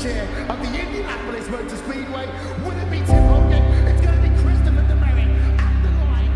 chair of the Indianapolis Motor Speedway. Will it be Tim Hogan? It's going to be Christopher DeMary at the line.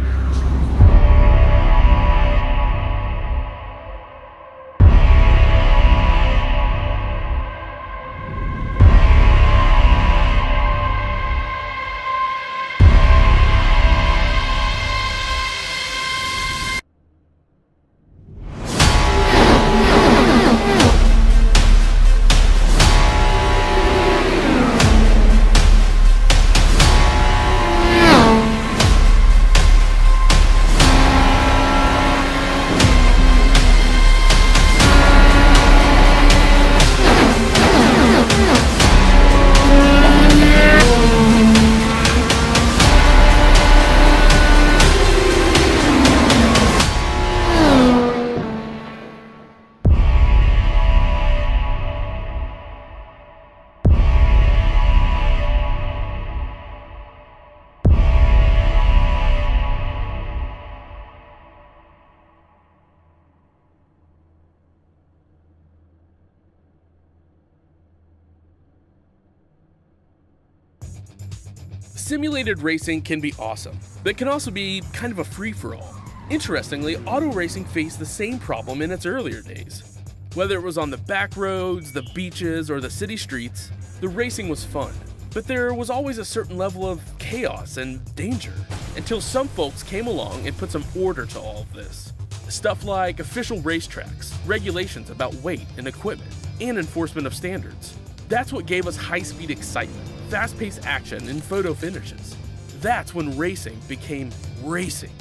Simulated racing can be awesome, but it can also be kind of a free-for-all. Interestingly, auto racing faced the same problem in its earlier days. Whether it was on the back roads, the beaches, or the city streets, the racing was fun. But there was always a certain level of chaos and danger, until some folks came along and put some order to all of this. Stuff like official racetracks, regulations about weight and equipment, and enforcement of standards. That's what gave us high-speed excitement, fast-paced action, and photo finishes. That's when racing became racing.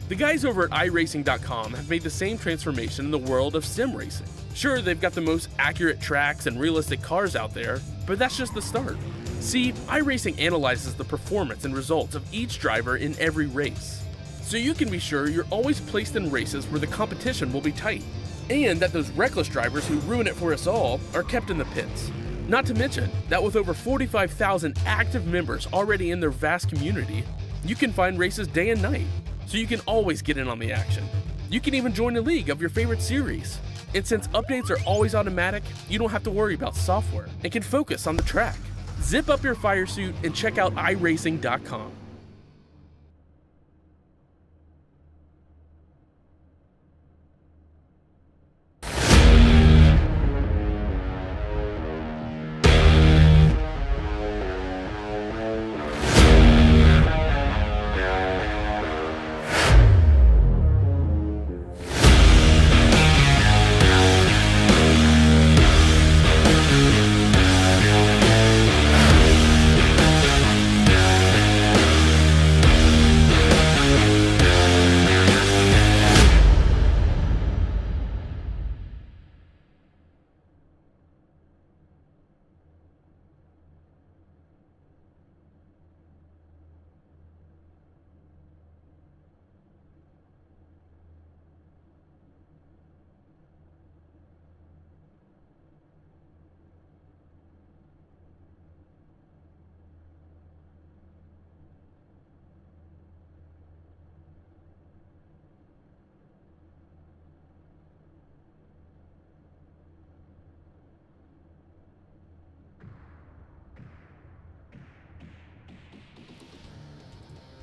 The guys over at iRacing.com have made the same transformation in the world of sim racing. Sure, they've got the most accurate tracks and realistic cars out there, but that's just the start. See, iRacing analyzes the performance and results of each driver in every race, so you can be sure you're always placed in races where the competition will be tight, and that those reckless drivers who ruin it for us all are kept in the pits. Not to mention that with over 45,000 active members already in their vast community, you can find races day and night, so you can always get in on the action. You can even join a league of your favorite series. And since updates are always automatic, you don't have to worry about software and can focus on the track. Zip up your fire suit and check out iRacing.com.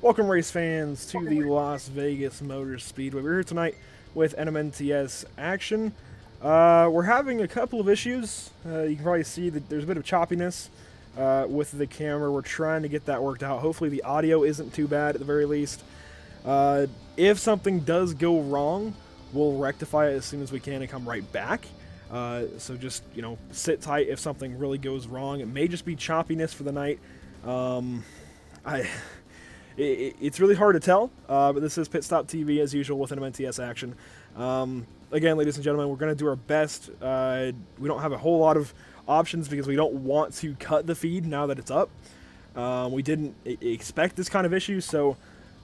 Welcome, race fans, to the Las Vegas Motor Speedway. We're here tonight with NMNTS action. We're having a couple of issues. You can probably see that there's a bit of choppiness with the camera. We're trying to get that worked out. Hopefully the audio isn't too bad at the very least. If something does go wrong, we'll rectify it as soon as we can and come right back. So just, you know, sit tight if something really goes wrong. It may just be choppiness for the night. It's really hard to tell, but this is Pit Stop TV as usual with NMNTS action. Again, ladies and gentlemen, we're going to do our best. We don't have a whole lot of options because we don't want to cut the feed now that it's up. We didn't expect this kind of issue, so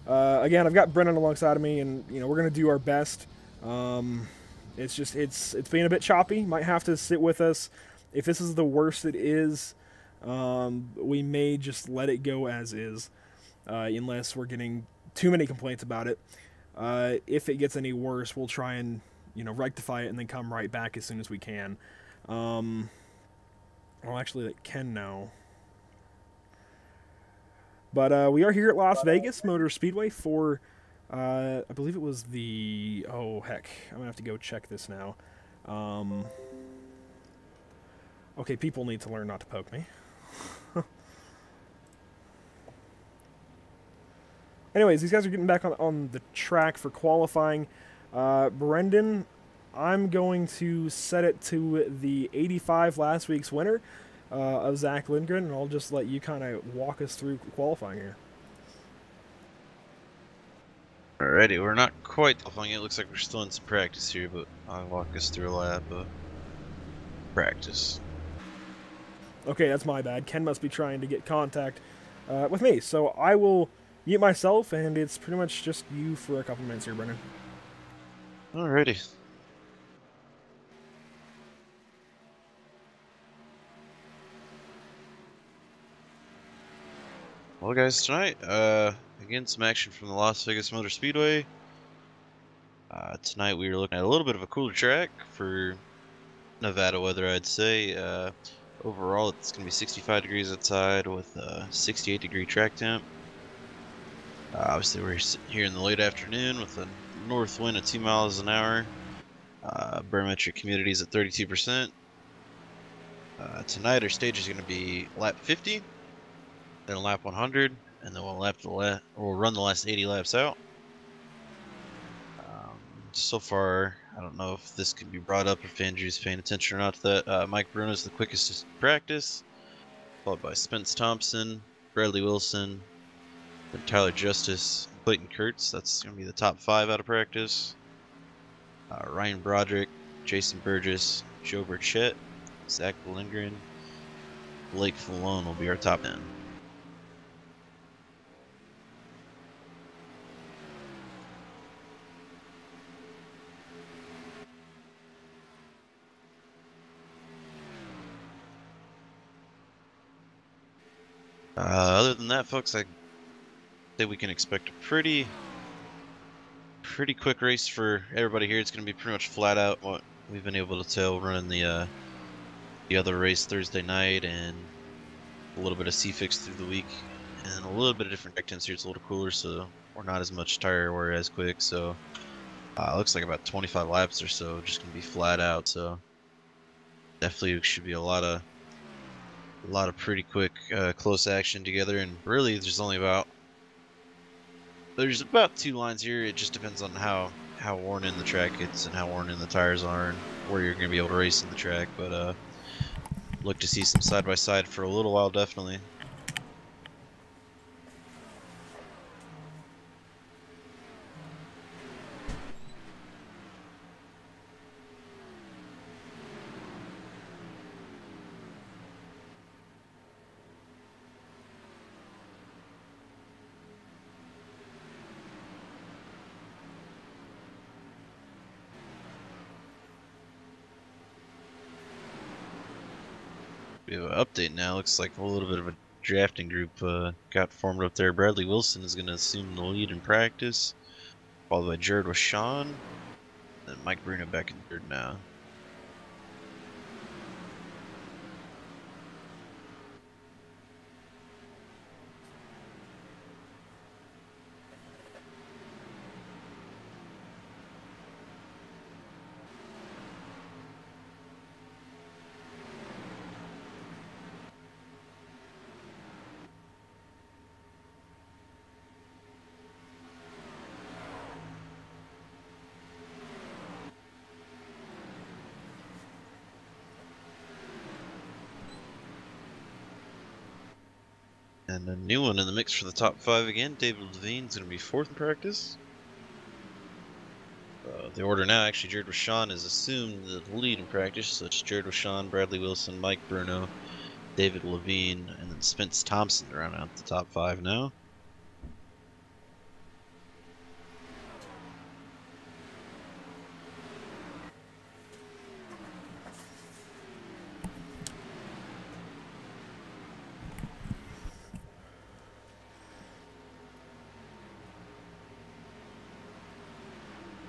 again, I've got Brennan alongside of me, and you know, we're going to do our best. It's being a bit choppy. Might have to sit with us. If this is the worst it is, we may just let it go as is. Unless we're getting too many complaints about it. If it gets any worse, we'll try and, you know, rectify it and then come right back as soon as we can. Well, actually, it can now. But we are here at Las Vegas Motor Speedway for, I believe it was the... Oh, heck. I'm going to have to go check this now. Okay, people need to learn not to poke me. Anyways, these guys are getting back on the track for qualifying. Brendan, I'm going to set it to the 85 last week's winner of Zach Lindgren, and I'll just let you kind of walk us through qualifying here. Alrighty, we're not quite qualifying. It looks like we're still in some practice here, but I'll walk us through a lap of practice. Okay, that's my bad. Ken must be trying to get contact with me, so I will mute myself, and it's pretty much just you for a couple minutes here, Brendan. Alrighty. Well, guys, tonight, again, some action from the Las Vegas Motor Speedway. Tonight we were looking at a little bit of a cooler track for Nevada weather, I'd say. Overall, it's going to be 65 degrees outside with a 68-degree track temp. Obviously, we're here in the late afternoon with a north wind at 2 miles an hour. Barometric humidity is at 32%. Tonight, our stage is going to be lap 50, then lap 100, and then we'll run the last 80 laps out. So far, I don't know if this can be brought up if Andrew's paying attention or not to that. Mike Bruno's the quickest to practice, followed by Spence Thompson, Bradley Wilson, then Tyler Justice, and Clayton Kurtz. That's going to be the top 5 out of practice. Ryan Broderick, Jason Burgess, Joe Burchett, Zach Lindgren, Blake Falone will be our top 10. Other than that, folks, I think we can expect a pretty quick race for everybody here. It's going to be pretty much flat out what we've been able to tell running the other race Thursday night, and a little bit of C-fix through the week, and a little bit of different track temps here. It's a little cooler, so we're not as much tire wear as quick. So looks like about 25 laps or so, just going to be flat out. So definitely should be a lot of pretty quick close action together. And really there's about 2 lines here. It just depends on how worn in the track gets and how worn in the tires are and where you're going to be able to race in the track. But look to see some side by side for a little while, definitely. We have an update now. Looks like a little bit of a drafting group got formed up there. Bradley Wilson is going to assume the lead in practice, followed by Jared Washawn, and Mike Bruno back in third now. And a new one in the mix for the top 5 again. David Levine's going to be 4th in practice. The order now, actually, Jared Washawn has assumed the lead in practice. So it's Jared Washawn, Bradley Wilson, Mike Bruno, David Levine, and then Spence Thompson to round out the top 5 now.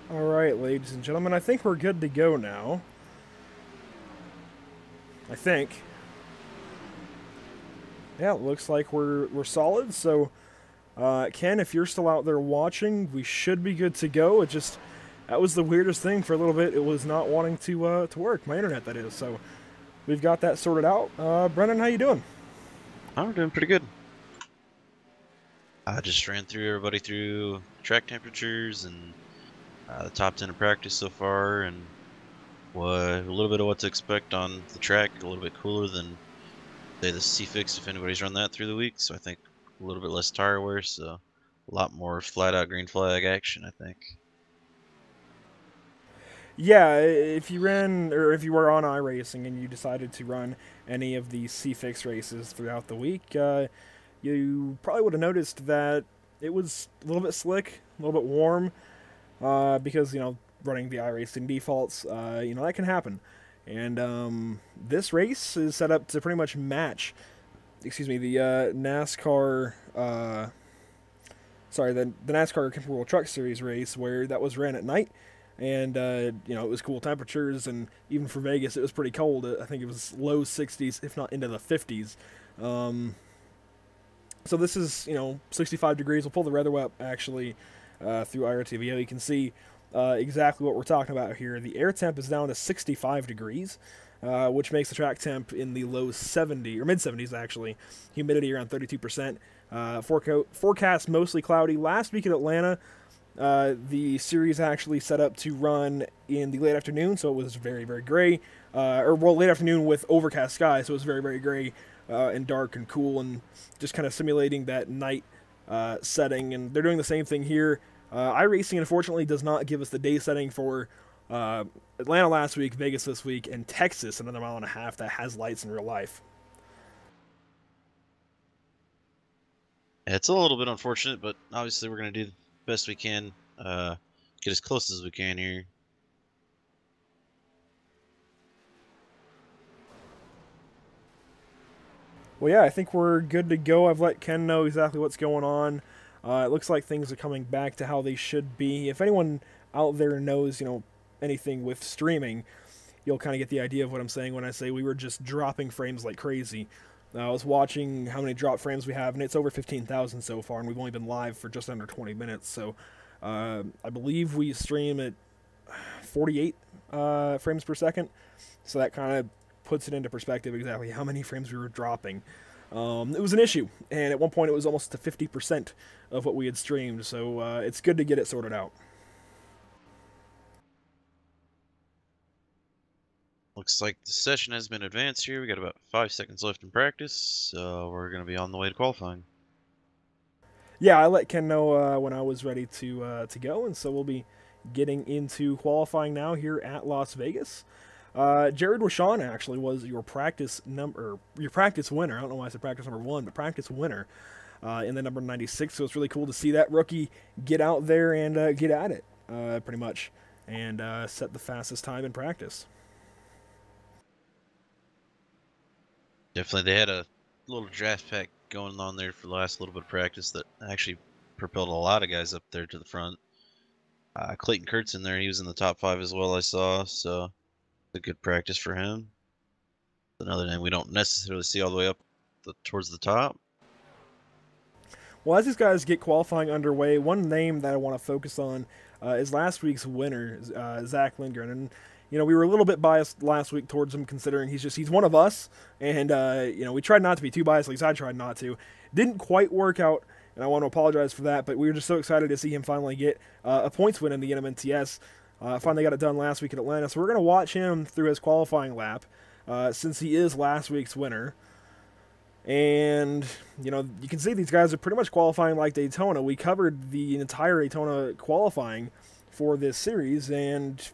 Alright, ladies and gentlemen, I think we're good to go now. I think. Yeah, it looks like we're solid. So, Ken, if you're still out there watching, we should be good to go. It just that was the weirdest thing for a little bit. It was not wanting to work. My internet, that is. So, we've got that sorted out. Brennan, how you doing? I'm doing pretty good. I just ran through everybody through track temperatures and the top 10 of practice so far, and a little bit of what to expect on the track. A little bit cooler than, say, the C-Fix if anybody's run that through the week. So I think a little bit less tire wear, so a lot more flat-out green flag action, I think. Yeah, if you ran or if you were on iRacing and you decided to run any of the C-Fix races throughout the week, you probably would have noticed that it was a little bit slick, a little bit warm, because, you know, running the iRacing defaults, you know, that can happen. And this race is set up to pretty much match, the NASCAR, the NASCAR Camping World Truck Series race where that was ran at night. And, you know, it was cool temperatures, and even for Vegas, it was pretty cold. I think it was low 60s, if not into the 50s. So this is, you know, 65 degrees. We'll pull the weather up, actually, through IRTV. You can see exactly what we're talking about here. The air temp is down to 65 degrees, which makes the track temp in the low 70s, or mid-70s, actually. Humidity around 32%. Forecast mostly cloudy. Last week at Atlanta, the series actually set up to run in the late afternoon, so it was very, very gray. Late afternoon with overcast sky, so it was very, very gray and dark and cool, and just kind of simulating that night setting. And they're doing the same thing here. iRacing, unfortunately, does not give us the day setting for Atlanta last week, Vegas this week, and Texas another mile and a half that has lights in real life. It's a little bit unfortunate, but obviously we're going to do best we can, get as close as we can here. Well, yeah, I think we're good to go. I've let Ken know exactly what's going on. It looks like things are coming back to how they should be. If anyone out there knows, you know, anything with streaming, you'll kind of get the idea of what I'm saying when I say we were just dropping frames like crazy. I was watching how many drop frames we have, and it's over 15,000 so far, and we've only been live for just under 20 minutes. So I believe we stream at 48 frames per second, so that kind of puts it into perspective exactly how many frames we were dropping. It was an issue, and at one point it was almost to 50% of what we had streamed, so it's good to get it sorted out. Looks like the session has been advanced here. We got about 5 seconds left in practice, so we're going to be on the way to qualifying. Yeah, I let Ken know when I was ready to go, and so we'll be getting into qualifying now here at Las Vegas. Jared Washawn actually was your practice winner. I don't know why I said practice number 1, but practice winner in the number 96. So it's really cool to see that rookie get out there and get at it, pretty much, and set the fastest time in practice. Definitely, they had a little draft pack going on there for the last little bit of practice that actually propelled a lot of guys up there to the front. Clayton Kurtz in there, he was in the top 5 as well, I saw, so a good practice for him. Another name we don't necessarily see all the way up towards the top. Well, as these guys get qualifying underway, one name that I want to focus on is last week's winner, Zach Lindgren. And you know, we were a little bit biased last week towards him, considering he's one of us, and you know, we tried not to be too biased. At least I tried not to. Didn't quite work out, and I want to apologize for that. But we were just so excited to see him finally get a points win in the NMNTS. Finally got it done last week at Atlanta, so we're going to watch him through his qualifying lap, since he is last week's winner. And, you know, you can see these guys are pretty much qualifying like Daytona. We covered the entire Daytona qualifying for this series, and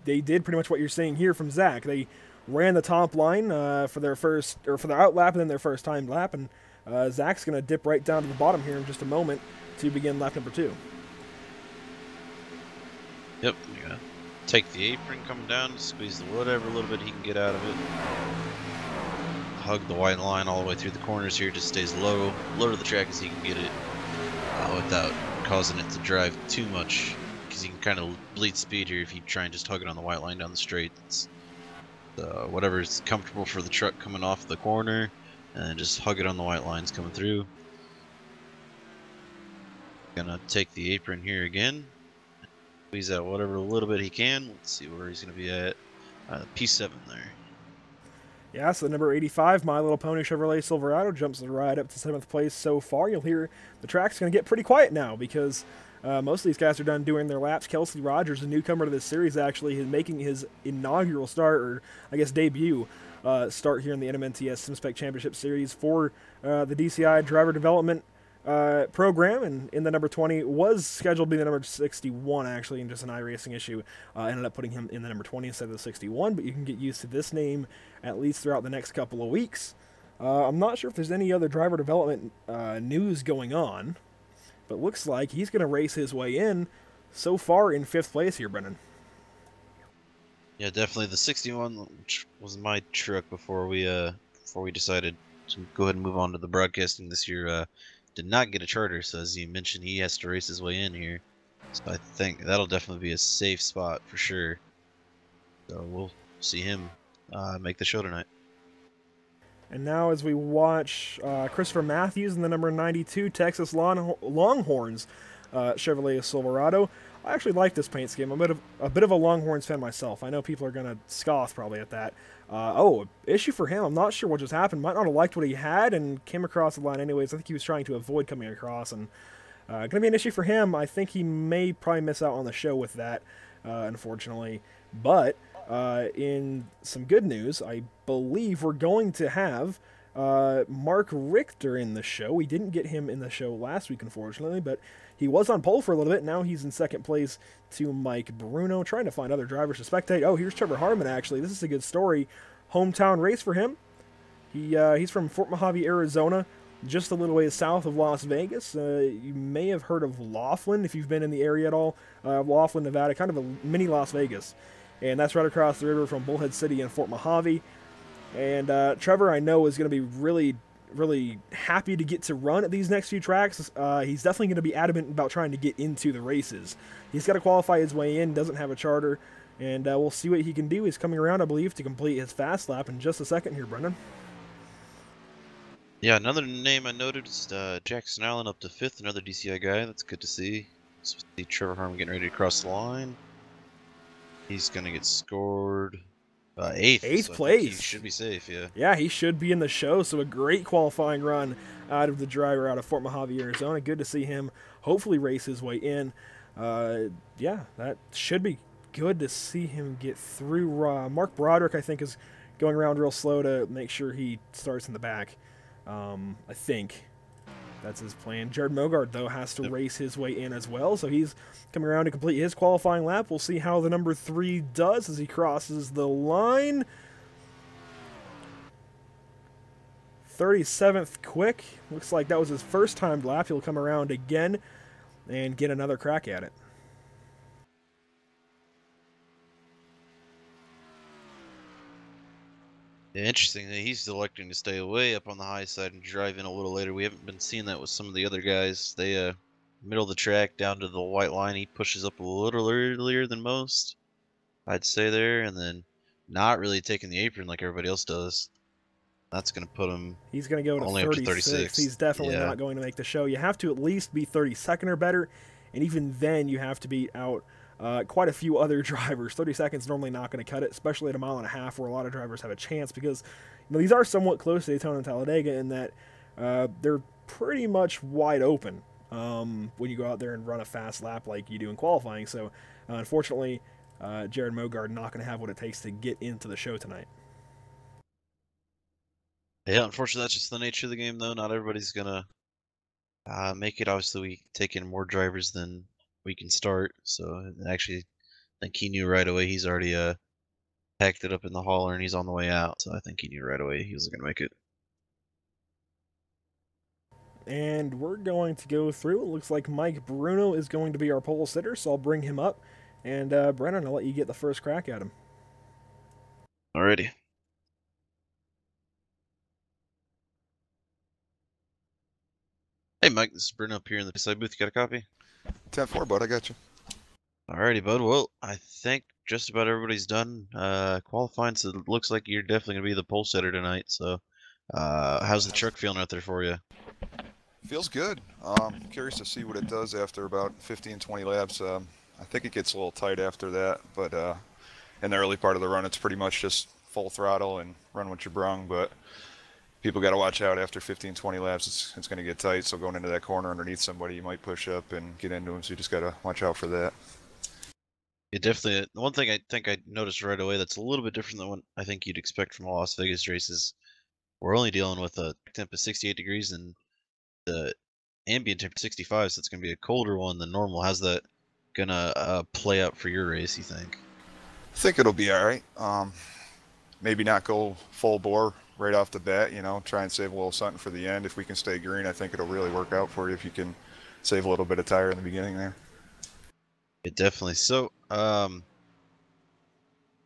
they did pretty much what you're seeing here from Zach. They ran the top line for their out lap and then their first time lap, and Zach's going to dip right down to the bottom here in just a moment to begin lap number 2. Yep, you're gonna take the apron coming down, squeeze the whatever little bit he can get out of it. Hug the white line all the way through the corners here, just stays low to the track as he can get it without causing it to drive too much, because you can kind of bleed speed here if you try and just hug it on the white line down the straight. It's, whatever's comfortable for the truck coming off the corner, and just hug it on the white lines coming through. Gonna take the apron here again. Squeeze out whatever little bit he can. Let's see where he's gonna be at. P7 there. Yeah, so number 85, My Little Pony Chevrolet Silverado, jumps right up to 7th place so far. You'll hear the track's going to get pretty quiet now because most of these guys are done doing their laps. Kelsey Rogers, a newcomer to this series, actually is making his inaugural start, or I guess debut, start here in the NMNTS Spec Championship Series for the DCI Driver Development program, and in the number 20 was scheduled to be the number 61 actually, and just an iRacing issue ended up putting him in the number 20 instead of the 61, but you can get used to this name at least throughout the next couple of weeks. I'm not sure if there's any other driver development news going on, but looks like he's going to race his way in so far in 5th place here, Brennan. Yeah, definitely the 61, which was my truck before we decided to go ahead and move on to the broadcasting this year. Did not get a charter, so as you mentioned, he has to race his way in here. So I think that'll definitely be a safe spot for sure. So we'll see him make the show tonight. And now as we watch Christopher Matthews in the number 92 Texas Longhorns Chevrolet Silverado. I actually like this paint scheme. I'm a bit of a Longhorns fan myself. I know people are going to scoff probably at that. Issue for him. I'm not sure what just happened. Might not have liked what he had and came across the line anyways. I think he was trying to avoid coming across, and going to be an issue for him. I think he may probably miss out on the show with that, unfortunately. But in some good news, I believe we're going to have Mark Richter in the show. We didn't get him in the show last week, unfortunately, but he was on pole for a little bit. Now he's in 2nd place to Mike Bruno, trying to find other drivers to spectate. Oh, here's Trevor Harmon, actually. This is a good story. Hometown race for him. He's from Fort Mojave, Arizona, just a little ways south of Las Vegas. You may have heard of Laughlin if you've been in the area at all. Laughlin, Nevada, kind of a mini Las Vegas. And that's right across the river from Bullhead City and Fort Mojave. And Trevor, I know, is going to be really happy to get to run at these next few tracks. He's definitely going to be adamant about trying to get into the races. He's got to qualify his way in, doesn't have a charter, and we'll see what he can do. He's coming around, I believe, to complete his fast lap in just a second here, Brendan. Yeah, another name I noted is Jackson Allen up to 5th, another DCI guy. That's good to see. So we see Trevor Harmon getting ready to cross the line. He's going to get scored 8th. 8th so place. He should be safe, yeah. Yeah, he should be in the show, so a great qualifying run out of the driver out of Fort Mojave, Arizona. Good to see him hopefully race his way in. Yeah, that should be good to see him get through. Mark Broderick, I think, is going around real slow to make sure he starts in the back. I think that's his plan. Jared Mogart, though, has to race his way in as well, so he's coming around to complete his qualifying lap. We'll see how the number 3 does as he crosses the line. 37th quick. Looks like that was his first timed lap. He'll come around again and get another crack at it. Yeah, interesting that he's electing to stay away up on the high side and drive in a little later. We haven't been seeing that with some of the other guys. They middle of the track down to the white line. He pushes up a little earlier than most, I'd say there, and then not really taking the apron like everybody else does. That's going to put him. He's going to go to only 36. Up to 36. He's definitely not going to make the show. You have to at least be 32nd or better, and even then you have to beat out quite a few other drivers. 30 seconds normally not going to cut it, especially at a mile and a half where a lot of drivers have a chance, because these are somewhat close to Daytona and Talladega in that they're pretty much wide open when you go out there and run a fast lap like you do in qualifying. So unfortunately, Jared Mogard not going to have what it takes to get into the show tonight. Yeah, unfortunately, that's just the nature of the game, though. Not everybody's going to make it. Obviously, we take in more drivers than we can start. So actually, I think he knew right away. He's already packed it up in the hauler, and he's on the way out. So I think he knew right away he wasn't going to make it. And we're going to go through. It looks like Mike Bruno is going to be our pole sitter, so I'll bring him up. And Brennan, I'll let you get the first crack at him. Alrighty. Hey Mike, this is Bruno up here in the side booth. You got a copy? 10-4, bud. I got you. Alrighty, bud. Well, I think just about everybody's done qualifying, so it looks like you're definitely going to be the pole setter tonight. So How's the truck feeling out there for you? Feels good. Curious to see what it does after about 15, 20 laps. I think it gets a little tight after that, but in the early part of the run, it's pretty much just full throttle and run what you brung. But people got to watch out after 15, 20 laps. It's going to get tight. So going into that corner underneath somebody, you might push up and get into them. So you just got to watch out for that. It definitely. The one thing I think I noticed right away that's a little bit different than what I think you'd expect from a Las Vegas race is we're only dealing with a temp of 68 degrees and the ambient temperature 65, so it's going to be a colder one than normal. How's that gonna play out for your race, you think? I think it'll be all right. Maybe not go full bore right off the bat, you know, try and save a little something for the end. If we can stay green, I think it'll really work out for you if you can save a little bit of tire in the beginning there. It definitely. So,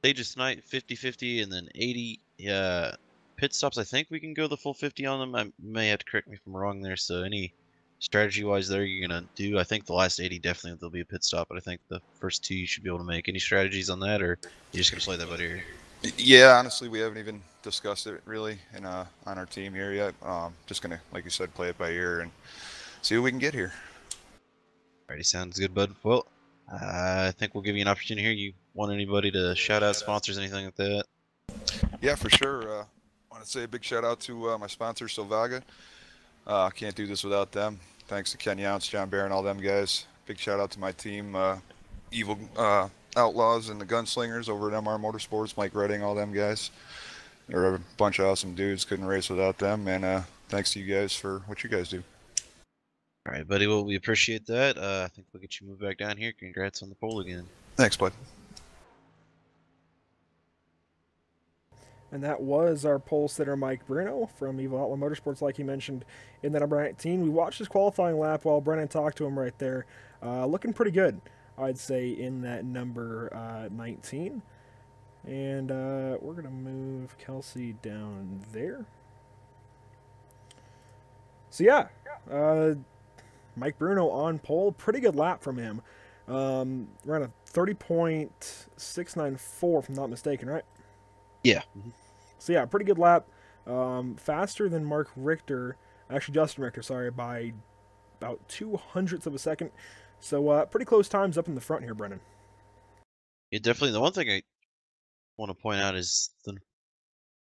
stages tonight, 50-50, and then 80 pit stops. I think we can go the full 50 on them. I may have to correct me if I'm wrong there. So any strategy-wise there you're going to do? I think the last 80 definitely there'll be a pit stop, but I think the first 2 you should be able to make. Any strategies on that, or you just going to play that by ear? Yeah, honestly, we haven't even discussed it really on our team here yet. Just going to, like you said, play it by ear and see what we can get here. Alrighty, sounds good, bud. Well, I think we'll give you an opportunity here. You want anybody to shout out sponsors, anything like that? Yeah, for sure. I want to say a big shout out to my sponsor, Silvaga. Can't do this without them. Thanks to Ken Younce, John Barron, all them guys. Big shout out to my team, Evil Outlaws and the Gunslingers over at MR Motorsports, Mike Redding, all them guys. They're a bunch of awesome dudes. Couldn't race without them. And thanks to you guys for what you guys do. All right, buddy. Well, we appreciate that. I think we'll get you moved back down here. Congrats on the pole again. Thanks, bud. And that was our pole sitter, Mike Bruno from Evil Outlaw Motorsports, like he mentioned in the number 19. We watched his qualifying lap while Brennan talked to him right there. Looking pretty good, I'd say, in that number 19. And we're going to move Kelsey down there. So, yeah, Mike Bruno on pole. Pretty good lap from him. Ran a 30.694, if I'm not mistaken, right? Yeah. So yeah, pretty good lap. Faster than Mark Richter, actually Justin Richter, sorry, by about 0.02 of a second. So pretty close times up in the front here, Brennan. Yeah, definitely. The one thing I want to point out is the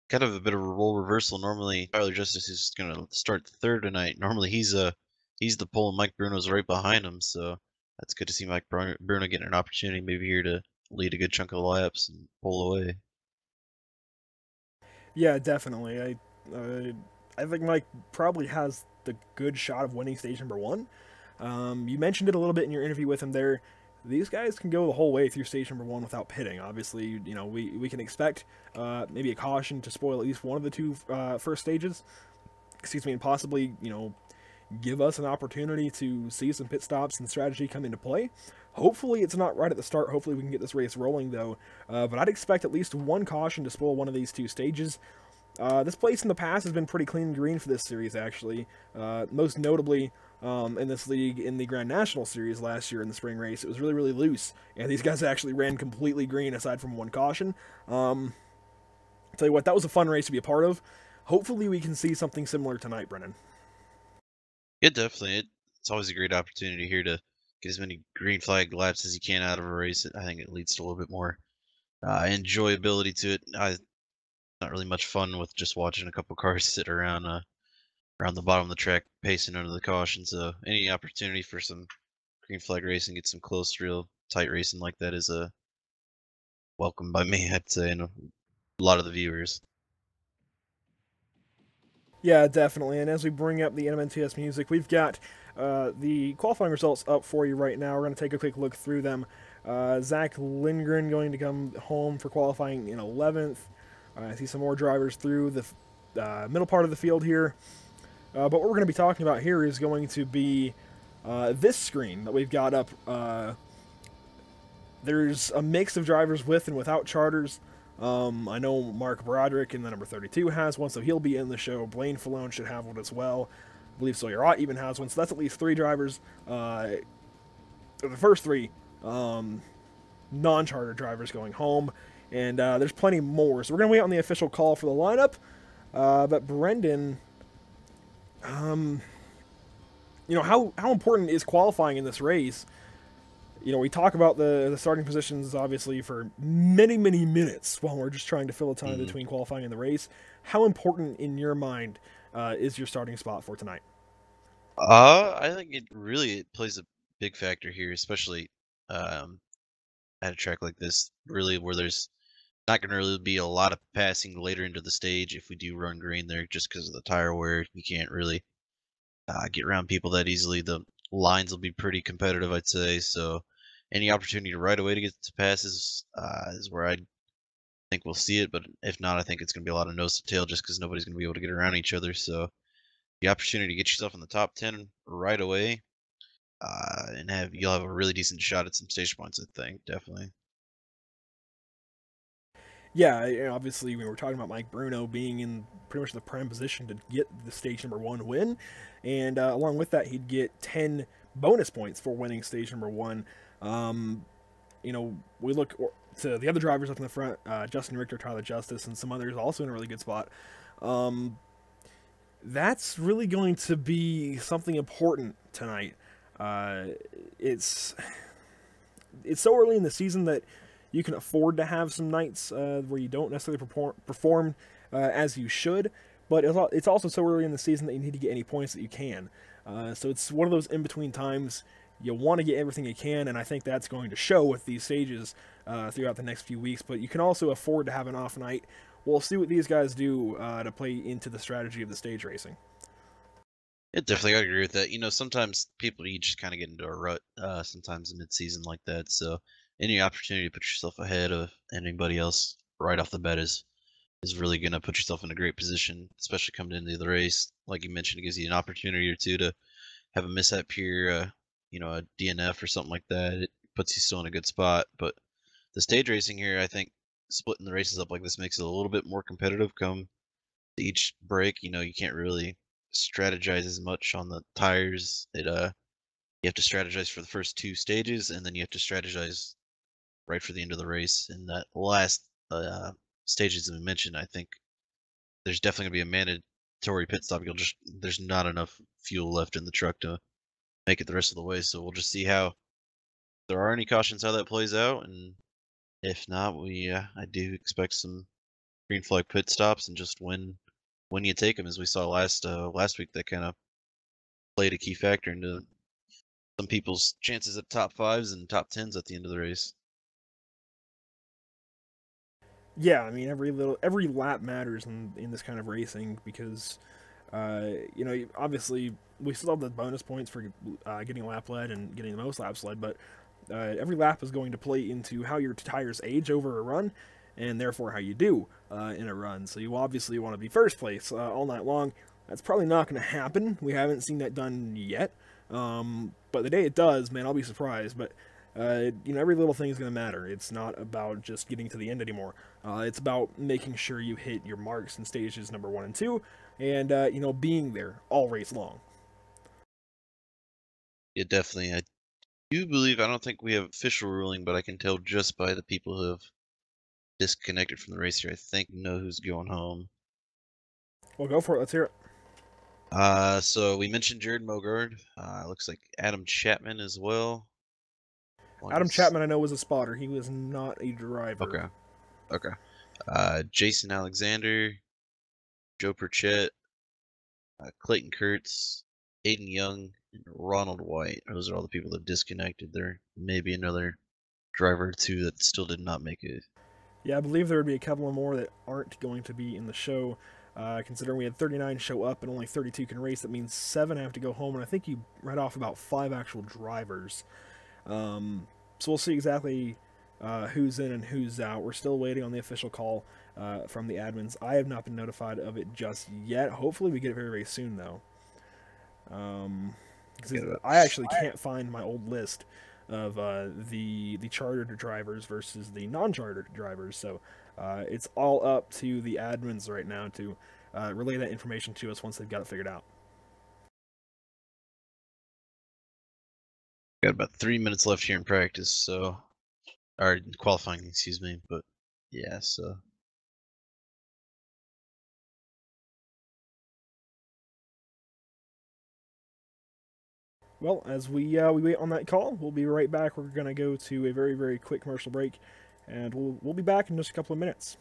kind of a bit of a role reversal. Normally, Tyler Justice is going to start third tonight. Normally, he's the pole, and Mike Bruno's right behind him. So that's good to see Mike Bruno getting an opportunity maybe here to lead a good chunk of the laps and pull away. Yeah, definitely. I think Mike probably has the good shot of winning stage number 1. You mentioned it a little bit in your interview with him there. These guys can go the whole way through stage number 1 without pitting. Obviously, you know, we can expect maybe a caution to spoil at least one of the 2 first stages. Excuse me, and possibly, you know, give us an opportunity to see some pit stops and strategy come into play. Hopefully it's not right at the start. Hopefully we can get this race rolling, though. But I'd expect at least one caution to spoil one of these 2 stages. This place in the past has been pretty clean and green for this series, actually. Most notably in this league in the Grand National Series last year in the spring race. It was really, really loose, and these guys actually ran completely green aside from one caution. I'll tell you what, that was a fun race to be a part of. Hopefully we can see something similar tonight, Brennan. Yeah, definitely. It's always a great opportunity here to get as many green flag laps as you can out of a race. I think it leads to a little bit more enjoyability to it. Not really much fun with just watching a couple cars sit around around the bottom of the track pacing under the caution. So any opportunity for some green flag racing, get some close, real tight racing like that is welcome by me, I'd say, and a lot of the viewers. Yeah, definitely. And as we bring up the NMNTS music, we've got the qualifying results up for you right now. We're going to take a quick look through them. Zach Lindgren going to come home for qualifying in 11th. I see some more drivers through the middle part of the field here. But what we're going to be talking about here is going to be this screen that we've got up. There's a mix of drivers with and without charters. I know Mark Broderick in the number 32 has one, so he'll be in the show. Blaine Falone should have one as well. I believe Sawyer Ott even has one, so that's at least 3 drivers. The first 3 non-charter drivers going home, and there's plenty more. So we're going to wait on the official call for the lineup, But Brendan, how important is qualifying in this race? We talk about the starting positions obviously for many, many minutes while we're just trying to fill the time between qualifying and the race. How important in your mind is your starting spot for tonight? I think it plays a big factor here, especially at a track like this, really where there's not going to really be a lot of passing later into the stage if we do run green there, just because of the tire wear. You can't really get around people that easily. The lines will be pretty competitive, I'd say. So any opportunity right away to get to passes is where I think we'll see it. But if not, I think it's going to be a lot of nose to tail just because nobody's going to be able to get around each other. So the opportunity to get yourself in the top 10 right away and you'll have a really decent shot at some stage points, I think, definitely. Yeah, obviously we were talking about Mike Bruno being in pretty much the prime position to get the stage number 1 win, and along with that he'd get 10 bonus points for winning stage number 1. We look to the other drivers up in the front, Justin Richter, Tyler Justice, and some others also in a really good spot. That's really going to be something important tonight. It's so early in the season that you can afford to have some nights where you don't necessarily perform as you should, but it's also so early in the season that you need to get any points that you can. So it's one of those in-between times. You want to get everything you can, and I think that's going to show with these stages throughout the next few weeks, but you can also afford to have an off night. We'll see what these guys do to play into the strategy of the stage racing. Yeah, definitely, I agree with that. Sometimes people you just kind of get into a rut sometimes in mid-season like that. So any opportunity to put yourself ahead of anybody else right off the bat is really going to put yourself in a great position, especially coming into the race. Like you mentioned, it gives you an opportunity or two to have a mishap here, a DNF or something like that. It puts you still in a good spot. But the stage racing here, I think splitting the races up like this makes it a little bit more competitive come to each break. You can't really strategize as much on the tires. You have to strategize for the first 2 stages, and then you have to strategize right for the end of the race. And that last stages that we mentioned, I think there's definitely gonna be a mandatory pit stop. There's not enough fuel left in the truck to make it the rest of the way. So we'll just see how, if there are any cautions, how that plays out, and if not, I do expect some green flag pit stops and just when you take them, as we saw last week, that kind of played a key factor into some people's chances at top 5s and top 10s at the end of the race. Yeah, I mean every lap matters in this kind of racing because obviously we still have the bonus points for getting lap led and getting the most laps led, but every lap is going to play into how your tires age over a run, and therefore how you do in a run. So you obviously want to be first place all night long. That's probably not going to happen. We haven't seen that done yet, but the day it does, man, I'll be surprised. But every little thing is going to matter. It's not about just getting to the end anymore. It's about making sure you hit your marks in stages number 1 and 2, and being there all race long. Yeah, definitely. I do believe, I don't think we have official ruling, but I can tell just by the people who have disconnected from the race here, I think know who's going home. Well, go for it. Let's hear it. So we mentioned Jared Mogard. Looks like Adam Chapman as well. Adam Chapman, I know, was a spotter. He was not a driver. Okay. Jason Alexander, Joe Perchette, Clayton Kurtz, Aiden Young, and Ronald White. Those are all the people that disconnected. There may be another driver or 2 that still did not make it. Yeah, I believe there would be a couple more that aren't going to be in the show. Considering we had 39 show up and only 32 can race, that means 7 have to go home, and I think you read off about 5 actual drivers. So we'll see exactly who's in and who's out. We're still waiting on the official call from the admins. I have not been notified of it just yet. Hopefully we get it very, very soon, though. I actually can't find my old list of the chartered drivers versus the non-chartered drivers, so it's all up to the admins right now to relay that information to us once they've got it figured out. Got about 3 minutes left here in practice, or qualifying, excuse me. But yeah, so Well, as we wait on that call, we'll be right back. We're going to go to a very, very quick commercial break, and we'll be back in just a couple of minutes.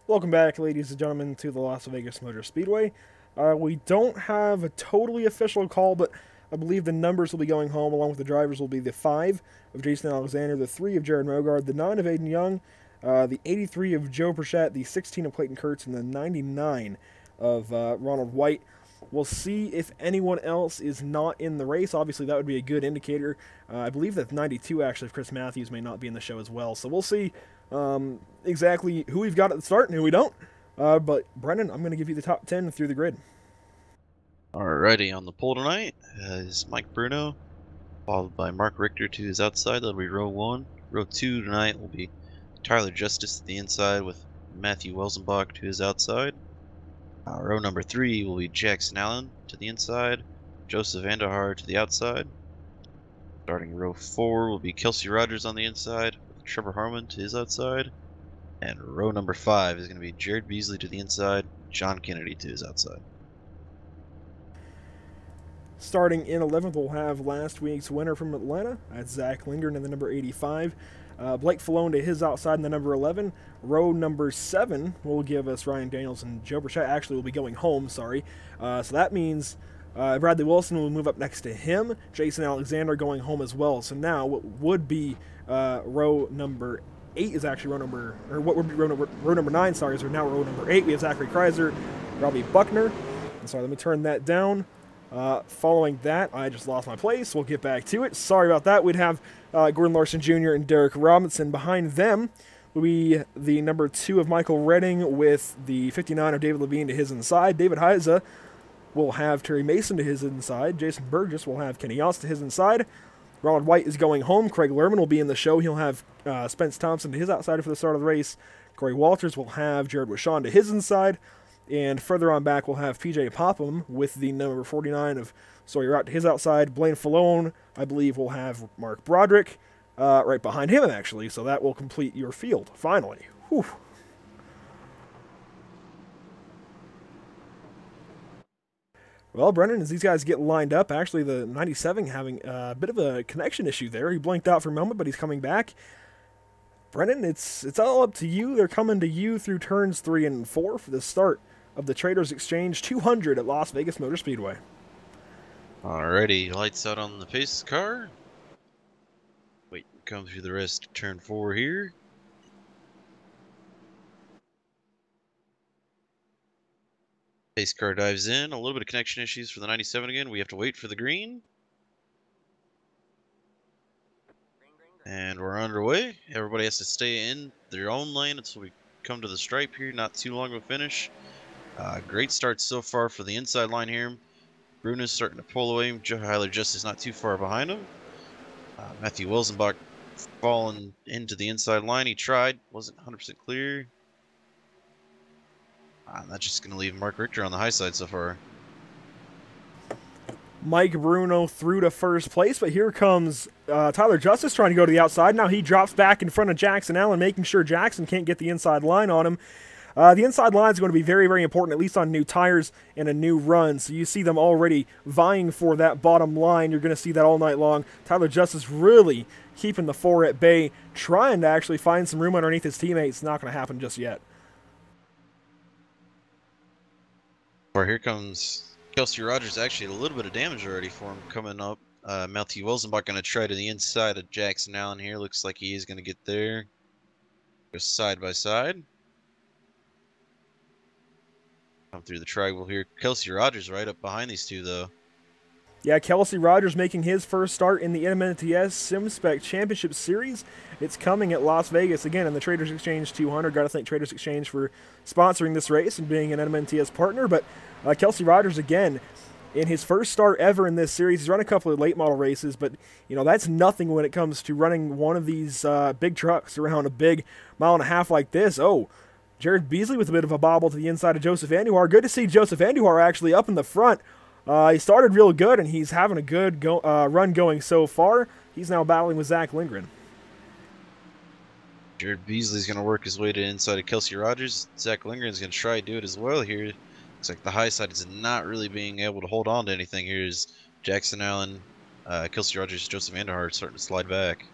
Welcome back, ladies and gentlemen, to the Las Vegas Motor Speedway. We don't have a totally official call, but I believe the numbers will be going home, along with the drivers, will be the 5 of Jason Alexander, the 3 of Jared Mogard, the 9 of Aiden Young, the 83 of Joe Porschette, the 16 of Clayton Kurtz, and the 99 of Ronald White. We'll see if anyone else is not in the race. Obviously, that would be a good indicator. I believe that 92, actually, of Chris Matthews may not be in the show as well. So we'll see exactly who we've got at the start and who we don't. But, Brendan, I'm going to give you the top 10 through the grid. Alrighty, on the pole tonight is Mike Bruno, followed by Mark Richter to his outside. That'll be row 1. Row 2 tonight will be Tyler Justice to the inside with Matthew Welsenbach to his outside. Row number 3 will be Jackson Allen to the inside, Joseph Andahar to the outside. Starting row 4 will be Kelsey Rogers on the inside, with Trevor Harmon to his outside. And row number 5 is going to be Jared Beasley to the inside, John Kennedy to his outside. Starting in 11th, we'll have last week's winner from Atlanta. That's Zach Lindgren in the number 85. Blake Falone to his outside in the number 11. Row number 7 will give us Ryan Daniels, and Joe Porschette actually will be going home, sorry. So that means Bradley Wilson will move up next to him. Jason Alexander going home as well. So now what would be row number 8 is actually what would be row number 9, sorry, is now row number 8. We have Zachary Kreiser, Robbie Buckner. And sorry, let me turn that down. Following that, I just lost my place. We'll get back to it. Sorry about that. We'd have Gordon Larson Jr. and Derek Robinson. Behind them will be the number 2 of Michael Redding with the 59 of David Levine to his inside. David Heiza will have Terry Mason to his inside. Jason Burgess will have Kenny Yachts to his inside. Ronald White is going home. Craig Lerman will be in the show. He'll have Spence Thompson to his outside for the start of the race. Corey Walters will have Jared Wishon to his inside. And further on back, we'll have PJ Popham with the number 49 of Sawyer out to his outside. Blaine Falone, I believe, will have Mark Broderick right behind him, actually. So that will complete your field, finally. Whew. Well, Brendan, as these guys get lined up, actually the 97 having a bit of a connection issue there. He blanked out for a moment, but he's coming back. Brendan, it's all up to you. They're coming to you through turns 3 and 4 for the start of the Traders Exchange 200 at Las Vegas Motor Speedway. Alrighty, lights out on the pace car. Wait, come through the rest of turn 4 here. Pace car dives in. A little bit of connection issues for the 97 again. We have to wait for the green. And we're underway. Everybody has to stay in their own lane until we come to the stripe here. Not too long of a finish. Great start so far for the inside line here. Bruno's starting to pull away. Joe Heiler just is not too far behind him. Matthew Wilsenbach falling into the inside line. He tried. Wasn't 100% clear. That's just going to leave Mark Richter on the high side so far. Mike Bruno through to first place, but here comes Tyler Justice trying to go to the outside. Now he drops back in front of Jackson Allen, making sure Jackson can't get the inside line on him. The inside line is going to be very, very important, at least on new tires and a new run. So you see them already vying for that bottom line. You're going to see that all night long. Tyler Justice really keeping the 4 at bay, trying to actually find some room underneath his teammates. Not going to happen just yet. Well, here comes Kelsey Rogers. Actually, a little bit of damage already for him coming up. Matthew Wilsenbach going to try to the inside of Jackson Allen here. Looks like he is going to get there. Go side by side. Come through the triangle here. Kelsey Rogers right up behind these two, though. Yeah, Kelsey Rogers making his first start in the NMNTS Spec Championship Series. It's coming at Las Vegas again in the Traders Exchange 200. Got to thank Traders Exchange for sponsoring this race and being an NMNTS partner. But Kelsey Rogers again in his first start ever in this series. He's run a couple of late model races, but you know that's nothing when it comes to running one of these big trucks around a big 1.5 miles like this. Oh, Jared Beasley with a bit of a bobble to the inside of Joseph Andujar. Good to see Joseph Andujar actually up in the front. He started real good, and he's having a good run going so far. He's now battling with Zach Lindgren. Jared Beasley's going to work his way to the inside of Kelsey Rogers. Zach Lindgren's going to try to do it as well here. Looks like the high side is not really being able to hold on to anything. Here's Jackson Allen, Kelsey Rogers, Joseph Andujar starting to slide back.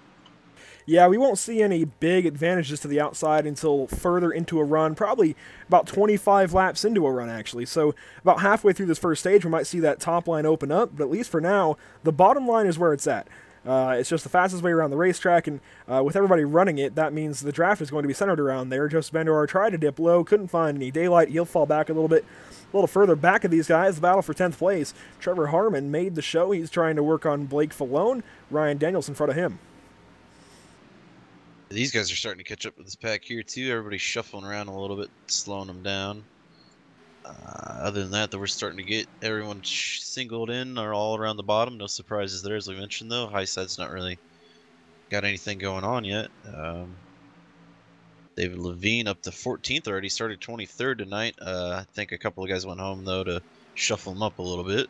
Yeah, we won't see any big advantages to the outside until further into a run, probably about 25 laps into a run, actually. So about halfway through this first stage, we might see that top line open up, but at least for now, the bottom line is where it's at. It's just the fastest way around the racetrack, and with everybody running it, that means the draft is going to be centered around there. Joseph Andujar tried to dip low, couldn't find any daylight. He'll fall back a little further back of these guys. The battle for 10th place. Trevor Harmon made the show. He's trying to work on Blake Falone. Ryan Daniels in front of him. These guys are starting to catch up with this pack here, too. Everybody's shuffling around a little bit, slowing them down. Other than that, though, we're starting to get everyone singled in or all around the bottom. No surprises there, as we mentioned, though. High side's not really got anything going on yet. David Levine up to 14th already. Started 23rd tonight. I think a couple of guys went home, though, to shuffle them up a little bit.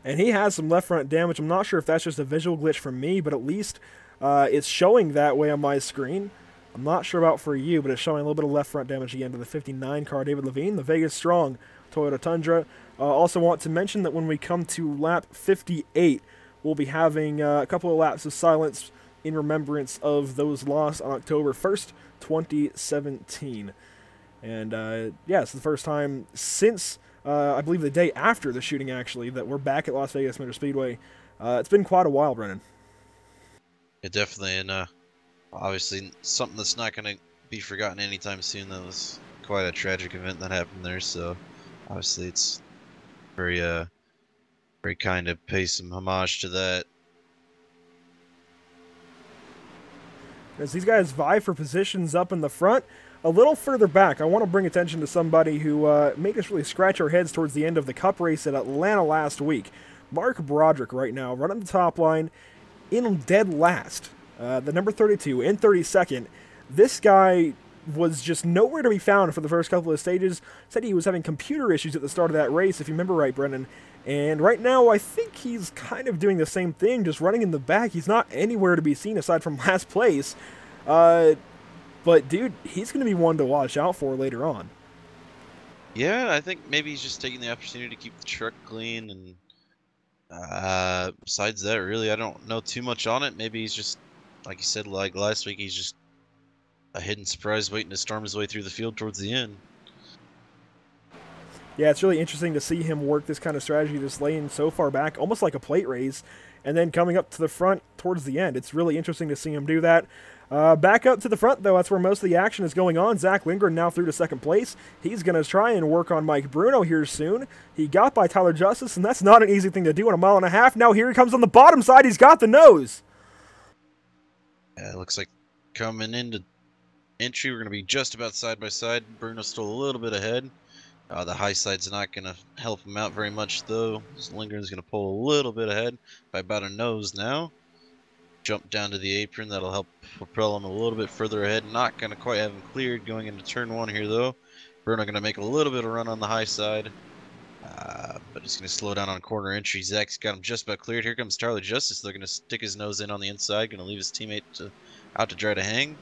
And he has some left front damage. I'm not sure if that's just a visual glitch from me, but at least it's showing that way on my screen. I'm not sure about for you, but it's showing a little bit of left front damage again to the 59 car, David Levine, the Vegas Strong Toyota Tundra. Also want to mention that when we come to lap 58, we'll be having a couple of laps of silence in remembrance of those lost on October 1st, 2017. And yeah, it's the first time since, I believe the day after the shooting, actually, that we're back at Las Vegas Motor Speedway. It's been quite a while, Brennan. Yeah, definitely, and obviously something that's not going to be forgotten anytime soon. That was quite a tragic event that happened there, so obviously it's very, very kind to pay some homage to that. As these guys vie for positions up in the front, a little further back, I want to bring attention to somebody who made us really scratch our heads towards the end of the Cup race at Atlanta last week. Mark Broderick right now, running the top line in dead last. The number 32 in 32nd. This guy was just nowhere to be found for the first couple of stages. Said he was having computer issues at the start of that race, if you remember right, Brendan. And right now, I think he's kind of doing the same thing, just running in the back. He's not anywhere to be seen aside from last place. But, dude, he's going to be one to watch out for later on. Yeah, I think maybe he's just taking the opportunity to keep the truck clean. And besides that, really, I don't know too much on it. Maybe he's just, like you said, like last week, he's just a hidden surprise waiting to storm his way through the field towards the end. Yeah, it's really interesting to see him work this kind of strategy, just laying so far back, almost like a plate race, and then coming up to the front towards the end. It's really interesting to see him do that. Back up to the front, though, that's where most of the action is going on. Zach Lindgren now through to second place. He's going to try and work on Mike Bruno here soon. He got by Tyler Justice, and that's not an easy thing to do in 1.5 miles. Now here he comes on the bottom side. He's got the nose. Yeah, it looks like coming into entry, we're going to be just about side by side. Bruno's still a little bit ahead. The high side's not going to help him out very much, though. Lindgren's going to pull a little bit ahead by about a nose now. Jump down to the apron. That'll help propel him a little bit further ahead. Not going to quite have him cleared going into turn one here, though. Bruno going to make a little bit of run on the high side. But he's going to slow down on corner entry. Zach's got him just about cleared. Here comes Tyler Justice. They're going to stick his nose in on the inside. Going to leave his teammate out to try to hang.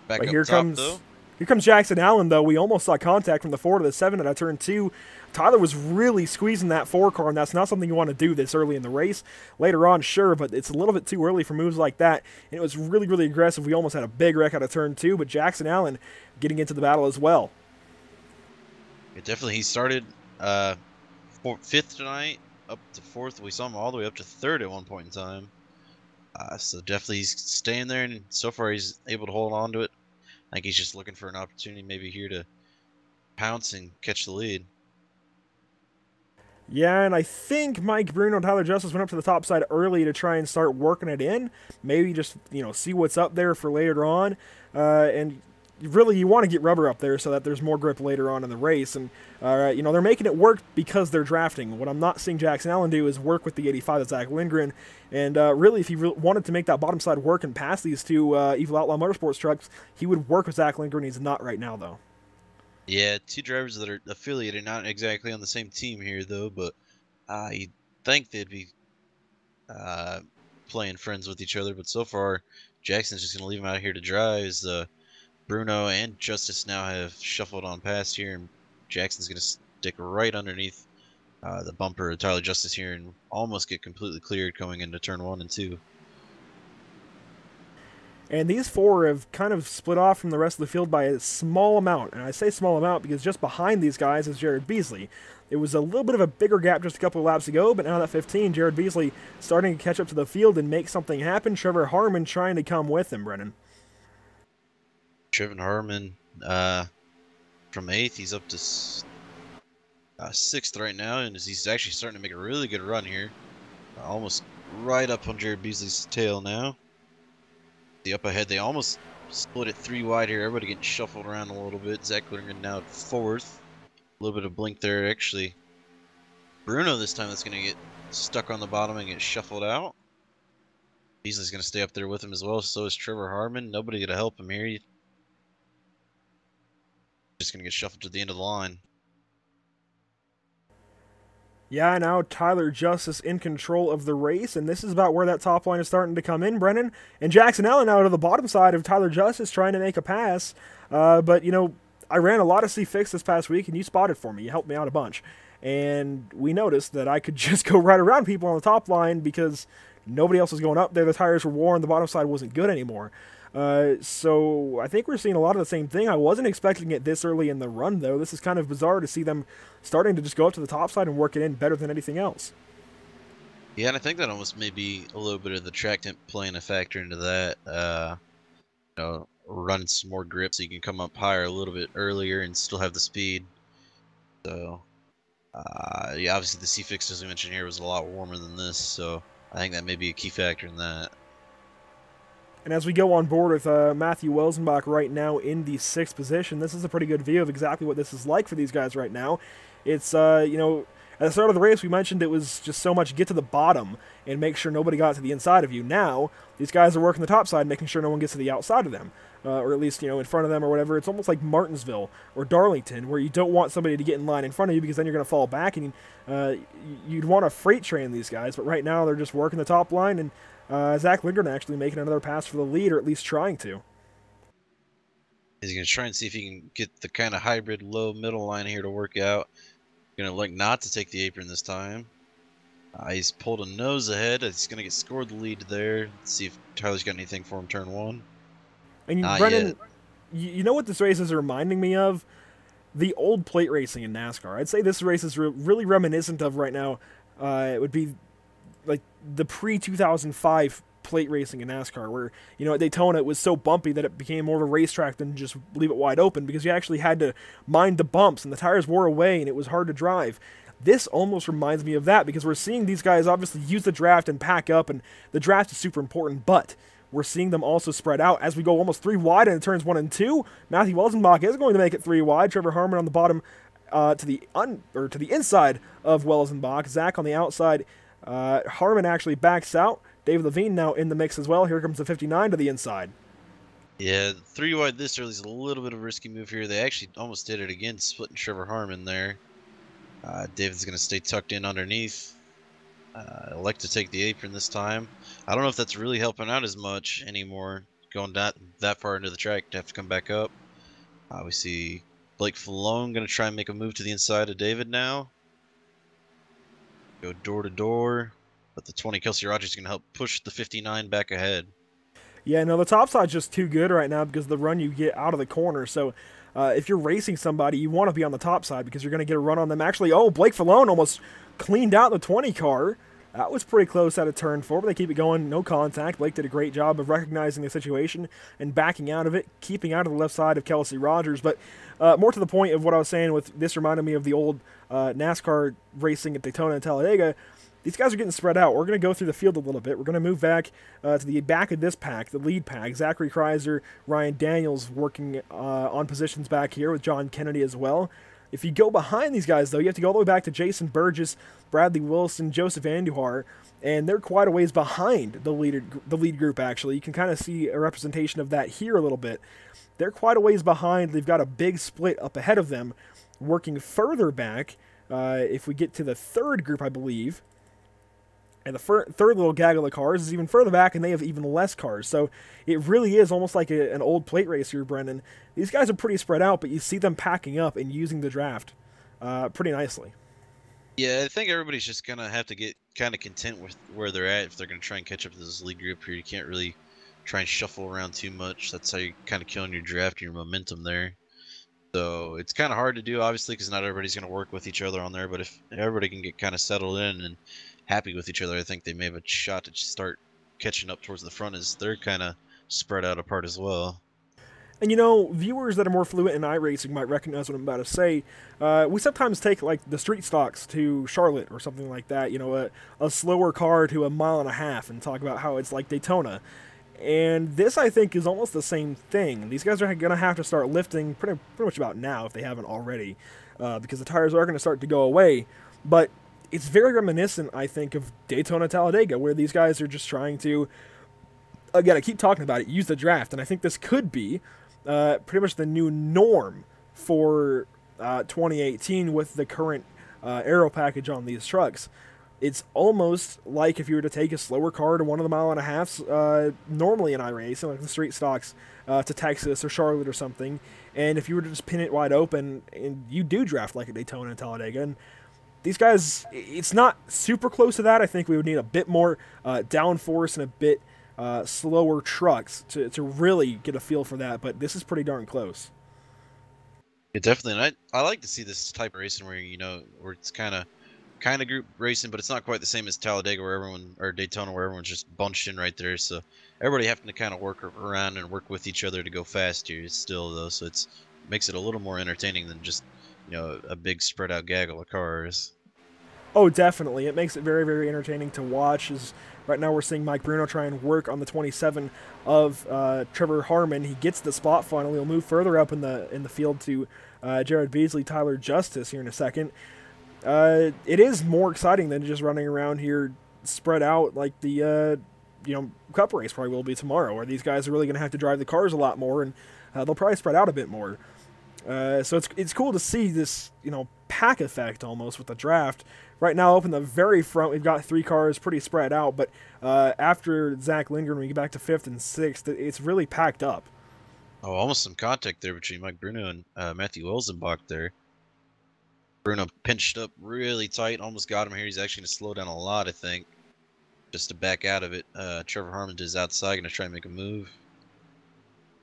Back But up here top, comes though. here comes Jackson Allen, though. We almost saw contact from the 4 to the 7 at turn 2. Tyler was really squeezing that 4 car, and that's not something you want to do this early in the race. Later on, sure, but it's a little bit too early for moves like that. And it was really, really aggressive. We almost had a big wreck out of turn 2, but Jackson Allen getting into the battle as well. Yeah, definitely, he started 5th tonight, up to 4th. We saw him all the way up to 3rd at one point in time. So definitely he's staying there, and so far he's able to hold on to it. I think he's just looking for an opportunity maybe here to pounce and catch the lead. Yeah, and I think Mike Bruno and Tyler Justice went up to the top side early to try and start working it in. Maybe just, see what's up there for later on. And really, you want to get rubber up there so that there's more grip later on in the race. And, they're making it work because they're drafting. What I'm not seeing Jackson Allen do is work with the 85 of Zach Lindgren. And really, if he wanted to make that bottom side work and pass these two Evil Outlaw Motorsports trucks, he would work with Zach Lindgren. He's not right now, though. Yeah, two drivers that are affiliated, not exactly on the same team here, though, but you'd think they'd be playing friends with each other. But so far, Jackson's just going to leave him out here to dry as Bruno and Justice now have shuffled on past here, and Jackson's going to stick right underneath the bumper of Tyler Justice here and almost get completely cleared going into turn 1 and 2. And these 4 have kind of split off from the rest of the field by a small amount. And I say small amount because just behind these guys is Jared Beasley. It was a little bit of a bigger gap just a couple of laps ago, but now that 15, Jared Beasley starting to catch up to the field and make something happen. Trevor Harmon trying to come with him, Brennan. Trevor Harmon from 8th, he's up to 6th right now, and he's actually starting to make a really good run here. Almost right up on Jared Beasley's tail now. The up ahead, they almost split it 3 wide here. Everybody getting shuffled around a little bit. Zach Lindgren now at 4th. A little bit of blink there, actually. Bruno this time that's going to get stuck on the bottom and get shuffled out. Beasley's going to stay up there with him as well. So is Trevor Harmon. Nobody to help him here. He's just going to get shuffled to the end of the line. Yeah, now Tyler Justice in control of the race, and this is about where that top line is starting to come in, Brennan. And Jackson Allen out of the bottom side of Tyler Justice trying to make a pass. But, I ran a lot of C-Fix this past week, and you spotted for me. You helped me out a bunch. And we noticed that I could just go right around people on the top line because nobody else was going up there. The tires were worn. The bottom side wasn't good anymore. So I think we're seeing a lot of the same thing. I wasn't expecting it this early in the run, though. This is kind of bizarre to see them starting to just go up to the top side and work it in better than anything else. Yeah, and I think that almost may be a little bit of the track temp playing a factor into that. Running some more grip so you can come up higher a little bit earlier and still have the speed. So, yeah, obviously the C-Fix, as we mentioned here, was a lot warmer than this, so I think that may be a key factor in that. And as we go on board with Matthew Welsenbach right now in the 6th position, this is a pretty good view of exactly what this is like for these guys right now. It's, at the start of the race, we mentioned it was just so much get to the bottom and make sure nobody got to the inside of you. Now, these guys are working the top side, making sure no one gets to the outside of them, or at least, in front of them or whatever. It's almost like Martinsville or Darlington, where you don't want somebody to get in line in front of you because then you're going to fall back, and you'd want to freight train these guys. But right now, they're just working the top line, and Zach Lindgren actually making another pass for the lead, or at least trying to. He's going to try and see if he can get the kind of hybrid low middle line here to work out. Going to look not to take the apron this time. He's pulled a nose ahead. He's going to get scored the lead there. Let's see if Tyler's got anything for him turn 1. And Brennan, you know what this race is reminding me of? The old plate racing in NASCAR. I'd say this race is really reminiscent of right now. It would be like the pre-2005 plate racing in NASCAR, where, at Daytona it was so bumpy that it became more of a racetrack than just leave it wide open because you actually had to mind the bumps and the tires wore away and it was hard to drive. This almost reminds me of that because we're seeing these guys obviously use the draft and pack up, and the draft is super important, but we're seeing them also spread out as we go almost 3 wide in turns 1 and 2. Matthew Welsenbach is going to make it 3 wide. Trevor Harmon on the bottom to the inside of Welsenbach. Zach on the outside. Harmon actually backs out. Dave Levine now in the mix as well. Here comes the 59 to the inside. Yeah, 3 wide this early is a little bit of a risky move here. They actually almost did it again, splitting Trevor Harmon there. David's going to stay tucked in underneath. I like to take the apron this time. I don't know if that's really helping out as much anymore. Going that far into the track to have to come back up. We see Blake Falone going to try and make a move to the inside of David now. Go door to door. But the 20 Kelsey Rogers is going to help push the 59 back ahead. Yeah, no, the top side's just too good right now because of the run you get out of the corner. So if you're racing somebody, you want to be on the top side because you're going to get a run on them. Actually, oh, Blake Falone almost cleaned out the 20 car. That was pretty close out of turn 4, but they keep it going, no contact. Blake did a great job of recognizing the situation and backing out of it, keeping out of the left side of Kelsey Rogers. But more to the point of what I was saying, with this reminded me of the old NASCAR racing at Daytona and Talladega. These guys are getting spread out. We're going to go through the field a little bit. We're going to move back to the back of this pack, the lead pack. Zachary Kreiser, Ryan Daniels working on positions back here with John Kennedy as well. If you go behind these guys, though, you have to go all the way back to Jason Burgess, Bradley Wilson, Joseph Andujar, and they're quite a ways behind the lead group, actually. You can kind of see a representation of that here a little bit. They're quite a ways behind. They've got a big split up ahead of them. Working further back, if we get to the third group, I believe, and the third little gaggle of cars is even further back, and they have even less cars. So it really is almost like an old plate race here, Brendan. These guys are pretty spread out, but you see them packing up and using the draft pretty nicely. Yeah, I think everybody's just going to have to get kind of content with where they're at if they're going to try and catch up to this lead group here. You can't really try and shuffle around too much. That's how you're kind of killing your draft and your momentum there. So it's kind of hard to do, obviously, because not everybody's going to work with each other on there. But if everybody can get kind of settled in and happy with each other, I think they may have a shot to start catching up towards the front as they're kind of spread out apart as well. And, you know, viewers that are more fluent in iRacing might recognize what I'm about to say. We sometimes take, like, the street stocks to Charlotte or something like that, you know, a slower car to 1.5 miles and talk about how it's like Daytona. And this, I think, is almost the same thing. These guys are going to have to start lifting pretty much about now, if they haven't already, because the tires are going to start to go away. But it's very reminiscent, I think, of Daytona Talladega, where these guys are just trying to, again, I keep talking about it, use the draft. And I think this could be pretty much the new norm for 2018 with the current aero package on these trucks. It's almost like if you were to take a slower car to 1.5 miles normally in iRacing, like the street stocks to Texas or Charlotte or something, and if you were to just pin it wide open, and you do draft like a Daytona and Talladega, and these guys, it's not super close to that. I think we would need a bit more downforce and a bit slower trucks to really get a feel for that, but this is pretty darn close. Yeah, definitely, and I like to see this type of racing where, you know, where it's kind of group racing, but it's not quite the same as Talladega or Daytona where everyone's just bunched in right there. So everybody having to kind of work around and work with each other to go faster still, though. So it makes it a little more entertaining than just, you know, a big spread out gaggle of cars. Oh, definitely. It makes it very, very entertaining to watch. As right now we're seeing Mike Bruno try and work on the 27 of Trevor Harmon. He gets the spot finally. He'll move further up in the field to Jared Beasley, Tyler Justice here in a second. It is more exciting than just running around here spread out like the Cup race probably will be tomorrow, where these guys are really going to have to drive the cars a lot more, and they'll probably spread out a bit more. So it's cool to see this, you know, pack effect almost with the draft. Right now, up in the very front, we've got 3 cars pretty spread out, but after Zach Lindgren, we get back to 5th and 6th, it's really packed up. Oh, almost some contact there between Mike Bruno and Matthew Olsenbach there. Bruno pinched up really tight, almost got him here. He's actually going to slow down a lot, I think, just to back out of it. Trevor Harmon is outside, going to try and make a move.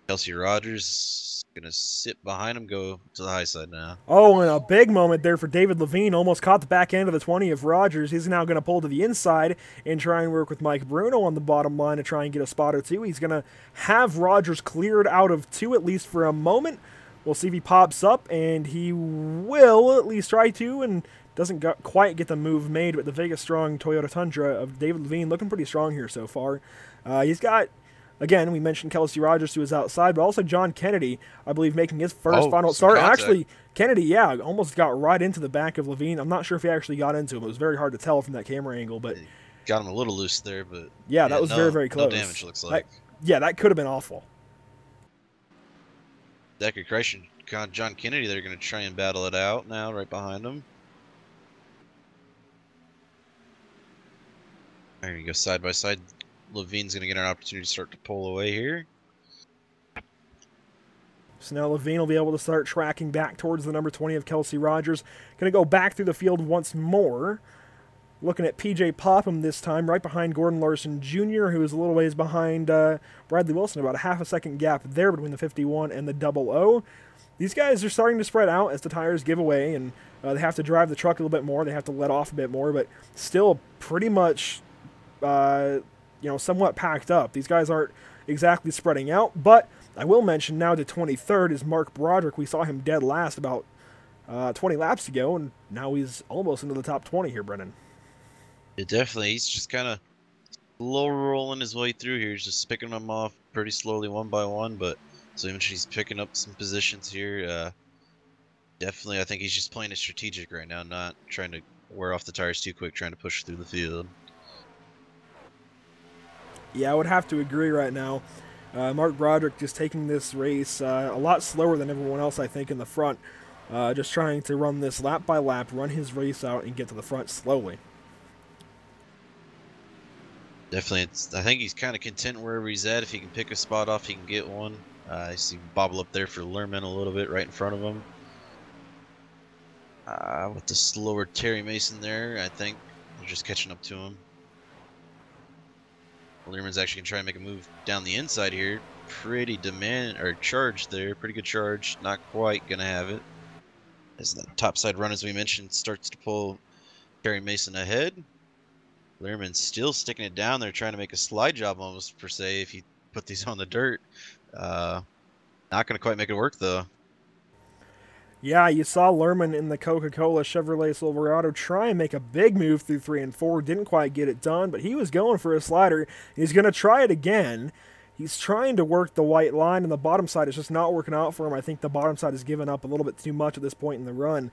Kelsey Rogers going to sit behind him, go to the high side now. Oh, and a big moment there for David Levine. Almost caught the back end of the 20 of Rogers. He's now going to pull to the inside and try and work with Mike Bruno on the bottom line to try and get a spot or two. He's going to have Rogers cleared out of 2 at least for a moment. We'll see if he pops up, and he will at least try to, and doesn't quite get the move made, but the Vegas Strong Toyota Tundra of David Levine looking pretty strong here so far. He's got, again, we mentioned Kelsey Rogers, who is outside, but also John Kennedy, I believe, making his first final start. Actually, Kennedy, yeah, almost got right into the back of Levine. I'm not sure if he actually got into him. It was very hard to tell from that camera angle, but got him a little loose there, but yeah, that was very, very close. No damage, looks like. Yeah, that could have been awful. Zachary Kreischer, John Kennedy, they're going to try and battle it out now, right behind him. There you go, side by side. Levine's going to get an opportunity to start to pull away here. So now Levine will be able to start tracking back towards the number 20 of Kelsey Rogers. Going to go back through the field once more. Looking at PJ Popham this time, right behind Gordon Larson Jr., who is a little ways behind Bradley Wilson, about a half a second gap there between the 51 and the 00. These guys are starting to spread out as the tires give away, and they have to drive the truck a little bit more. They have to let off a bit more, but still pretty much, somewhat packed up. These guys aren't exactly spreading out, but I will mention now the 23rd is Mark Broderick. We saw him dead last about 20 laps ago, and now he's almost into the top 20 here, Brennan. Yeah, definitely. He's just kind of slow rolling his way through here. He's just picking them off pretty slowly one by one, but so even he's picking up some positions here. Definitely, I think he's just playing it strategic right now, not trying to wear off the tires too quick, trying to push through the field. Yeah, I would have to agree right now. Mark Broderick just taking this race a lot slower than everyone else, I think, in the front. Just trying to run this lap by lap, run his race out, and get to the front slowly. Definitely, I think he's kind of content wherever he's at. If he can pick a spot off, he can get one. I see him bobble up there for Lerman a little bit right in front of him. With the slower Terry Mason there, I think they're just catching up to him. Lerman's actually gonna try and make a move down the inside here. Pretty charge there, pretty good charge. Not quite gonna have it. As the topside run, as we mentioned, starts to pull Terry Mason ahead. Lerman's still sticking it down there, trying to make a slide job almost, per se, if you put these on the dirt. Not going to quite make it work, though. Yeah, you saw Lerman in the Coca-Cola Chevrolet Silverado try and make a big move through 3 and 4. Didn't quite get it done, but he was going for a slider. He's going to try it again. He's trying to work the white line, and the bottom side is just not working out for him. I think the bottom side has given up a little bit too much at this point in the run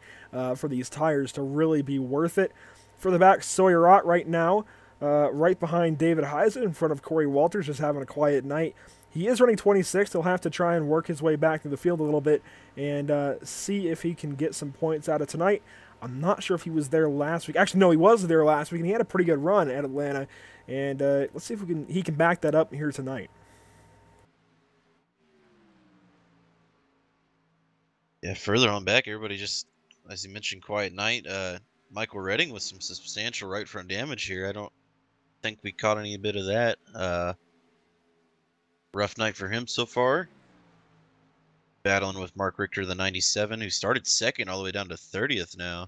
for these tires to really be worth it. For the back, Sawyer Ott right now, right behind David Heisen, in front of Corey Walters, just having a quiet night. He is running 26th. He'll have to try and work his way back to the field a little bit and see if he can get some points out of tonight. I'm not sure if he was there last week. Actually, no, he was there last week, and he had a pretty good run at Atlanta. And let's see if he can back that up here tonight. Yeah, further on back, everybody just, as you mentioned, quiet night. Michael Redding with some substantial right front damage here. I don't think we caught any bit of that. Rough night for him so far. Battling with Mark Richter, the 97, who started second all the way down to 30th now.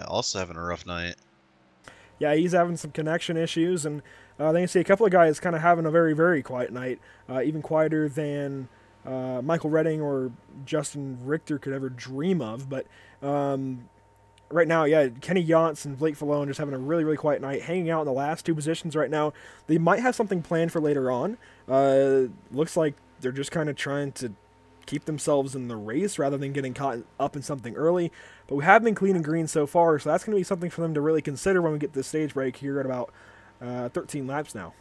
Also having a rough night. Yeah, he's having some connection issues, and then you see a couple of guys kind of having a very, very quiet night, even quieter than Michael Redding or Justin Richter could ever dream of. But right now, yeah, Kenny Yance and Blake Falone just having a really, really quiet night, hanging out in the last 2 positions right now. They might have something planned for later on. Looks like they're just kind of trying to keep themselves in the race rather than getting caught up in something early. But we have been clean and green so far, so that's going to be something for them to really consider when we get this stage break here at about 13 laps now.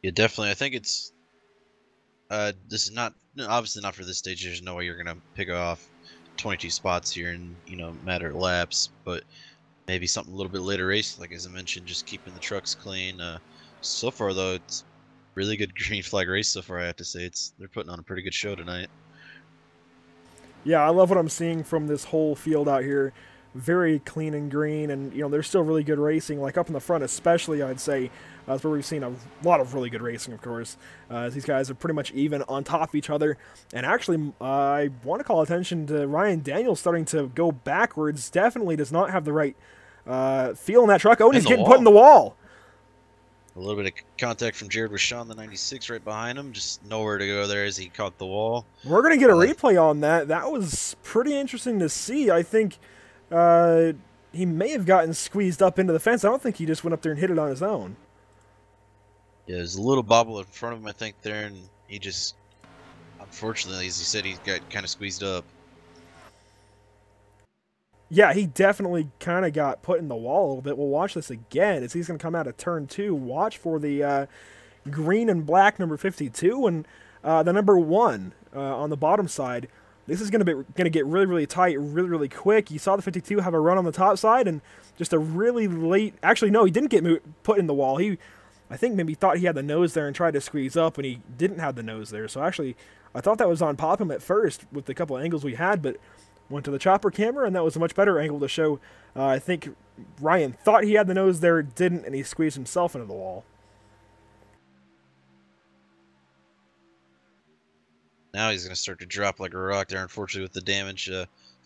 Yeah, definitely. I think it's this is not, obviously not for this stage. There's no way you're going to pick off 22 spots here in, matter of laps, but maybe something a little bit later race, like as I mentioned, just keeping the trucks clean. So far though, it's really good green flag race so far, I have to say. They're putting on a pretty good show tonight. Yeah, I love what I'm seeing from this whole field out here. Very clean and green, and there's still really good racing, like up in the front especially, I'd say. That's where we've seen a lot of really good racing, of course. These guys are pretty much even on top of each other. And actually, I want to call attention to Ryan Daniels starting to go backwards. Definitely does not have the right feel in that truck. Oh, and he's getting put in the wall. A little bit of contact from Jared Rashawn, the 96, right behind him. Just nowhere to go there as he caught the wall. We're going to get a replay on that. That was pretty interesting to see. I think he may have gotten squeezed up into the fence. I don't think he just went up there and hit it on his own. Yeah, there's a little bobble in front of him, I think, there, and he just, unfortunately, as he said, he got kind of squeezed up. Yeah, he definitely kind of got put in the wall a little bit. We'll watch this again as he's going to come out of turn 2. Watch for the green and black number 52 and the number 1 on the bottom side. this is going to get really, really tight, really, really quick. You saw the 52 have a run on the top side, and just a really late... Actually, no, he didn't get put in the wall. I think maybe thought he had the nose there and tried to squeeze up, and he didn't have the nose there. So actually, I thought that was on Popham at first with the couple of angles we had, but went to the chopper camera, and that was a much better angle to show. I think Ryan thought he had the nose there, didn't, and he squeezed himself into the wall. Now he's going to start to drop like a rock there, unfortunately, with the damage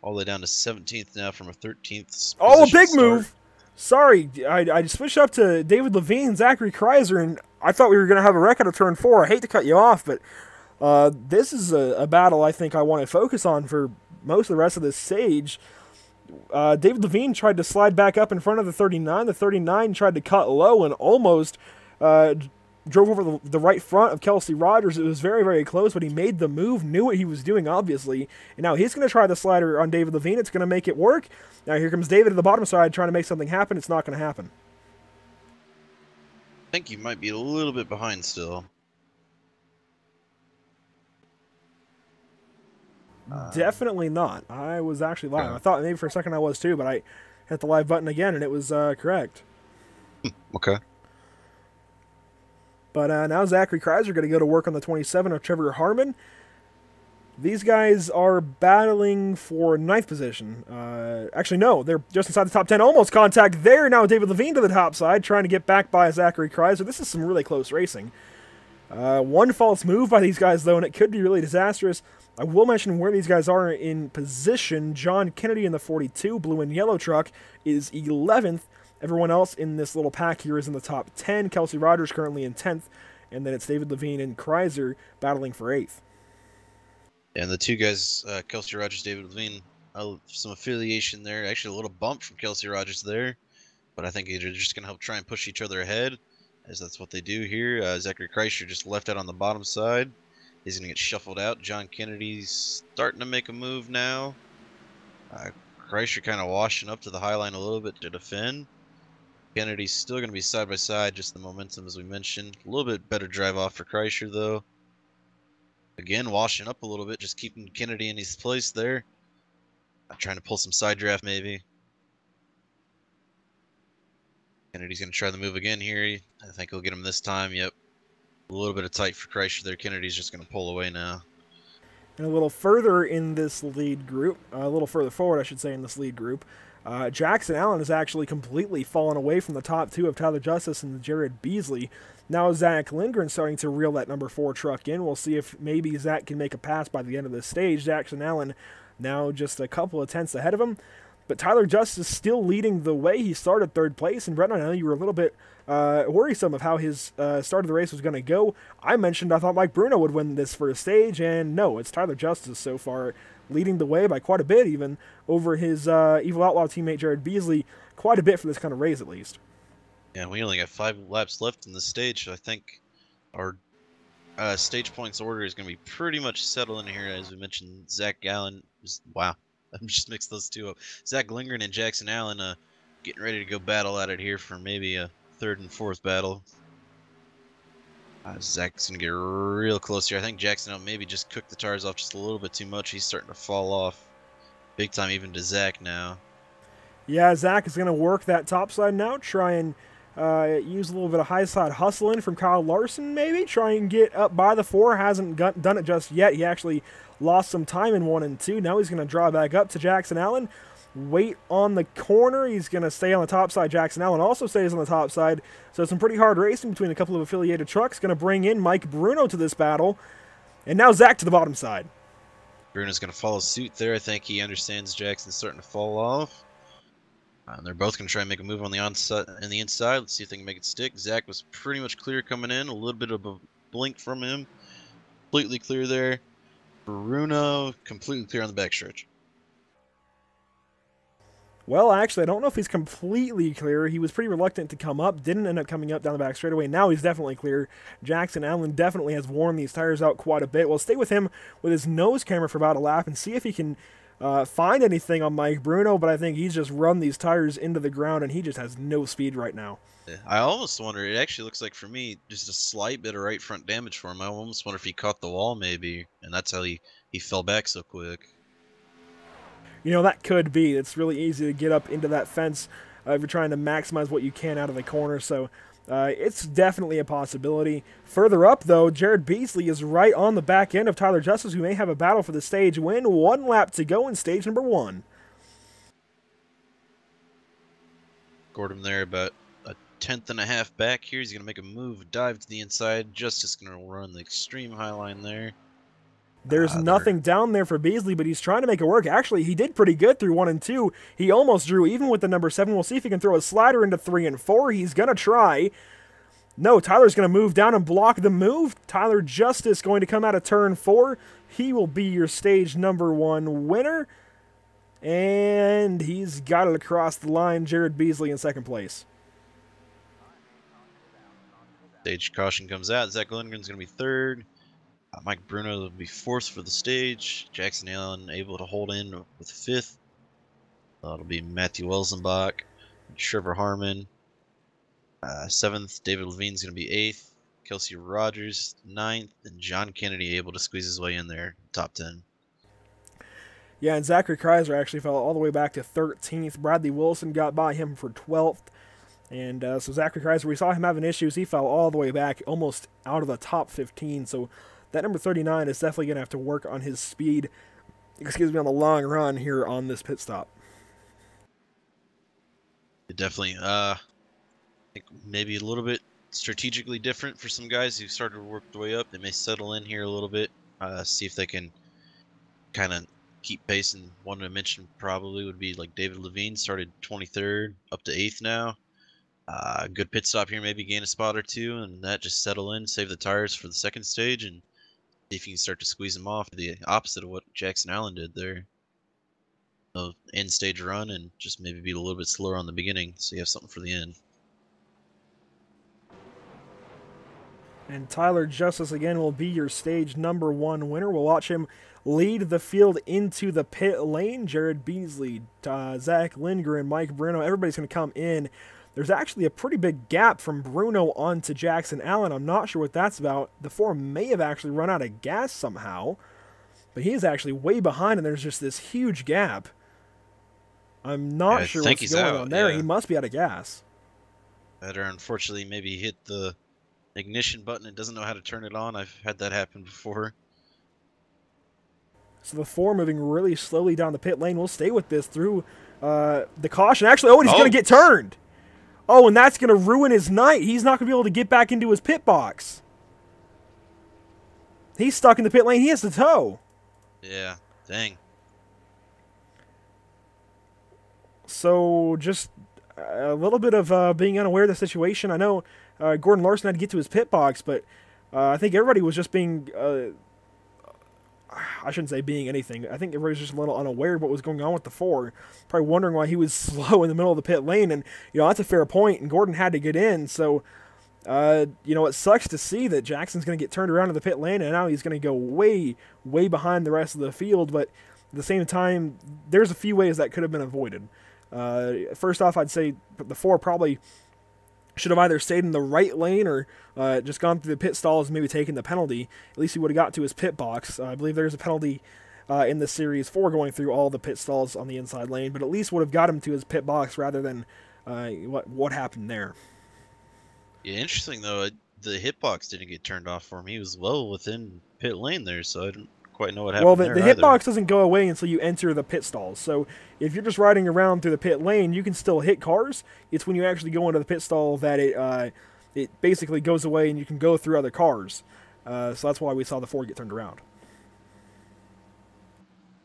all the way down to 17th now from a 13th. Oh, a big move! Sorry, I switched up to David Levine, Zachary Kreiser, and I thought we were going to have a wreck out of turn 4. I hate to cut you off, but this is a battle I think I want to focus on for most of the rest of this stage. David Levine tried to slide back up in front of the 39. The 39 tried to cut low and almost drove over the right front of Kelsey Rogers. It was very, very close, but he made the move, knew what he was doing, obviously. And now he's going to try the slider on David Levine. It's going to make it work. Now here comes David at the bottom side trying to make something happen. It's not going to happen. I think you might be a little bit behind still. Definitely not. I was actually live. I thought maybe for a second I was too, but I hit the live button again and it was correct. Okay. But now Zachary Kreiser going to go to work on the 27 of Trevor Harmon. These guys are battling for 9th position. Actually, no, they're just inside the top 10. Almost contact there. Now David Levine to the top side, trying to get back by Zachary Kreiser. This is some really close racing. One false move by these guys, though, and it could be really disastrous. I will mention where these guys are in position. John Kennedy in the 42, blue and yellow truck, is 11th. Everyone else in this little pack here is in the top 10. Kelsey Rogers currently in 10th. And then it's David Levine and Kreiser battling for 8th. And the two guys, Kelsey Rogers, David Levine, some affiliation there. Actually, a little bump from Kelsey Rogers there. But I think they're just going to help try and push each other ahead, as that's what they do here. Zachary Kreiser just left out on the bottom side. He's going to get shuffled out. John Kennedy's starting to make a move now. Kreiser kind of washing up to the high line a little bit to defend. Kennedy's still going to be side by side, just the momentum as we mentioned. A little bit better drive off for Kreiser though. Again, washing up a little bit, just keeping Kennedy in his place there. Trying to pull some side draft maybe. Kennedy's going to try the move again here. I think he'll get him this time. Yep. A little bit of tight for Kreiser there. Kennedy's just going to pull away now. And a little further in this lead group, a little further forward, I should say, in this lead group, Jackson Allen has actually completely fallen away from the top 2 of Tyler Justice and Jared Beasley. Now Zach Lindgren starting to reel that number 4 truck in. We'll see if maybe Zach can make a pass by the end of this stage. Jackson Allen now just a couple of tenths ahead of him. But Tyler Justice still leading the way. He started 3rd place. And Brett, I know you were a little bit worrisome of how his start of the race was going to go. I mentioned I thought Mike Bruno would win this first stage. And no, it's Tyler Justice so far leading the way by quite a bit, even over his Evil Outlaw teammate Jared Beasley. Quite a bit for this kind of race, at least. Yeah, we only got 5 laps left in the stage. So I think our stage points order is going to be pretty much settled in here. As we mentioned, Zach Allen wow. I just mixed those two up. Zach Lindgren and Jackson Allen getting ready to go battle at it here for maybe a 3rd and 4th battle. Zach's going to get real close here. I think Jackson Allen maybe just cooked the tires off just a little bit too much. He's starting to fall off big time even to Zach now. Yeah, Zach is going to work that top side now. Try and use a little bit of high side hustling from Kyle Larson maybe. Try and get up by the 4. Hasn't done it just yet. He actually lost some time in 1 and 2. Now he's going to draw back up to Jackson Allen. Wait on the corner. He's going to stay on the top side. Jackson Allen also stays on the top side. So some pretty hard racing between a couple of affiliated trucks. Going to bring in Mike Bruno to this battle. And now Zach to the bottom side. Bruno's going to follow suit there. I think he understands Jackson's starting to fall off. They're both going to try and make a move on the inside. Let's see if they can make it stick. Zach was pretty much clear coming in. A little bit of a blink from him. Completely clear there. Bruno completely clear on the backstretch. Well, actually, I don't know if he's completely clear. He was pretty reluctant to come up. Didn't end up coming up down the back straightaway. Now he's definitely clear. Jackson Allen definitely has worn these tires out quite a bit. We'll stay with him with his nose camera for about a lap and see if he can find anything on Mike Bruno, but I think he's just run these tires into the ground, and he just has no speed right now. Yeah, I almost wonder, it actually looks like for me, just a slight bit of right front damage for him. I almost wonder if he caught the wall maybe, and that's how he fell back so quick. You know, that could be. It's really easy to get up into that fence if you're trying to maximize what you can out of the corner, so it's definitely a possibility. Further up, though, Jared Beasley is right on the back end of Tyler Justice, who may have a battle for the stage win. 1 lap to go in stage number 1. Scored him there about a 1/10 and a half back here. He's going to make a move, dive to the inside. Justice going to run the extreme high line there. There's nothing down there for Beasley, but he's trying to make it work. Actually, he did pretty good through 1 and 2. He almost drew even with the number 7. We'll see if he can throw a slider into 3 and 4. He's going to try. No, Tyler's going to move down and block the move. Tyler Justice going to come out of turn 4. He will be your stage number 1 winner. And he's got it across the line. Jared Beasley in 2nd place. Stage caution comes out. Zach Lindgren's going to be 3rd. Mike Bruno will be 4th for the stage. Jackson Allen able to hold in with 5th. It'll be Matthew Welsenbach, Trevor Harmon. 7th, David Levine's going to be 8th. Kelsey Rogers, 9th. And John Kennedy able to squeeze his way in there, top 10. Yeah, and Zachary Kreiser actually fell all the way back to 13th. Bradley Wilson got by him for 12th. And so Zachary Kreiser, we saw him having issues. He fell all the way back, almost out of the top 15. So that number 39 is definitely going to have to work on his speed, on the long run here on this pit stop. Definitely, I think maybe a little bit strategically different for some guys who started to work their way up. They may settle in here a little bit, see if they can kind of keep pace. And one to mention probably would be like David Levine, started 23rd, up to 8th now. Good pit stop here, maybe gain a spot or 2, and that just settle in, save the tires for the 2nd stage, and see if you can start to squeeze them off. The opposite of what Jackson Allen did there. So end stage run and just maybe be a little bit slower on the beginning, so you have something for the end. And Tyler Justice again will be your stage number 1 winner. We'll watch him lead the field into the pit lane. Jared Beasley, Zach Lindgren, Mike Bruno, everybody's going to come in. There's actually a pretty big gap from Bruno onto Jackson Allen. I'm not sure what that's about. The 4 may have actually run out of gas somehow, but he is actually way behind, and there's just this huge gap. I'm not sure what's going on there. Yeah. He must be out of gas. Better, unfortunately, maybe hit the ignition button and doesn't know how to turn it on. I've had that happen before. So the 4 moving really slowly down the pit lane. We'll stay with this through the caution. Actually, and he's going to get turned. Oh, and that's going to ruin his night. He's not going to be able to get back into his pit box. He's stuck in the pit lane. He has to tow. Yeah, dang. So just a little bit of being unaware of the situation. I know Gordon Larson had to get to his pit box, but I think everybody was just being... I shouldn't say being anything. I think everybody was just a little unaware of what was going on with the 4. Probably wondering why he was slow in the middle of the pit lane. And, that's a fair point. And Gordon had to get in. So, it sucks to see that Jackson's going to get turned around in the pit lane. And now he's going to go way, way behind the rest of the field. But at the same time, there's a few ways that could have been avoided. First off, I'd say the 4 probably should have either stayed in the right lane or just gone through the pit stalls and maybe taken the penalty. At least he would have got to his pit box. I believe there's a penalty in this series for going through all the pit stalls on the inside lane, but at least would have got him to his pit box rather than what happened there. Yeah, interesting though. The hitbox didn't get turned off for him. He was well within pit lane there, so I didn't quite know what happened. Well, the hitbox doesn't go away until you enter the pit stalls. So if you're just riding around through the pit lane, you can still hit cars. It's when you actually go into the pit stall that it basically goes away and you can go through other cars. So that's why we saw the 4 get turned around.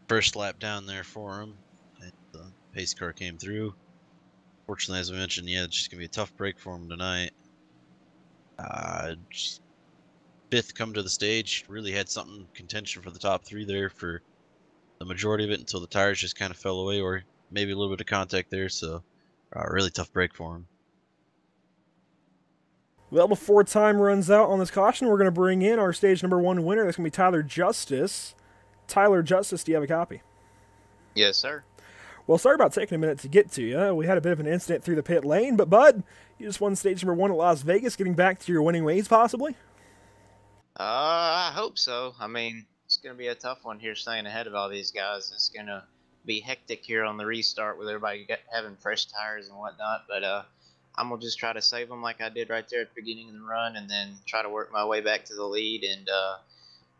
First lap down there for him. And the pace car came through. Fortunately, as we mentioned, yeah, it's just going to be a tough break for him tonight. Just 5th come to the stage. Really had something contention for the top 3 there for the majority of it until the tires just kind of fell away, or maybe a little bit of contact there. So really tough break for him. Well, before time runs out on this caution, we're going to bring in our stage number 1 winner. That's going to be Tyler Justice. Tyler Justice, do you have a copy? Yes, sir. Well, sorry about taking a minute to get to you. We had a bit of an incident through the pit lane, but Bud, you just won stage number 1 at Las Vegas, getting back to your winning ways, possibly? I hope so. I mean, it's going to be a tough one here staying ahead of all these guys. It's going to be hectic here on the restart with everybody having fresh tires and whatnot, but I'm going to just try to save them like I did right there at the beginning of the run and then try to work my way back to the lead, and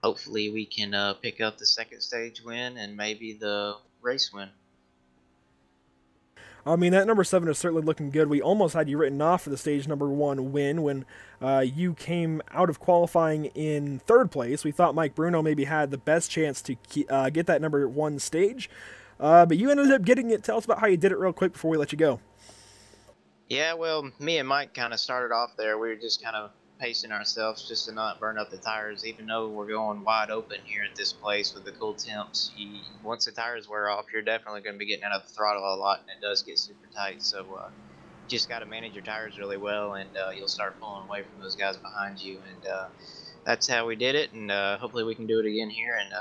hopefully we can pick up the second stage win and maybe the race win. I mean, that number 7 is certainly looking good. We almost had you written off for the stage number 1 win when you came out of qualifying in 3rd place. We thought Mike Bruno maybe had the best chance to get that number 1 stage, but you ended up getting it. Tell us about how you did it real quick before we let you go. Yeah, well, me and Mike kind of started off there. We were just kind of pacing ourselves just to not burn up the tires, even though we're going wide open here at this place with the cool temps. Once the tires wear off, you're definitely going to be getting out of the throttle a lot, and it does get super tight. So just got to manage your tires really well, and you'll start pulling away from those guys behind you. And that's how we did it, and hopefully we can do it again here and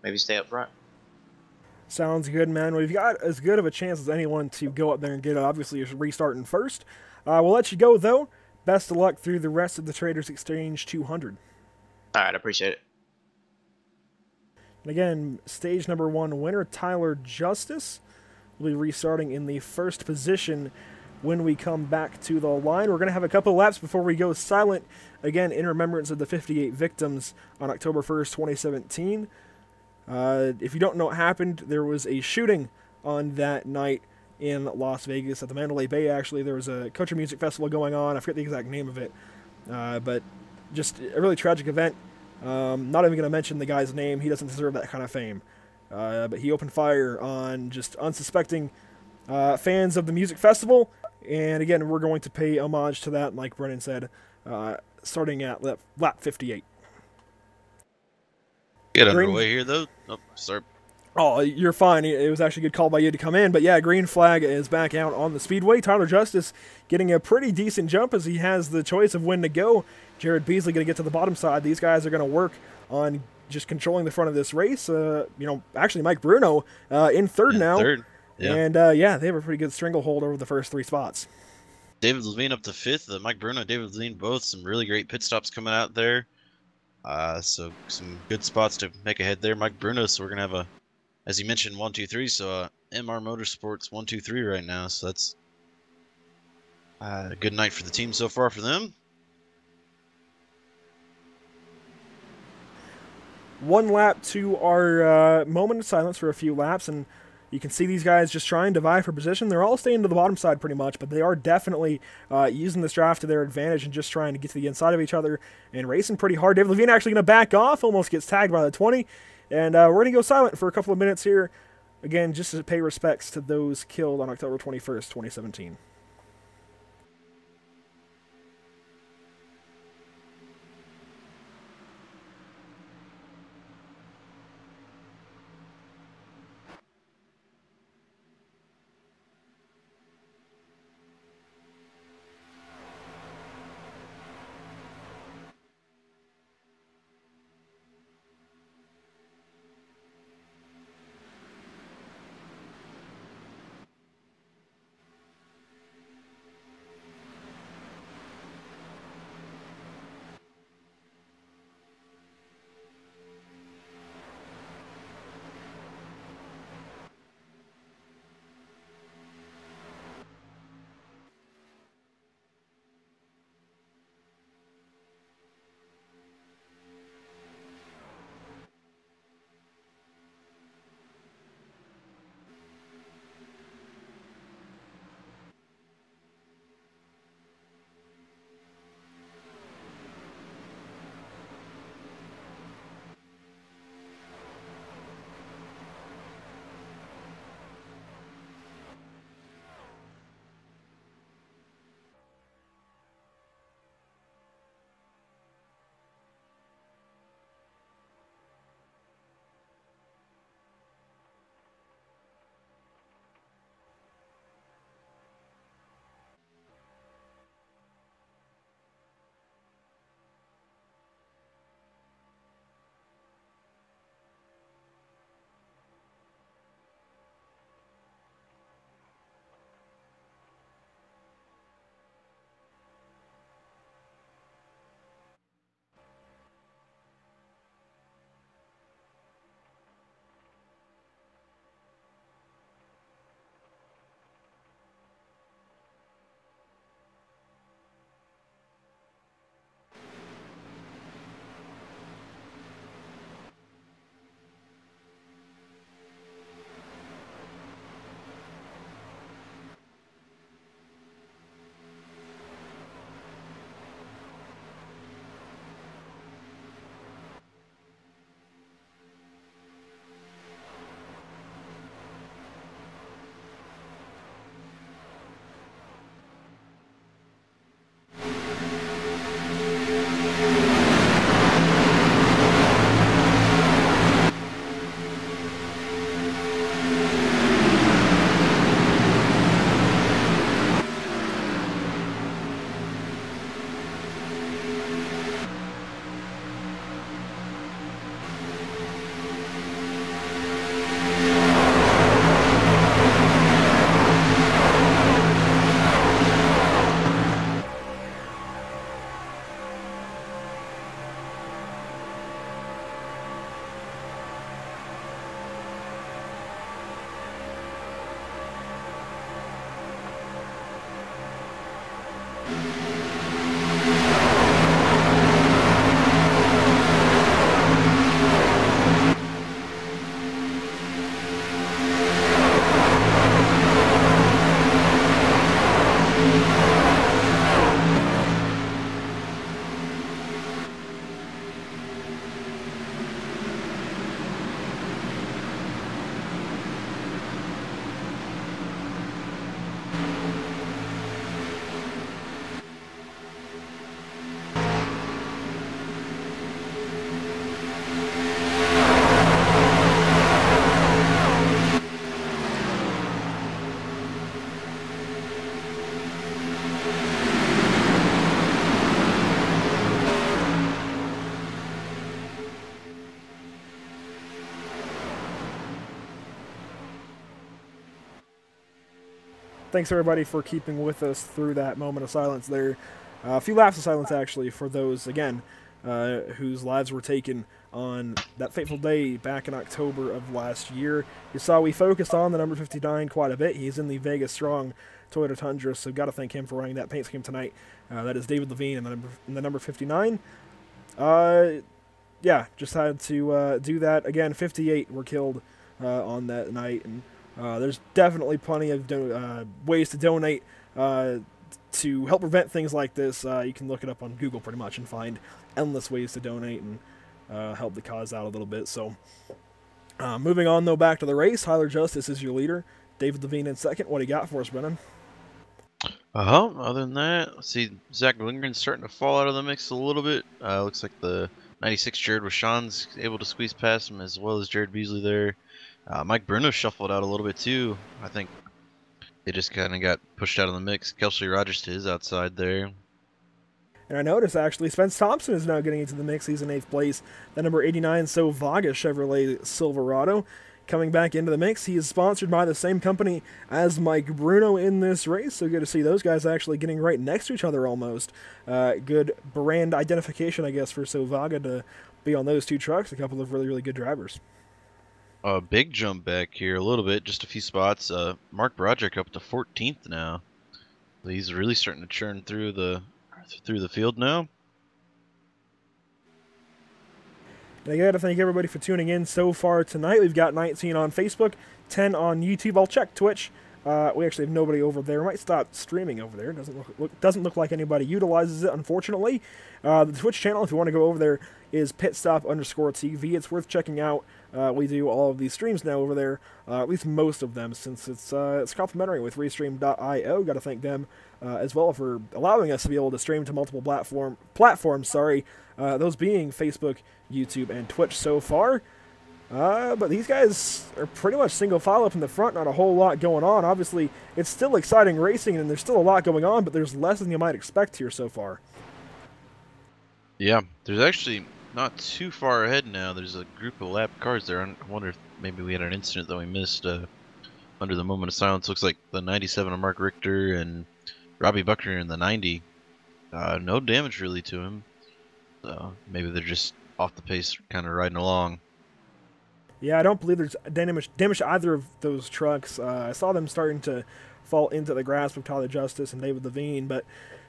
maybe stay up front. Sounds good, man. We've got as good of a chance as anyone to go up there and get it. Obviously, you're restarting first. We'll let you go, though. Best of luck through the rest of the Traders Exchange 200. All right, I appreciate it. And again, stage number 1 winner, Tyler Justice, will be restarting in the 1st position when we come back to the line. We're going to have a couple of laps before we go silent, again, in remembrance of the 58 victims on October 1st, 2017. If you don't know what happened, there was a shooting on that night in Las Vegas at the Mandalay Bay. Actually, there was a country music festival going on. I forget the exact name of it, but just a really tragic event. Not even going to mention the guy's name. He doesn't deserve that kind of fame. But he opened fire on just unsuspecting fans of the music festival. And again, we're going to pay homage to that, like Brennan said, starting at lap 58. Get underway here, though. Oh, sorry. Oh, you're fine. It was actually a good call by you to come in. But yeah, green flag is back out on the Speedway. Tyler Justice getting a pretty decent jump as he has the choice of when to go. Jared Beasley going to get to the bottom side. These guys are going to work on just controlling the front of this race. Actually, Mike Bruno in 3rd now. Yeah. And yeah, they have a pretty good stranglehold over the first 3 spots. David Levine up to 5th. Mike Bruno, David Levine, both some really great pit stops coming out there. So some good spots to make ahead there. Mike Bruno, so we're going to have as you mentioned, 1, 2, 3. So MR Motorsports 1, 2, 3 right now. So that's a good night for the team so far for them. One lap to our moment of silence for a few laps, and you can see these guys just trying to vie for position. They're all staying to the bottom side pretty much, but they are definitely using this draft to their advantage and just trying to get to the inside of each other and racing pretty hard. David Levine actually going to back off, almost gets tagged by the 20. And we're going to go silent for a couple of minutes here, again, just to pay respects to those killed on October 21st, 2017. thanks everybody for keeping with us through that moment of silence there. A few laughs of silence, actually, for those, again, whose lives were taken on that fateful day back in October of last year. You saw we focused on the number 59 quite a bit. He's in the Vegas Strong Toyota Tundra, so got to thank him for running that paint scheme tonight. That is David Levine in the number 59. Yeah, just had to do that. Again, 58 were killed on that night, and there's definitely plenty of ways to donate to help prevent things like this. You can look it up on Google pretty much and find endless ways to donate and help the cause out a little bit. So, moving on though, back to the race. Tyler Justice is your leader. David Levine in second. What do you got for us, Brennan? Other than that, let's see, Zach Lindgren's starting to fall out of the mix a little bit. Looks like the 96 Jared Rashawn's able to squeeze past him, as well as Jared Beasley there. Mike Bruno shuffled out a little bit too. I think they just kind of got pushed out of the mix. Kelsey Rogers to his outside there. And I noticed, actually, Spence Thompson is now getting into the mix. He's in 8th place. The number 89 Sovaga Chevrolet Silverado coming back into the mix. He is sponsored by the same company as Mike Bruno in this race, so good to see those guys actually getting right next to each other almost. Good brand identification, I guess, for Sovaga to be on those two trucks. A couple of really, really good drivers. A big jump back here a little bit, just a few spots. Mark Broderick up to 14th now. He's really starting to churn through the field now. And I got to thank everybody for tuning in so far tonight. We've got 19 on Facebook, 10 on YouTube. I'll check Twitch. We actually have nobody over there. We might stop streaming over there. Doesn't look like anybody utilizes it, unfortunately. The Twitch channel, if you want to go over there, is pitstop_TV. It's worth checking out. We do all of these streams now over there, at least most of them, since it's complimentary with Restream.io. Got to thank them as well for allowing us to be able to stream to multiple platforms. Those being Facebook, YouTube, and Twitch so far. But these guys are pretty much single file up in the front, not a whole lot going on. Obviously, it's still exciting racing, and there's still a lot going on, but there's less than you might expect here so far. Yeah, there's actually not too far ahead now. There's a group of lap cars there. I wonder if maybe we had an incident that we missed under the moment of silence. Looks like the 97 of Mark Richter and Robbie Buckner in the 90. No damage really to him. So maybe they're just off the pace, kind of riding along. Yeah, I don't believe there's damage to either of those trucks. I saw them starting to fall into the grasp of Tyler Justice and David Levine, but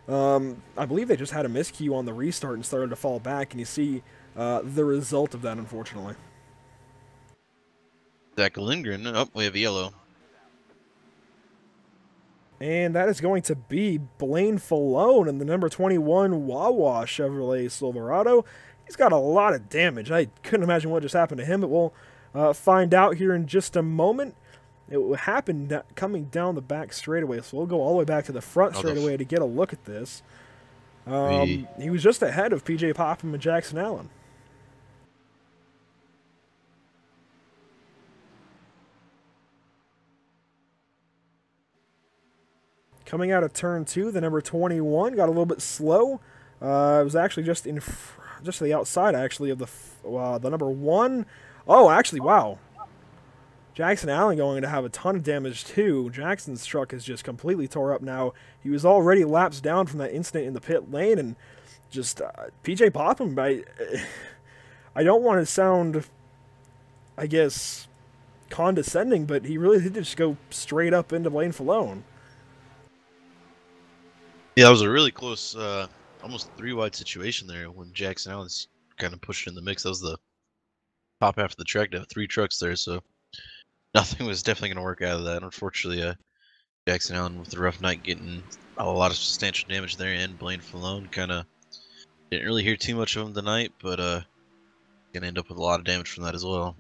I believe they just had a miscue on the restart and started to fall back, and you see the result of that, unfortunately. Zach Lindgren. Oh, we have yellow. And that is going to be Blaine Falone in the number 21 Wawa Chevrolet Silverado. He's got a lot of damage. I couldn't imagine what just happened to him, but we'll find out here in just a moment. It happened coming down the back straightaway, so we'll go all the way back to the front straightaway to get a look at this. He was just ahead of PJ Popham and Jackson Allen. Coming out of turn 2, the number 21 got a little bit slow. It was actually just to the outside, actually, of the number 1. Oh, actually, wow. Jackson Allen going to have a ton of damage, too. Jackson's truck is just completely tore up now. He was already laps down from that incident in the pit lane, and just PJ Popham, I don't want to sound, I guess, condescending, but he really did just go straight up into Blaine Falone. Yeah, that was a really close, almost 3-wide situation there when Jackson Allen's kind of pushed in the mix. That was the top half of the track to have 3 trucks there, so nothing was definitely going to work out of that. Unfortunately, Jackson Allen with the rough night getting a lot of substantial damage there, and Blaine Falone kind of didn't really hear too much of him tonight, but going to end up with a lot of damage from that as well.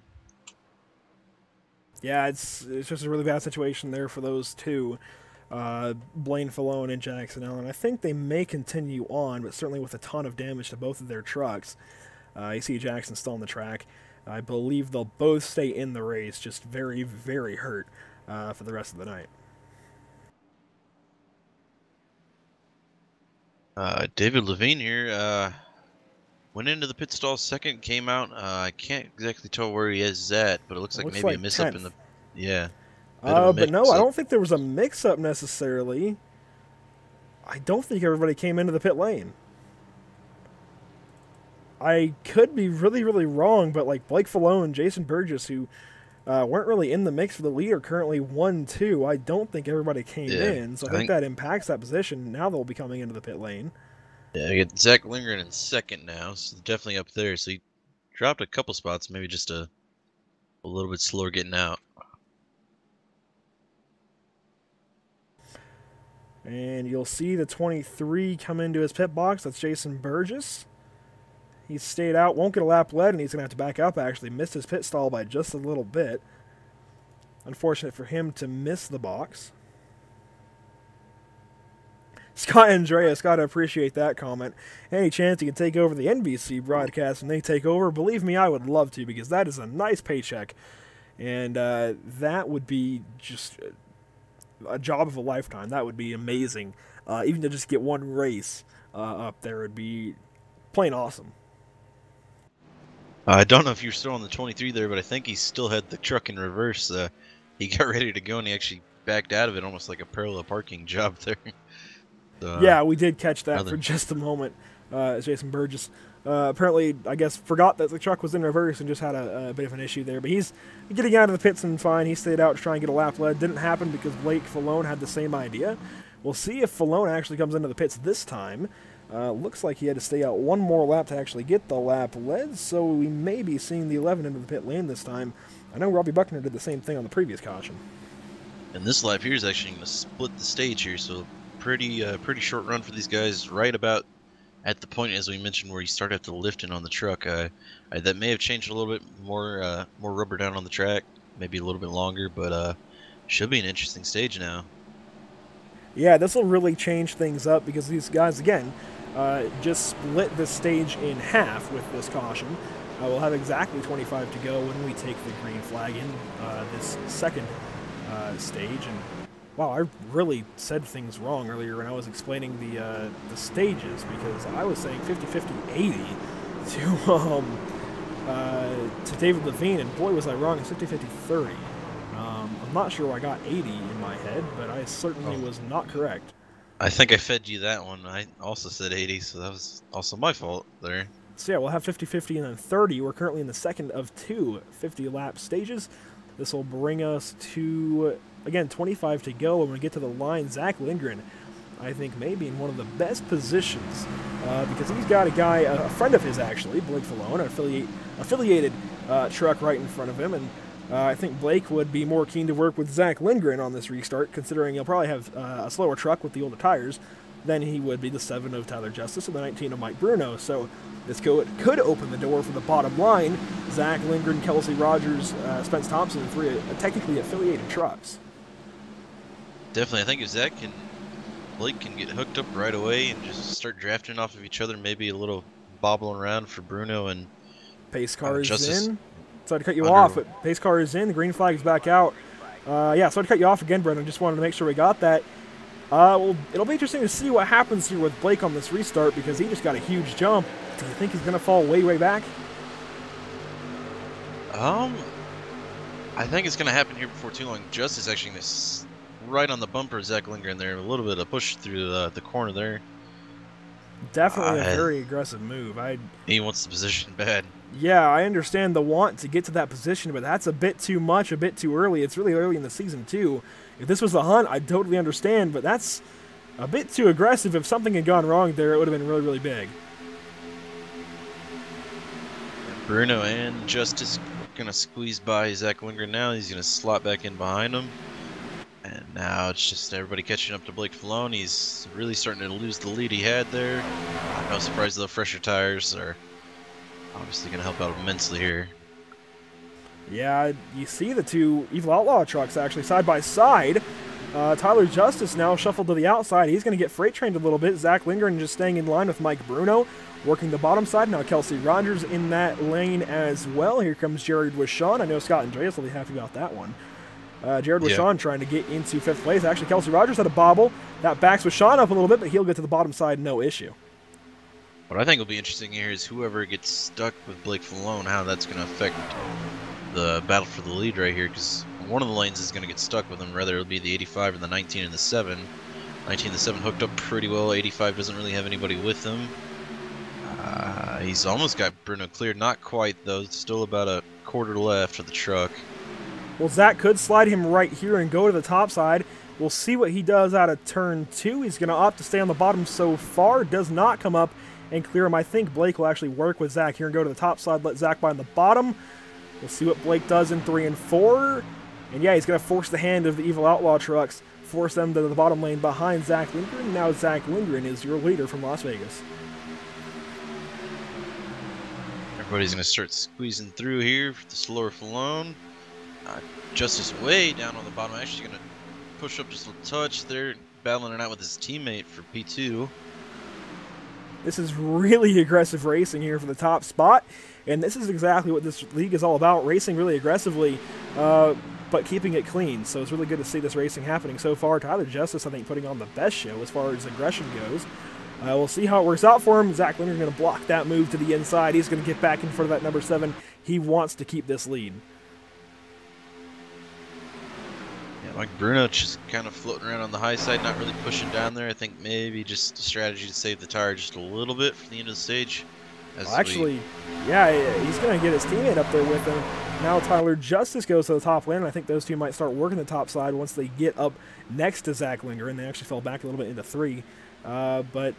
Yeah, it's just a really bad situation there for those two. Blaine Falone and Jackson Allen. I think they may continue on, but certainly with a ton of damage to both of their trucks. You see Jackson still on the track. I believe they'll both stay in the race, just very, very hurt for the rest of the night. David Levine here went into the pit stall second, came out. I can't exactly tell where he is at, but it looks like maybe a miss 10th. up in the... Yeah. But no, I don't think there was a mix-up necessarily. I don't think everybody came into the pit lane. I could be really, really wrong, but like Blake Falone, Jason Burgess, who weren't really in the mix for the lead, are currently 1-2. I don't think everybody came in, so I think that impacts that position. Now they'll be coming into the pit lane. Yeah, I get Zach Lindgren in second now, so definitely up there. So he dropped a couple spots, maybe just a little bit slower getting out. And you'll see the 23 come into his pit box. That's Jason Burgess. He's stayed out, won't get a lap led, and he's going to have to back up, actually. Missed his pit stall by just a little bit. Unfortunate for him to miss the box. Scott Andreas, got to appreciate that comment. Any chance you can take over the NBC broadcast and they take over? Believe me, I would love to, because that is a nice paycheck. And that would be just a job of a lifetime. That would be amazing. Even to just get one race up there would be plain awesome. I don't know if you're still on the 23 there, but I think he still had the truck in reverse. He got ready to go, and he actually backed out of it, almost like a parallel parking job there. So, yeah, we did catch that for just a moment. Jason Burgess apparently, I guess, forgot that the truck was in reverse and just had a bit of an issue there. But he's getting out of the pits and fine. He stayed out to try and get a lap led. Didn't happen because Blake Falone had the same idea. We'll see if Falone actually comes into the pits this time. Looks like he had to stay out one more lap to actually get the lap led, so we may be seeing the 11 into the pit lane this time. I know Robbie Buckner did the same thing on the previous caution. And this lap here is actually going to split the stage here, so pretty short run for these guys, right about at the point, as we mentioned, where you start at the lifting on the truck. That may have changed a little bit more rubber down on the track, maybe a little bit longer, but should be an interesting stage now. Yeah, this will really change things up because these guys, again, just split the stage in half with this caution. We'll have exactly 25 to go when we take the green flag in this second stage. And wow, I really said things wrong earlier when I was explaining the stages, because I was saying 50-50-80 to David Levine, and boy was I wrong. It's 50-50-30. I'm not sure I got 80 in my head, but I certainly was not correct. I think I fed you that one. I also said 80, so that was also my fault there. So yeah, we'll have 50-50 and then 30. We're currently in the second of two 50-lap stages. This will bring us to, again, 25 to go. When we get to the line, Zach Lindgren, I think, maybe in one of the best positions because he's got a guy, a friend of his actually, Blake Falone, an affiliated truck right in front of him, and I think Blake would be more keen to work with Zach Lindgren on this restart, considering he'll probably have a slower truck with the older tires than he would be the 7 of Tyler Justice and the 19 of Mike Bruno. So this could open the door for the bottom line. Zach Lindgren, Kelsey Rogers, Spence Thompson, 3 technically affiliated trucks. Definitely. I think if Blake can get hooked up right away and just start drafting off of each other, maybe a little bobbling around for Bruno and pace car is Justice. in. Sorry to cut you off, but pace car is in. The green flag is back out. Yeah, sorry to cut you off again, Brendan. Just wanted to make sure we got that. Well, it'll be interesting to see what happens here with Blake on this restart, because he just got a huge jump. Do you think he's going to fall way, way back? I think it's going to happen here before too long. Justice actually going to right on the bumper of Zach Lindgren there. A little bit of push through the corner there. Definitely a very aggressive move. He wants the position bad. Yeah, I understand the want to get to that position, but that's a bit too much, a bit too early. It's really early in the season, too. If this was the hunt, I'd totally understand, but that's a bit too aggressive. If something had gone wrong there, it would have been really, really big. Bruno and Justice going to squeeze by Zach Lindgren now. He's going to slot back in behind him. And now it's just everybody catching up to Blake Falone. He's really starting to lose the lead he had there. No surprise, the fresher tires are obviously going to help out immensely here. Yeah, you see the two Evil Outlaw trucks actually side by side. Tyler Justice now shuffled to the outside. He's going to get freight trained a little bit. Zach Lindgren just staying in line with Mike Bruno, working the bottom side. Now Kelsey Rogers in that lane as well. Here comes Jared Wishon. I know Scott Andreas will be happy about that one. Jared Wishon trying to get into 5th place. Actually, Kelsey Rogers had a bobble. That backs Wishon up a little bit, but he'll get to the bottom side, no issue. What I think will be interesting here is whoever gets stuck with Blake Falone, how that's going to affect the battle for the lead right here, because one of the lanes is going to get stuck with him, whether it'll be the 85 or the 19 and the 7. 19 and the 7 hooked up pretty well. 85 doesn't really have anybody with him. He's almost got Bruno cleared. Not quite, though. Still about a quarter left of the truck. Well, Zach could slide him right here and go to the top side. We'll see what he does out of turn 2. He's going to opt to stay on the bottom so far. Does not come up and clear him. I think Blake will actually work with Zach here and go to the top side, let Zach by on the bottom. We'll see what Blake does in 3 and 4. And yeah, he's going to force the hand of the Evil Outlaw trucks, force them to the bottom lane behind Zach Lindgren. Now Zach Lindgren is your leader from Las Vegas. Everybody's going to start squeezing through here for the slower Falone. Justice way down on the bottom. Actually going to push up just a touch there, battling it out with his teammate for P2. This is really aggressive racing here for the top spot, and this is exactly what this league is all about, racing really aggressively, but keeping it clean. So it's really good to see this racing happening so far. Tyler Justice, I think, putting on the best show as far as aggression goes. We'll see how it works out for him. Zach Lindgren's going to block that move to the inside. He's going to get back in front of that number 7. He wants to keep this lead. Yeah, Mike Bruno just kind of floating around on the high side, not really pushing down there. I think maybe just a strategy to save the tire just a little bit for the end of the stage. Well, actually, yeah, he's going to get his teammate up there with him. Now Tyler Justice goes to the top lane, and I think those two might start working the top side once they get up next to Zach Lindgren. They actually fell back a little bit into 3. But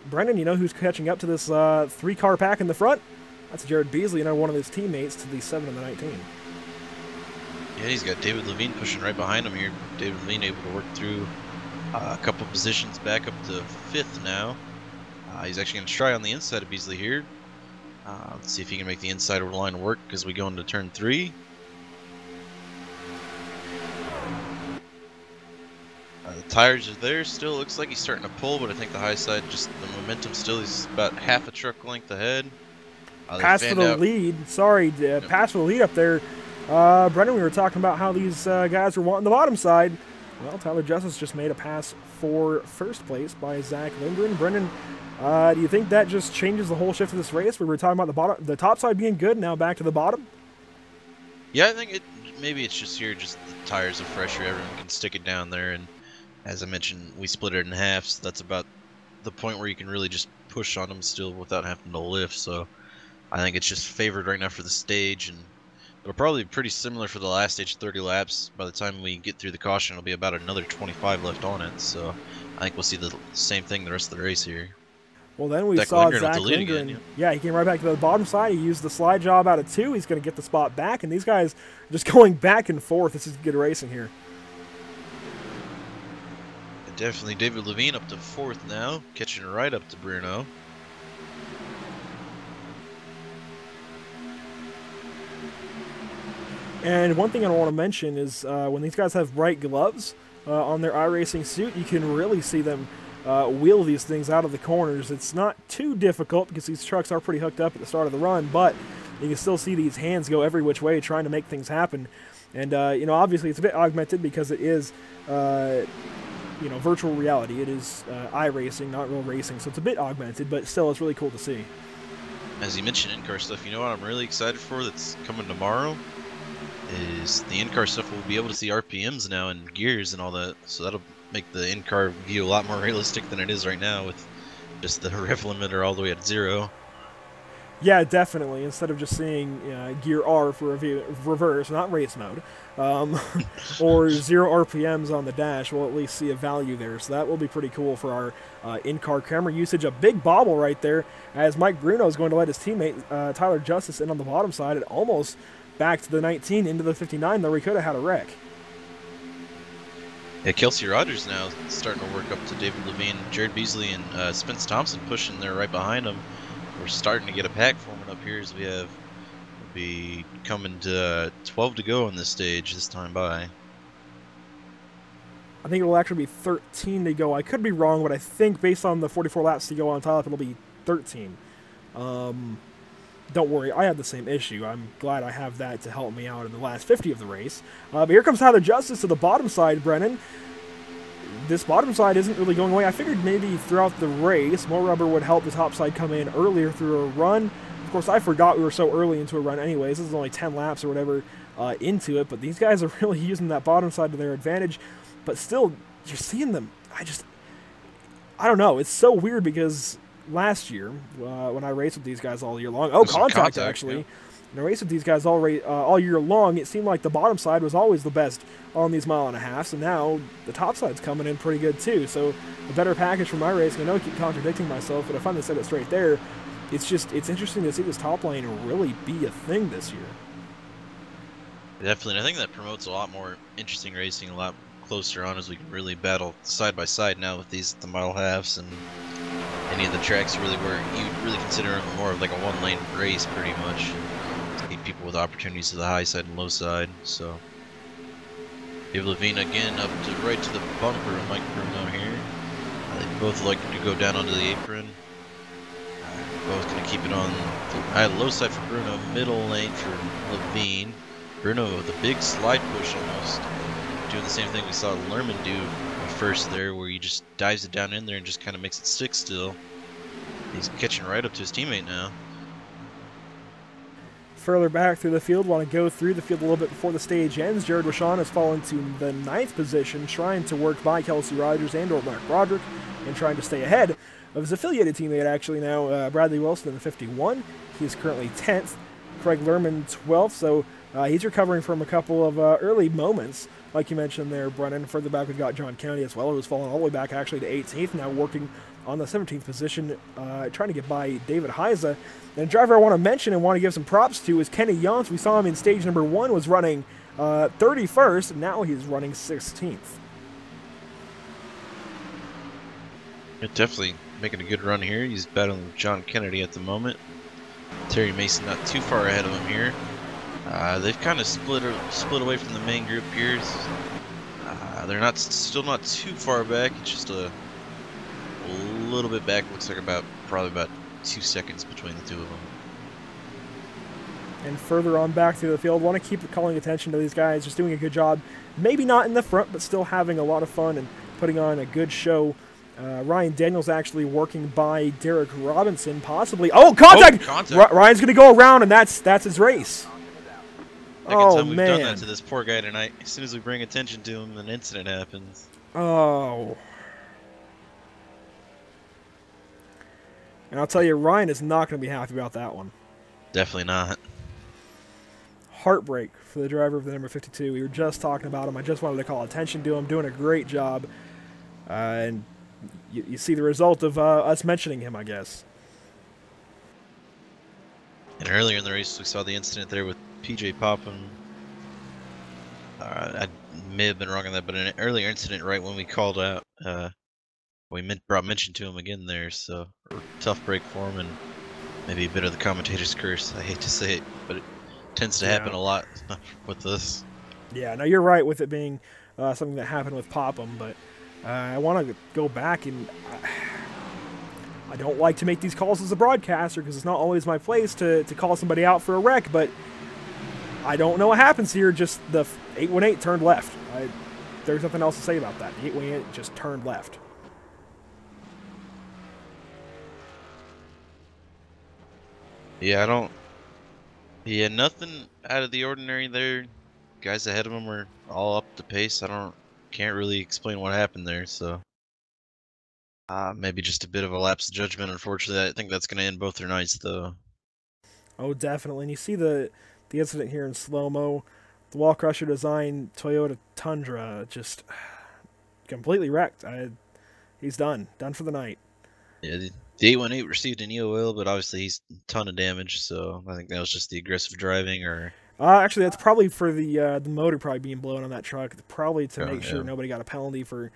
Brendan, you know who's catching up to this 3-car pack in the front? That's Jared Beasley, one of his teammates to the 7 and the 19. Yeah, he's got David Levine pushing right behind him here. David Levine able to work through a couple positions back up to 5th now. He's actually going to try on the inside of Beasley here. Let's see if he can make the inside of the line work as we go into turn 3. The tires are there still. Looks like he's starting to pull, but I think the high side, just the momentum still, he's about half a truck length ahead. Pass for the lead. Sorry, pass for the lead up there. Brendan, we were talking about how these guys were wanting the bottom side. Well, Tyler Justice just made a pass for first place by Zach Lindgren. Brendan, do you think that just changes the whole shift of this race? We were talking about the top side being good, now back to the bottom? Yeah, I think maybe it's just here, just the tires are fresher. Everyone can stick it down there, and as I mentioned, we split it in half, so that's about the point where you can really just push on them still without having to lift. So I think it's just favored right now for the stage, and it'll probably be pretty similar for the last stage, 30 laps. By the time we get through the caution, it'll be about another 25 left on it. So I think we'll see the same thing the rest of the race here. Well, then we saw Zach Lindgren. Yeah, he came right back to the bottom side. He used the slide job out of 2. He's going to get the spot back, and these guys are just going back and forth. This is good racing here. Definitely David Levine up to 4th now, catching right up to Bruno. And one thing I want to mention is when these guys have bright gloves on their iRacing suit, you can really see them wheel these things out of the corners. It's not too difficult because these trucks are pretty hooked up at the start of the run, but you can still see these hands go every which way trying to make things happen. And, obviously it's a bit augmented because it is, virtual reality. It is iRacing, not real racing, so it's a bit augmented, but still it's really cool to see. As you mentioned in-car stuff, you know what I'm really excited for that's coming tomorrow? Is the in-car stuff. We'll be able to see RPMs now and gears and all that, so that'll make the in-car view a lot more realistic than it is right now with just the rev limiter all the way at 0. Yeah, definitely. Instead of just seeing gear R for reverse, not race mode, or 0 RPMs on the dash, we'll at least see a value there. So that will be pretty cool for our in-car camera usage. A big bobble right there as Mike Bruno is going to let his teammate Tyler Justice in on the bottom side. It almost back to the 19 into the 59, though we could have had a wreck. Yeah, Kelsey Rogers now starting to work up to David Levine, Jared Beasley, and Spence Thompson pushing there right behind him. We're starting to get a pack forming up here as we have, we'll be coming to 12 to go on this stage this time by. I think it will actually be 13 to go. I could be wrong, but I think based on the 44 laps to go on top, it'll be 13. Don't worry, I had the same issue. I'm glad I have that to help me out in the last 50 of the race. But here comes Tyler Justice to the bottom side, Brennan. This bottom side isn't really going away. I figured maybe throughout the race, more rubber would help the top side come in earlier through a run. Of course, I forgot we were so early into a run anyways. This is only 10 laps or whatever into it, but these guys are really using that bottom side to their advantage. But still, you're seeing them. I don't know. It's so weird because last year, when I raced with these guys all year long, contact actually. Yeah. When I raced with these guys all year long, it seemed like the bottom side was always the best on these 1.5 miles, and now the top side's coming in pretty good too. So a better package for my racing. I know I keep contradicting myself, but I finally said it straight there. It's interesting to see this top lane really be a thing this year. Definitely, I think that promotes a lot more interesting racing, a lot closer on, as we can really battle side by side now with the mile halves and any of the tracks really where you really consider them more of like a one-lane race pretty much. Need people with opportunities to the high side and low side. So Dave Levine again up to right to the bumper of Mike Bruno here. They both like to go down onto the apron. Both gonna keep it on the low side for Bruno, middle lane for Levine. Bruno with a big slide push almost. Doing the same thing we saw Lerman do at first there, where he just dives it down in there and just kind of makes it stick still. He's catching right up to his teammate now. Further back through the field, want to go through the field a little bit before the stage ends. Jared Wishon has fallen to the 9th position, trying to work by Kelsey Rogers and or Mark Broderick, and trying to stay ahead of his affiliated teammate actually now, Bradley Wilson in the 51. He's currently 10th. Craig Lerman 12th, so he's recovering from a couple of early moments. Like you mentioned there, Brennan. Further back, we've got John Kennedy as well, who's fallen all the way back actually to 18th, now working on the 17th position, trying to get by David Heiza. And a driver I want to mention and want to give some props to is Kenny Yance. We saw him in stage number 1, was running 31st, and now he's running 16th. You're definitely making a good run here. He's battling with John Kennedy at the moment. Terry Mason not too far ahead of him here. They've kind of split away from the main group here. They're still not too far back. It's just a little bit back. Looks like probably about 2 seconds between the two of them. And further on back through the field, want to keep calling attention to these guys, just doing a good job. Maybe not in the front, but still having a lot of fun and putting on a good show. Ryan Daniels actually working by Derek Robinson, possibly. Oh, contact! Ryan's going to go around, and that's his race. Second time we've done that to this poor guy tonight. As soon as we bring attention to him, an incident happens. Oh. And I'll tell you, Ryan is not going to be happy about that one. Definitely not. Heartbreak for the driver of the number 52. We were just talking about him. I just wanted to call attention to him. Doing a great job. And you see the result of us mentioning him, I guess. And earlier in the race, we saw the incident there with PJ Popham. I may have been wrong on that, but an earlier incident right when we called out, brought mention to him again there, so tough break for him, and maybe a bit of the commentator's curse. I hate to say it, but it tends to happen a lot with this. Yeah, no, you're right with it being something that happened with Popham, but I want to go back, and I don't like to make these calls as a broadcaster because it's not always my place to call somebody out for a wreck, but I don't know what happens here. Just the 818 turned left. There's nothing else to say about that. The 818 just turned left. Yeah, nothing out of the ordinary there. Guys ahead of him were all up to pace. Can't really explain what happened there, so maybe just a bit of a lapse of judgment. Unfortunately, I think that's going to end both their nights, though. Oh, definitely. And you see the incident here in slow-mo. The Wall Crusher design Toyota Tundra just completely wrecked. He's done for the night. Yeah, the 818 received an EOL, but obviously he's a ton of damage, so I think that was just the aggressive driving, or... Actually, that's probably for the motor probably being blown on that truck, probably to make sure nobody got a penalty for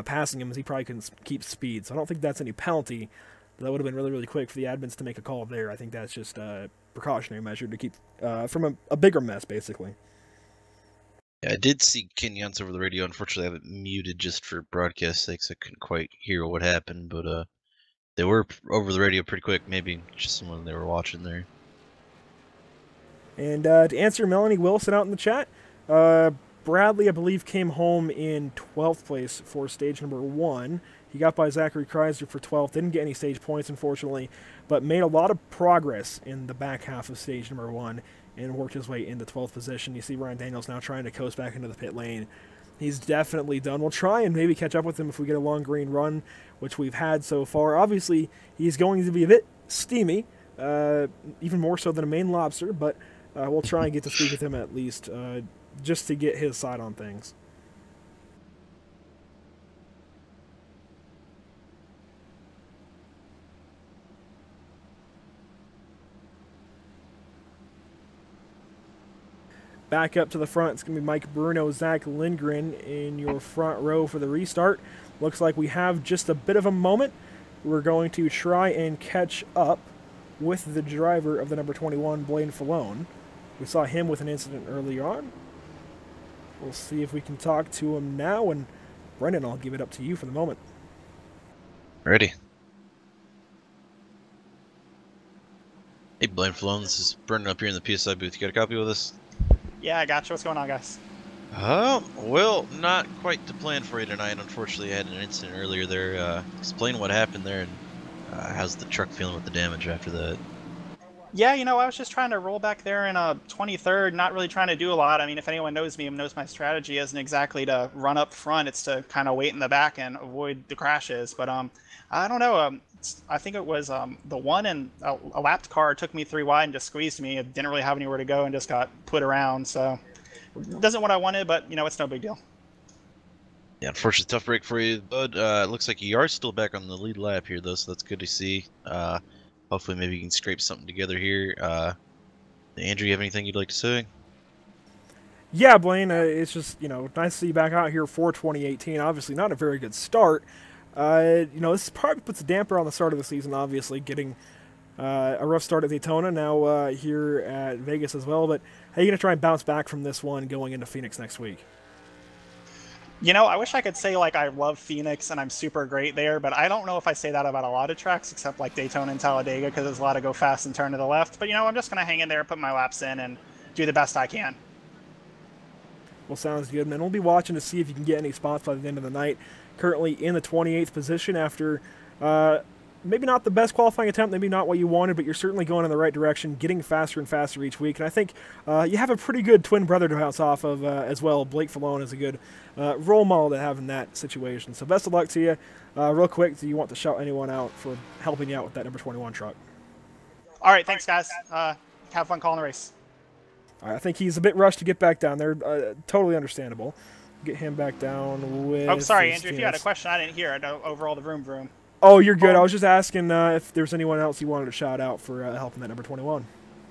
passing him, as he probably couldn't keep speed. So I don't think that's any penalty. That would have been really, really quick for the admins to make a call there. I think that's just a precautionary measure to keep from a bigger mess, basically. Yeah, I did see Ken Yance over the radio. Unfortunately, I have it muted just for broadcast sake, so I couldn't quite hear what happened, but they were over the radio pretty quick. Maybe just someone they were watching there. And to answer Melanie Wilson out in the chat, Bradley, I believe, came home in 12th place for stage number 1. He got by Zachary Chrysler for 12th. Didn't get any stage points, unfortunately, but made a lot of progress in the back half of stage number 1 and worked his way into 12th position. You see Ryan Daniels now trying to coast back into the pit lane. He's definitely done. We'll try and maybe catch up with him if we get a long green run, which we've had so far. Obviously, he's going to be a bit steamy, even more so than a Maine Lobster, but we'll try and get to speak with him at least, just to get his side on things. Back up to the front, it's going to be Mike Bruno, Zach Lindgren in your front row for the restart. Looks like we have just a bit of a moment. We're going to try and catch up with the driver of the number 21, Blaine Falone. We saw him with an incident early on. We'll see if we can talk to him now, and Brendan, I'll give it up to you for the moment. Ready. Hey, Blaine Falone, this is Brendan up here in the PSI booth. You got a copy with us? Yeah, I got you. What's going on, guys? Well, not quite the plan for you tonight. Unfortunately, I had an incident earlier there. Explain what happened there, and how's the truck feeling with the damage after that? Yeah, you know, I was just trying to roll back there in a 23rd, not really trying to do a lot. I mean, if anyone knows me and knows my strategy isn't exactly to run up front, it's to kind of wait in the back and avoid the crashes. But I don't know. I think it was the one in a lapped car took me 3 wide and just squeezed me. It didn't really have anywhere to go and just got put around. So it isn't what I wanted, but, you know, it's no big deal. Yeah, unfortunately, tough break for you, bud. It looks like you are still back on the lead lap here, though, so that's good to see. Hopefully, maybe you can scrape something together here. Andrew, you have anything you'd like to say? Yeah, Blaine, it's just, you know, nice to see you back out here for 2018. Obviously, not a very good start. You know, this probably puts a damper on the start of the season, obviously, getting a rough start at Daytona, now here at Vegas as well. But how are you going to try and bounce back from this one going into Phoenix next week? You know, I wish I could say, like, I love Phoenix and I'm super great there, but I don't know if I say that about a lot of tracks, except, like, Daytona and Talladega, because there's a lot of go fast and turn to the left. But, you know, I'm just going to hang in there, put my laps in, and do the best I can. Well, sounds good, man. We'll be watching to see if you can get any spots by the end of the night. Currently in the 28th position after maybe not the best qualifying attempt, maybe not what you wanted, but you're certainly going in the right direction, getting faster and faster each week. And I think you have a pretty good twin brother to bounce off of as well. Blake Falone is a good role model to have in that situation. So best of luck to you. Real quick, do you want to shout anyone out for helping you out with that number 21 truck? All right, thanks, guys. Have fun calling the race. All right, I think he's a bit rushed to get back down there. Totally understandable. Get him back down with... Oh, sorry, Andrew, if you had a question, I didn't hear it over all the vroom. Oh, you're good. I was just asking if there's anyone else you wanted to shout out for helping that number 21.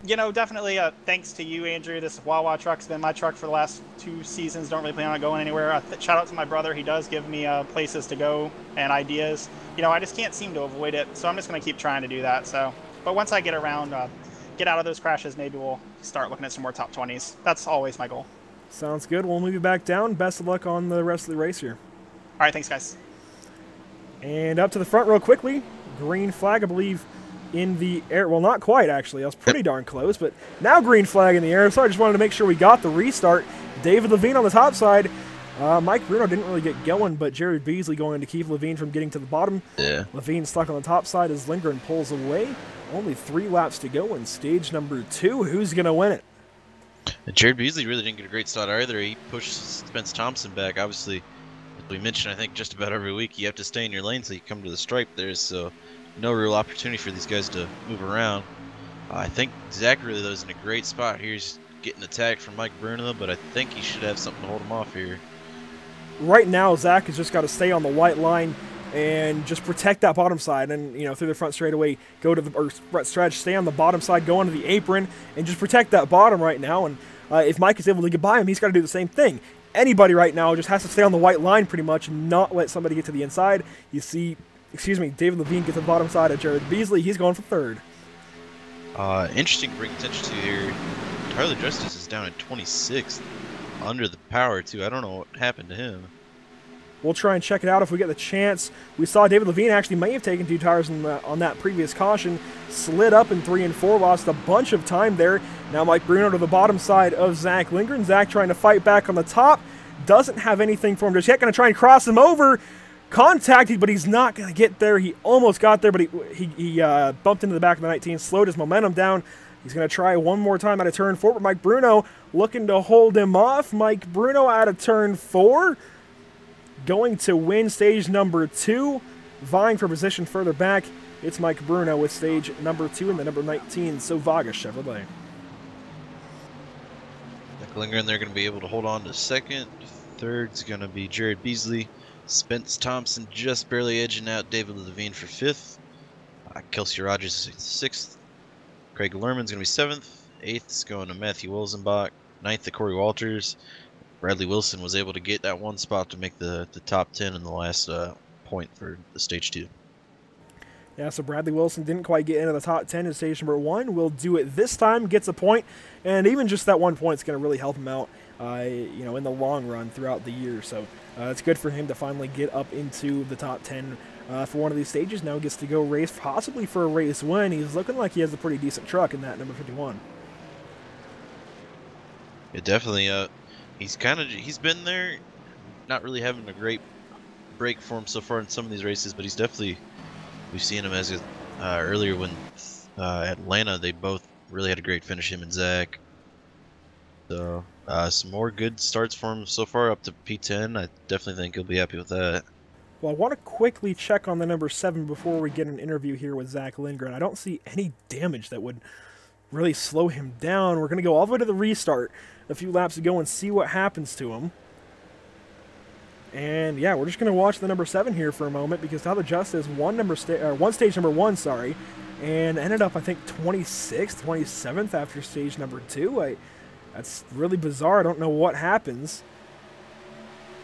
You know, definitely thanks to you, Andrew. This Wawa truck's been my truck for the last 2 seasons. Don't really plan on going anywhere. Shout out to my brother. He does give me places to go and ideas. You know, I just can't seem to avoid it, so I'm just going to keep trying to do that. So, but once I get around, get out of those crashes, maybe we'll start looking at some more top 20s. That's always my goal. Sounds good. We'll move you back down. Best of luck on the rest of the race here. All right, thanks, guys. And up to the front real quickly. Green flag, I believe, in the air. Well, not quite, actually. I was pretty darn close, but now green flag in the air. So I just wanted to make sure we got the restart. David Levine on the top side. Mike Bruno didn't really get going, but Jared Beasley going to keep Levine from getting to the bottom. Yeah. Levine stuck on the top side as Lindgren pulls away. Only 3 laps to go in stage number 2. Who's going to win it? Jared Beasley really didn't get a great start either. He pushed Spence Thompson back. Obviously, as we mentioned, I think just about every week, you have to stay in your lane so you come to the stripe there. So no real opportunity for these guys to move around. I think Zach really, though, is in a great spot here. He's getting attacked from Mike Bruno, but I think he should have something to hold him off here. Right now, Zach has just got to stay on the white line and just protect that bottom side, and you know, through the front straightaway, go to the front stretch, stay on the bottom side, go onto the apron, and just protect that bottom right now. And if Mike is able to get by him, he's got to do the same thing. Anybody right now just has to stay on the white line pretty much, and not let somebody get to the inside. You see, David Levine gets to the bottom side of Jared Beasley. He's going for 3rd. Interesting to bring attention to here. Tyler Justice is down at 26th, under the power too. I don't know what happened to him. We'll try and check it out if we get the chance. We saw David Levine actually may have taken 2 tires on that previous caution. Slid up in 3 and 4, lost a bunch of time there. Now Mike Bruno to the bottom side of Zach Lindgren. Zach trying to fight back on the top. Doesn't have anything for him just yet. Going to try and cross him over. contacted, but he's not going to get there. He almost got there, but he bumped into the back of the 19, slowed his momentum down. He's going to try one more time out of turn 4, but Mike Bruno looking to hold him off. Mike Bruno out of turn 4, going to win stage number 2, vying for position further back. It's Mike Bruno with stage number 2 and the number 19, Sovaga Chevrolet. Lingering, they're going to be able to hold on to second. Third's going to be Jared Beasley. Spence Thompson just barely edging out David Levine for 5th. Kelsey Rogers is 6th. Craig Lerman's going to be 7th. 8th is going to Matthew Wilsenbach. 9th to Corey Walters. Bradley Wilson was able to get that one spot to make the top 10 in the last point for the stage 2. Yeah, so Bradley Wilson didn't quite get into the top 10 in stage number 1. Will do it this time, gets a point, and even just that 1 point is going to really help him out, you know, in the long run throughout the year. So it's good for him to finally get up into the top 10 for one of these stages. Now he gets to go race, possibly for a race win. He's looking like he has a pretty decent truck in that number 51. Yeah, definitely. He's been there, not really having a great break for him so far in some of these races, but he's definitely. We've seen him as earlier when Atlanta, they both really had a great finish, him and Zach. So some more good starts for him so far up to P10. I definitely think he'll be happy with that. Well, I want to quickly check on the number 7 before we get an interview here with Zach Lindgren. I don't see any damage that would really slow him down. We're going to go all the way to the restart a few laps ago and see what happens to him. And yeah, we're just going to watch the number 7 here for a moment because Tyler Justice won stage number 1, sorry, and ended up, I think, 26th, 27th after stage number 2. That's really bizarre. I don't know what happens.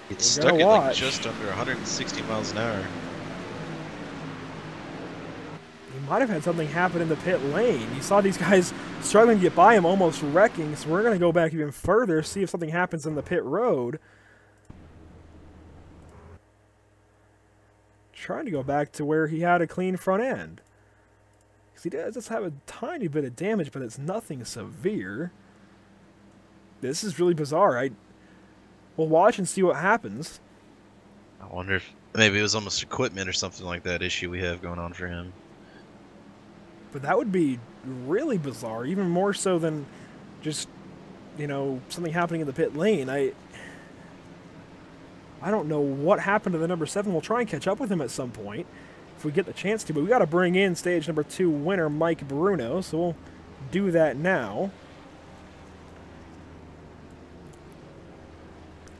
It's stuck at like just under 160 miles an hour. He might have had something happen in the pit lane. You saw these guys struggling to get by him, almost wrecking, so we're going to go back even further, see if something happens in the pit road. Trying to go back to where he had a clean front end. Because he does just have a tiny bit of damage, but it's nothing severe. This is really bizarre. We'll watch and see what happens. I wonder if maybe it was almost equipment or something like that issue we have going on for him. But that would be really bizarre, even more so than just, you know, something happening in the pit lane. I don't know what happened to the number 7. We'll try and catch up with him at some point if we get the chance to. But we got to bring in stage number 2 winner Mike Bruno, so we'll do that now.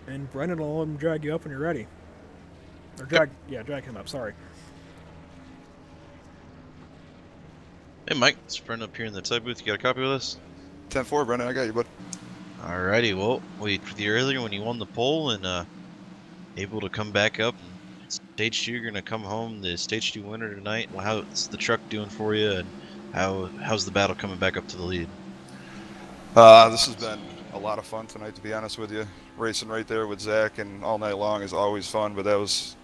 And Brendan will let him drag you up when you're ready. Or drag him up. Sorry. Hey Mike, it's Brendan up here in the side booth. You got a copy with us? 10-4, Brendan. I got you, bud. Alrighty. Well, we with you earlier when you won the pole and able to come back up. Stage 2, you're gonna come home the stage 2 winner tonight. Well, how's the truck doing for you, and how's the battle coming back up to the lead? This has been a lot of fun tonight, to be honest with you. Racing right there with Zach and all night long is always fun, but that was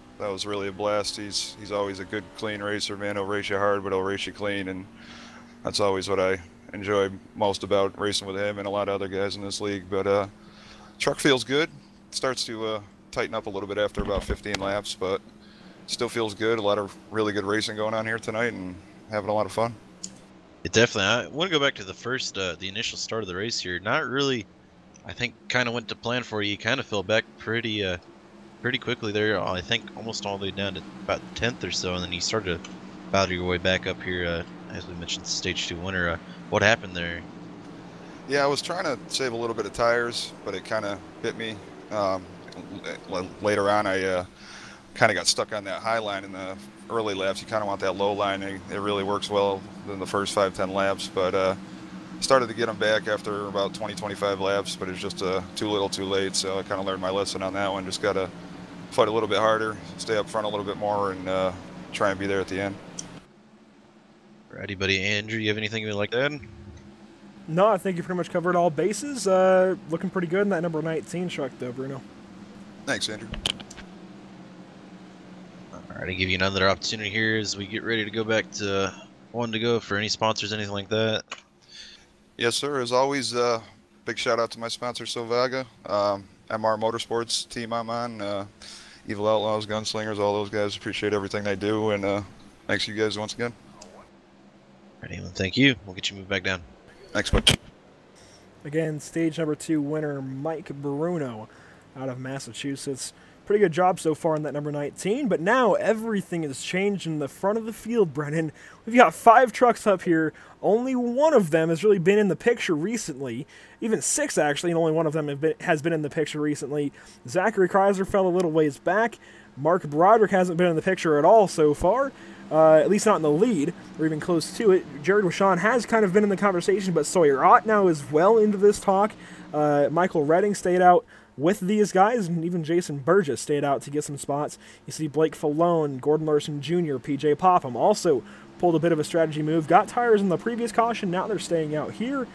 really a blast. He's always a good, clean racer, man. He'll race you hard, but he'll race you clean, and that's always what I enjoy most about racing with him and a lot of other guys in this league. But truck feels good. It starts to tighten up a little bit after about 15 laps, but still feels good. A lot of really good racing going on here tonight and having a lot of fun. It definitely. I want to go back to the initial start of the race here. Not really, I think, kind of went to plan for you. You kind of fell back pretty quickly there. I think almost all the way down to about 10th or so, and then you started to battle your way back up here. As we mentioned, stage 2 winner. What happened there? Yeah, I was trying to save a little bit of tires, but it kind of hit me. Later on, I kind of got stuck on that high line in the early laps. You kind of want that low line. It really works well in the first 5-10 laps, but started to get them back after about 20-25 laps, but it's just too little too late. So I kind of learned my lesson on that one. Just got to fight a little bit harder, stay up front a little bit more, and try and be there at the end. Alrighty, buddy. Andrew, you have anything you'd like to add? No, I think you pretty much covered all bases. Looking pretty good in that number 19 truck, though, Bruno. Thanks, Andrew. Alright, I'll give you another opportunity here as we get ready to go back to one to go for any sponsors, anything like that. Yes, sir. As always, big shout out to my sponsor, Sovaga, MR Motorsports team I'm on. Evil Outlaws, Gunslingers, all those guys. Appreciate everything they do, and thanks you guys once again. Alright, well, thank you. We'll get you moved back down. Thanks much. Again, stage number 2 winner Mike Bruno out of Massachusetts. Pretty good job so far in that number 19, but now everything has changed in the front of the field, Brennan. We've got 5 trucks up here. Only one of them has really been in the picture recently. Even 6, actually, and only one of them has been in the picture recently. Zachary Kreiser fell a little ways back. Mark Broderick hasn't been in the picture at all so far. At least not in the lead, or even close to it. Jared Wishon has kind of been in the conversation, but Sawyer Ott now is well into this talk. Michael Redding stayed out with these guys, and even Jason Burgess stayed out to get some spots. You see Blake Falone, Gordon Larson Jr., PJ Popham also pulled a bit of a strategy move. Got tires in the previous caution, now they're staying out here.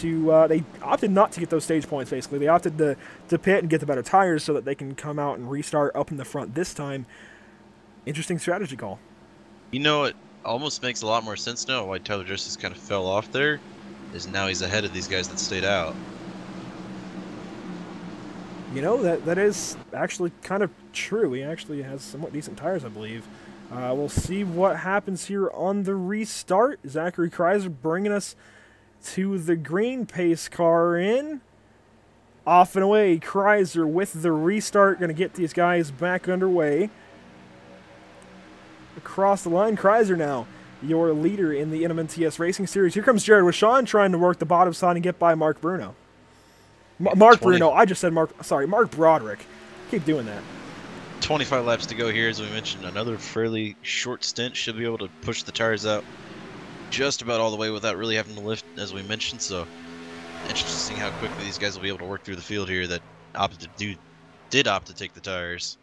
They opted not to get those stage points, basically. They opted to pit and get the better tires so that they can come out and restart up in the front this time. Interesting strategy call. You know, it almost makes a lot more sense now why Tyler Justice kind of fell off there, is now he's ahead of these guys that stayed out. You know, that is actually kind of true. He actually has somewhat decent tires, I believe. We'll see what happens here on the restart. Zachary Kreiser bringing us to the green, pace car in. Off and away, Kreiser with the restart. Going to get these guys back underway. Across the line, Kreiser now, your leader in the NMNTS Racing Series. Here comes Jared Wishon trying to work the bottom side and get by Mark Bruno. Mark Bruno, I just said Mark Broderick. Keep doing that. 25 laps to go here, as we mentioned. Another fairly short stint. Should be able to push the tires out just about all the way without really having to lift, as we mentioned. So, interesting how quickly these guys will be able to work through the field here that did opt to take the tires.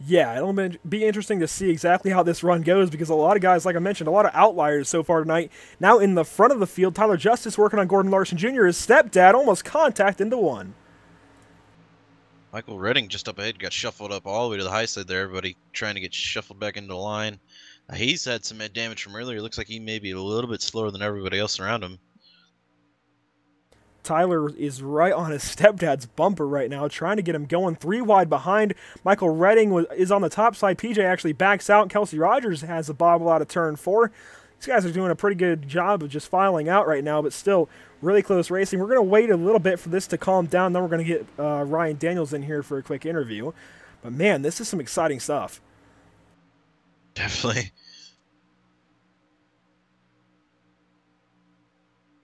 Yeah, it'll be interesting to see exactly how this run goes, because a lot of guys, like I mentioned, a lot of outliers so far tonight. Now in the front of the field, Tyler Justice working on Gordon Larson Jr. His stepdad almost contact into one. Michael Redding just up ahead got shuffled up all the way to the high side there. Everybody trying to get shuffled back into the line. He's had some head damage from earlier. Looks like he may be a little bit slower than everybody else around him. Tyler is right on his stepdad's bumper right now, trying to get him going 3 wide behind. Michael Redding is on the top side. PJ actually backs out. Kelsey Rogers has a bobble out of turn 4. These guys are doing a pretty good job of just filing out right now, but still really close racing. We're going to wait a little bit for this to calm down. Then we're going to get Ryan Daniels in here for a quick interview. But man, this is some exciting stuff. Definitely.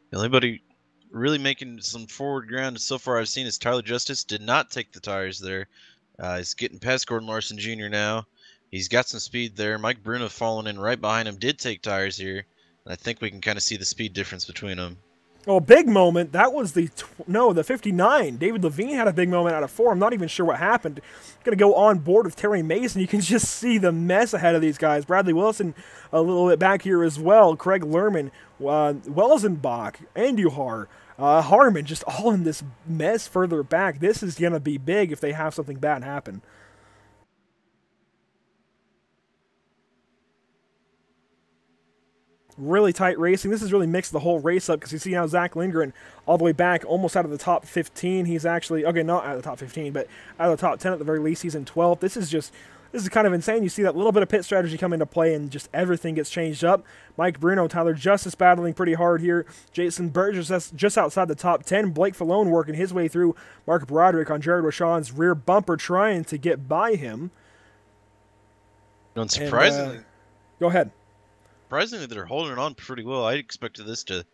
The only buddy really making some forward ground so far I've seen is Tyler Justice. Did not take the tires there. He's getting past Gordon Larson Jr. now. He's got some speed there. Mike Bruno falling in right behind him. Did take tires here. And I think we can kind of see the speed difference between them. Oh, big moment. That was the 59. David Levine had a big moment out of 4. I'm not even sure what happened. Going to go on board with Terry Mason. You can just see the mess ahead of these guys. Bradley Wilson a little bit back here as well. Craig Lerman, Welsenbach, Andujar, Harmon, just all in this mess further back. This is going to be big if they have something bad happen. Really tight racing. This has really mixed the whole race up, because you see now Zach Lindgren all the way back, almost out of the top 15. He's actually, okay, not out of the top 15, but out of the top 10 at the very least. He's in 12th. This is kind of insane. You see that little bit of pit strategy come into play, and just everything gets changed up. Mike Bruno, Tyler Justice battling pretty hard here. Jason Burgess just outside the top 10. Blake Falone working his way through. Mark Broderick on Jared Wishon's rear bumper trying to get by him. And surprisingly, go ahead. Surprisingly, they're holding on pretty well. I expected this to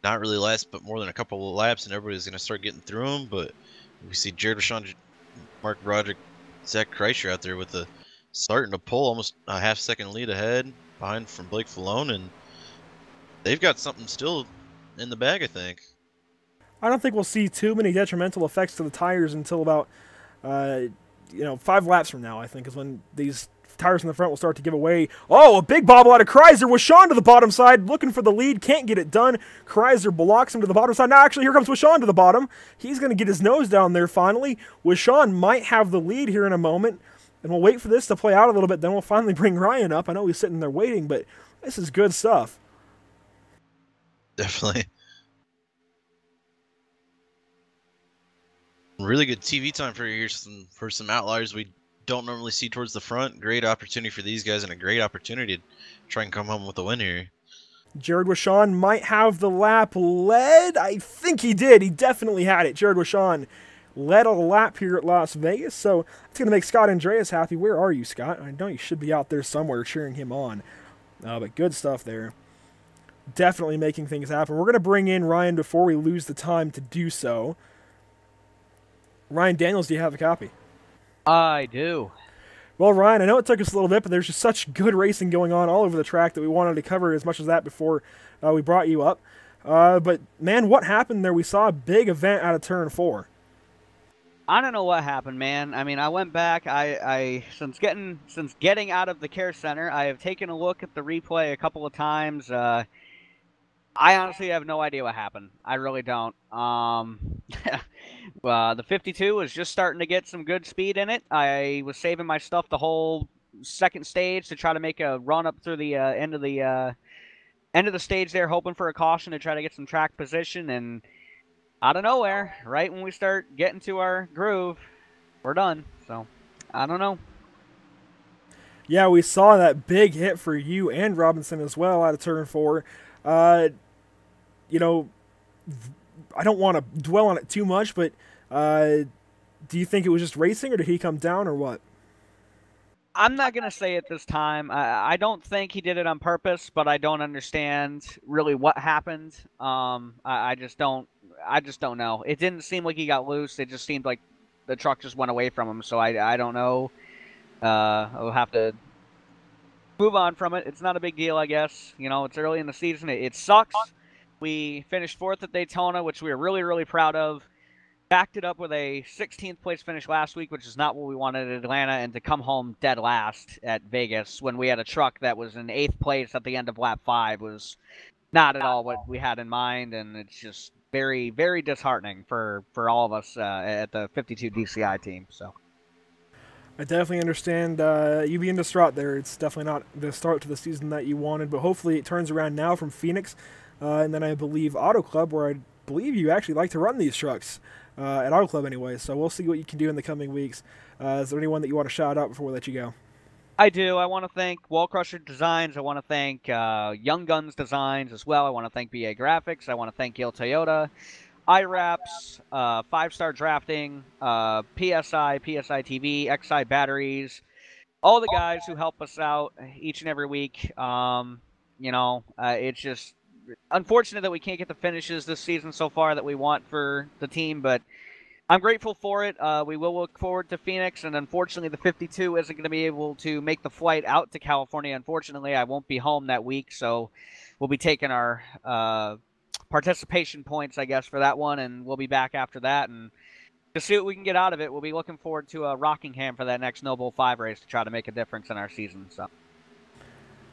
not really last but more than a couple of laps, and everybody's going to start getting through them. But we see Jared Wishon, Mark Broderick, Zach Kreischer out there with the starting to pull almost a half-second lead ahead behind from Blake Falone, and they've got something still in the bag, I think. I don't think we'll see too many detrimental effects to the tires until about 5 laps from now, I think, is when these tires in the front will start to give away. Oh, a big bobble out of Kreiser. Wishon to the bottom side, looking for the lead, can't get it done. Kreiser blocks him to the bottom side. Now, actually, here comes Wishon to the bottom. He's going to get his nose down there finally. Wishon might have the lead here in a moment, and we'll wait for this to play out a little bit. Then we'll finally bring Ryan up. I know he's sitting there waiting, but this is good stuff. Definitely. Really good TV time for some outliers we don't normally see towards the front. Great opportunity for these guys and a great opportunity to try and come home with a win here. Jared Wishon might have the lap led. I think he did. He definitely had it. Jared Wishon led a lap here at Las Vegas, so it's going to make Scott Andreas happy. Where are you, Scott? I know you should be out there somewhere cheering him on. But good stuff there. Definitely making things happen. We're going to bring in Ryan before we lose the time to do so. Ryan Daniels, do you have a copy? I do. Well, Ryan, I know it took us a little bit, but there's just such good racing going on all over the track that we wanted to cover as much as that before we brought you up. But, man, what happened there? We saw a big event out of Turn 4. I don't know what happened, man. I mean, I went back. Since getting out of the care center, I have taken a look at the replay a couple of times. I honestly have no idea what happened. I really don't. The 52 was just starting to get some good speed in it. I was saving my stuff the whole second stage to try to make a run up through the end of the stage there, hoping for a caution to try to get some track position. And out of nowhere, right when we start getting to our groove, we're done. So I don't know. Yeah, we saw that big hit for you and Robinson as well out of Turn 4. You know, I don't want to dwell on it too much, but do you think it was just racing, or did he come down, or what? I'm not going to say it this time. I don't think he did it on purpose, but I don't understand really what happened. I just don't know. It didn't seem like he got loose. It just seemed like the truck just went away from him, so I don't know. I'll have to move on from it. It's not a big deal, I guess. You know, it's early in the season. It sucks. We finished 4th at Daytona, which we were really, really proud of. Backed it up with a 16th place finish last week, which is not what we wanted at Atlanta, and to come home dead last at Vegas when we had a truck that was in 8th place at the end of lap 5 was not at all what we had in mind, and it's just very, very disheartening for all of us at the 52 DCI team. So I definitely understand you being distraught there. It's definitely not the start to the season that you wanted, but hopefully it turns around now from Phoenix, and then I believe Auto Club, where I believe you actually like to run these trucks. At Auto Club anyway, so we'll see what you can do in the coming weeks. Is there anyone that you want to shout out before we let you go? I do. I want to thank Wall Crusher Designs. I want to thank Young Guns Designs as well. I want to thank BA Graphics. I want to thank Gil Toyota, iWraps, 5-Star Drafting, PSI TV, XI Batteries, all the guys who help us out each and every week. You know, it's just unfortunate that we can't get the finishes this season so far that we want for the team, but I'm grateful for it. We will look forward to Phoenix, and unfortunately the 52 isn't going to be able to make the flight out to California. Unfortunately, I won't be home that week, so we'll be taking our participation points, I guess, for that one, and we'll be back after that. And to see what we can get out of it, we'll be looking forward to Rockingham for that next Noble 5 race to try to make a difference in our season. So.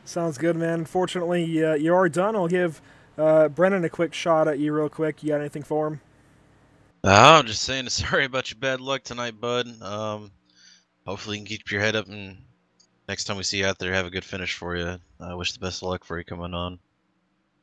Sounds good, man. Unfortunately, you are done. I'll give Brennan a quick shot at you real quick. You got anything for him? I'm just saying sorry about your bad luck tonight, bud. Hopefully you can keep your head up, and next time we see you out there, have a good finish for you. I wish the best of luck for you coming on.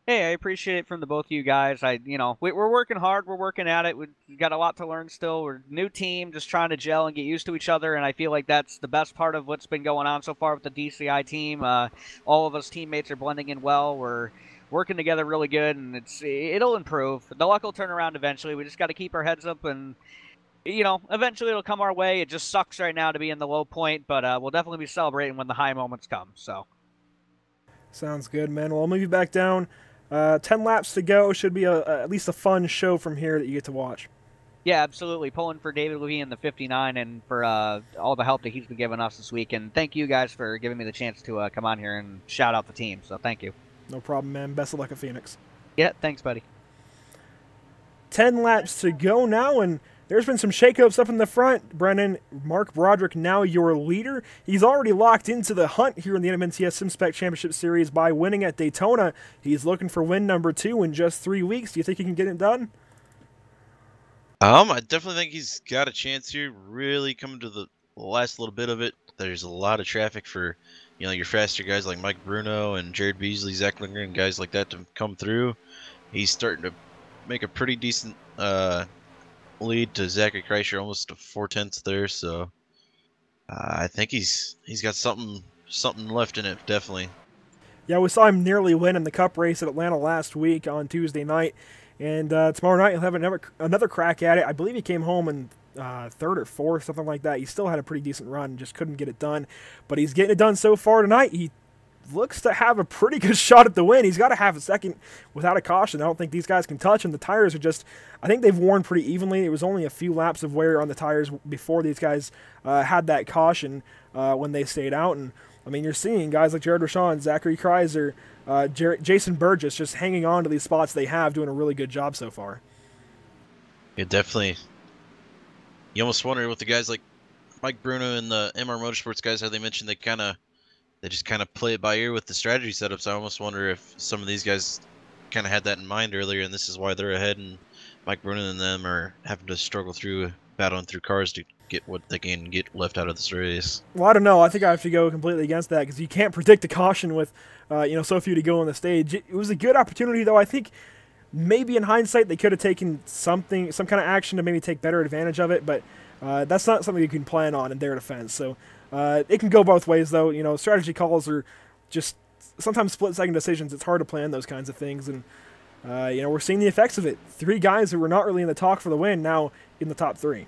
Hey, I appreciate it from the both of you guys. We're working hard. We're working at it. We've got a lot to learn still. We're a new team, just trying to gel and get used to each other, and I feel like that's the best part of what's been going on so far with the DCI team. All of us teammates are blending in well. We're working together really good, and it'll improve. The luck will turn around eventually. We just got to keep our heads up, and eventually it'll come our way. It just sucks right now to be in the low point, but we'll definitely be celebrating when the high moments come. So, sounds good, man. Well, I'll move you back down. 10 laps to go. Should be at least a fun show from here that you get to watch. Yeah, absolutely. Pulling for David Levine in the 59 and for all the help that he's been giving us this week. And thank you guys for giving me the chance to come on here and shout out the team. So thank you. No problem, man. Best of luck at Phoenix. Yeah, thanks, buddy. 10 laps to go now, and there's been some shakeups up in the front. Brennan, Mark Broderick now your leader. He's already locked into the hunt here in the NMNTS Spec Championship Series by winning at Daytona. He's looking for win number 2 in just 3 weeks. Do you think he can get it done? I definitely think he's got a chance here. Really coming to the last little bit of it. There's a lot of traffic for, your faster guys like Mike Bruno and Jared Beasley, Zach Lindgren, and guys like that to come through. He's starting to make a pretty decent lead to Zachary Kreischer, almost to 4/10 there. So I think he's got something left in it, definitely. Yeah, we saw him nearly win in the Cup race at Atlanta last week on Tuesday night, and tomorrow night he'll have another crack at it. I believe he came home in third or fourth, something like that. He still had a pretty decent run, just couldn't get it done. But he's getting it done so far tonight. He looks to have a pretty good shot at the win. He's got to have a second without a caution. I don't think these guys can touch him. The tires are just, I think they've worn pretty evenly. It was only a few laps of wear on the tires before these guys had that caution when they stayed out. And I mean, you're seeing guys like Jared Rashawn, Zachary Kreiser, Jason Burgess just hanging on to these spots they have, doing a really good job so far. Yeah, definitely. You almost wonder with the guys like Mike Bruno and the MR Motorsports guys, how they mentioned they just kind of play it by ear with the strategy setups. I almost wonder if some of these guys kind of had that in mind earlier, and this is why they're ahead, and Mike Bruno and them are having to struggle through, battling through cars to get what they can get left out of this race. Well, I don't know. I think I have to go completely against that because you can't predict a caution with, so few to go on the stage. It was a good opportunity, though. I think maybe in hindsight they could have taken some kind of action to maybe take better advantage of it, but that's not something you can plan on in their defense. So it can go both ways, though. Strategy calls are just sometimes split-second decisions. It's hard to plan those kinds of things, and we're seeing the effects of it. 3 guys who were not really in the talk for the win now in the top 3.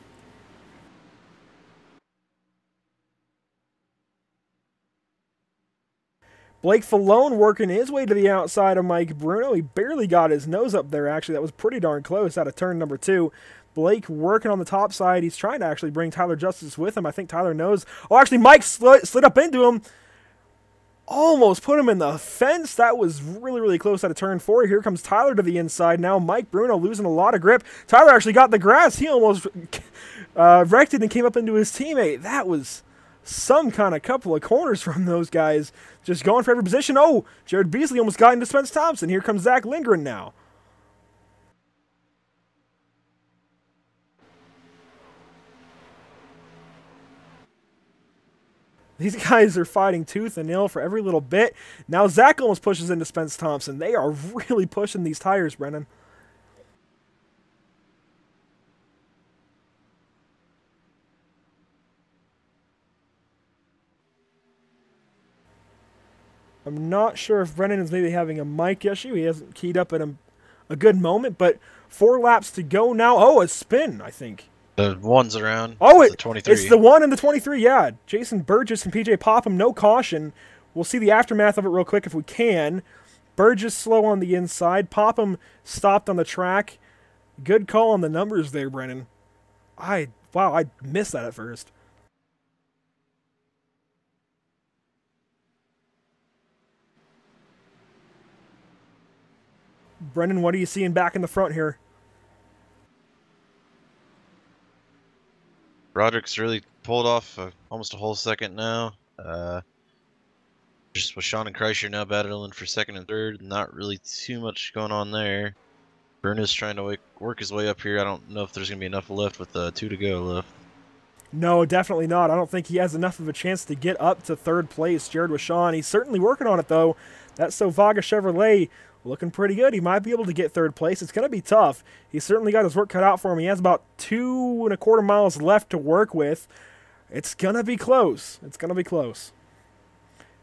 Blake Falone working his way to the outside of Mike Bruno. He barely got his nose up there, actually. That was pretty darn close out of turn number 2. Blake working on the top side. He's trying to actually bring Tyler Justice with him. I think Tyler knows. Oh, actually, Mike slid up into him. Almost put him in the fence. That was really, really close out of turn 4. Here comes Tyler to the inside now. Mike Bruno losing a lot of grip. Tyler actually got the grass. He almost wrecked it and came up into his teammate. That was some kind of couple of corners from those guys. Just going for every position. Oh, Jared Beasley almost got into Spence Thompson. Here comes Zach Lindgren now. These guys are fighting tooth and nail for every little bit. Now Zach almost pushes into Spence Thompson. They are really pushing these tires, Brennan. I'm not sure if Brennan is maybe having a mic issue. He hasn't keyed up at a good moment, but 4 laps to go now. Oh, a spin, I think. The one's around. Oh, the 23. It's the 1 and the 23, yeah. Jason Burgess and PJ Popham, no caution. We'll see the aftermath of it real quick if we can. Burgess slow on the inside. Popham stopped on the track. Good call on the numbers there, Brennan. Wow, I missed that at first. Brendan, what are you seeing back in the front here? Roderick's really pulled off almost a whole second now. Just with Sean and Kreischer now battling for second and third. Not really too much going on there. Bruno's trying to work his way up here. I don't know if there's going to be enough left with 2 to go left. No, definitely not. I don't think he has enough of a chance to get up to 3rd place. Jared Washawn, he's certainly working on it, though. That Sovaga Chevrolet looking pretty good. He might be able to get 3rd place. It's going to be tough. He's certainly got his work cut out for him. He has about 2.25 miles left to work with. It's going to be close. It's going to be close.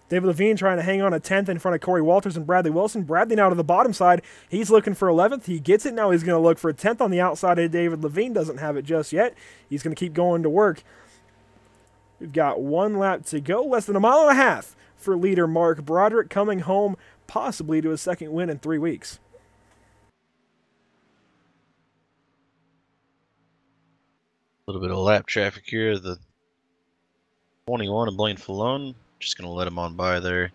David Levine trying to hang on a 10th in front of Corey Walters and Bradley Wilson. Bradley now to the bottom side. He's looking for 11th. He gets it. Now he's going to look for a 10th on the outside of David Levine. Doesn't have it just yet. He's going to keep going to work. We've got 1 lap to go. Less than 1.5 miles for leader Mark Broderick, coming home possibly to his 2nd win in 3 weeks. A little bit of lap traffic here. The 21 and Blaine Falone. Just going to let him on by there.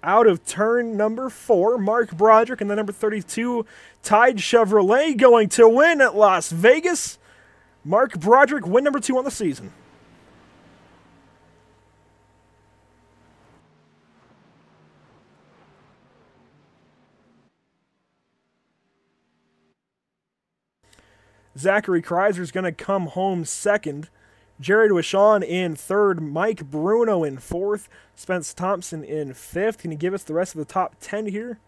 Out of turn number 4, Mark Broderick and the number 32 Tide Chevrolet going to win at Las Vegas. Mark Broderick, win number 2 on the season. Zachary Kreiser is going to come home 2nd. Jared Washawn in 3rd. Mike Bruno in 4th. Spence Thompson in 5th. Can you give us the rest of the top 10 here?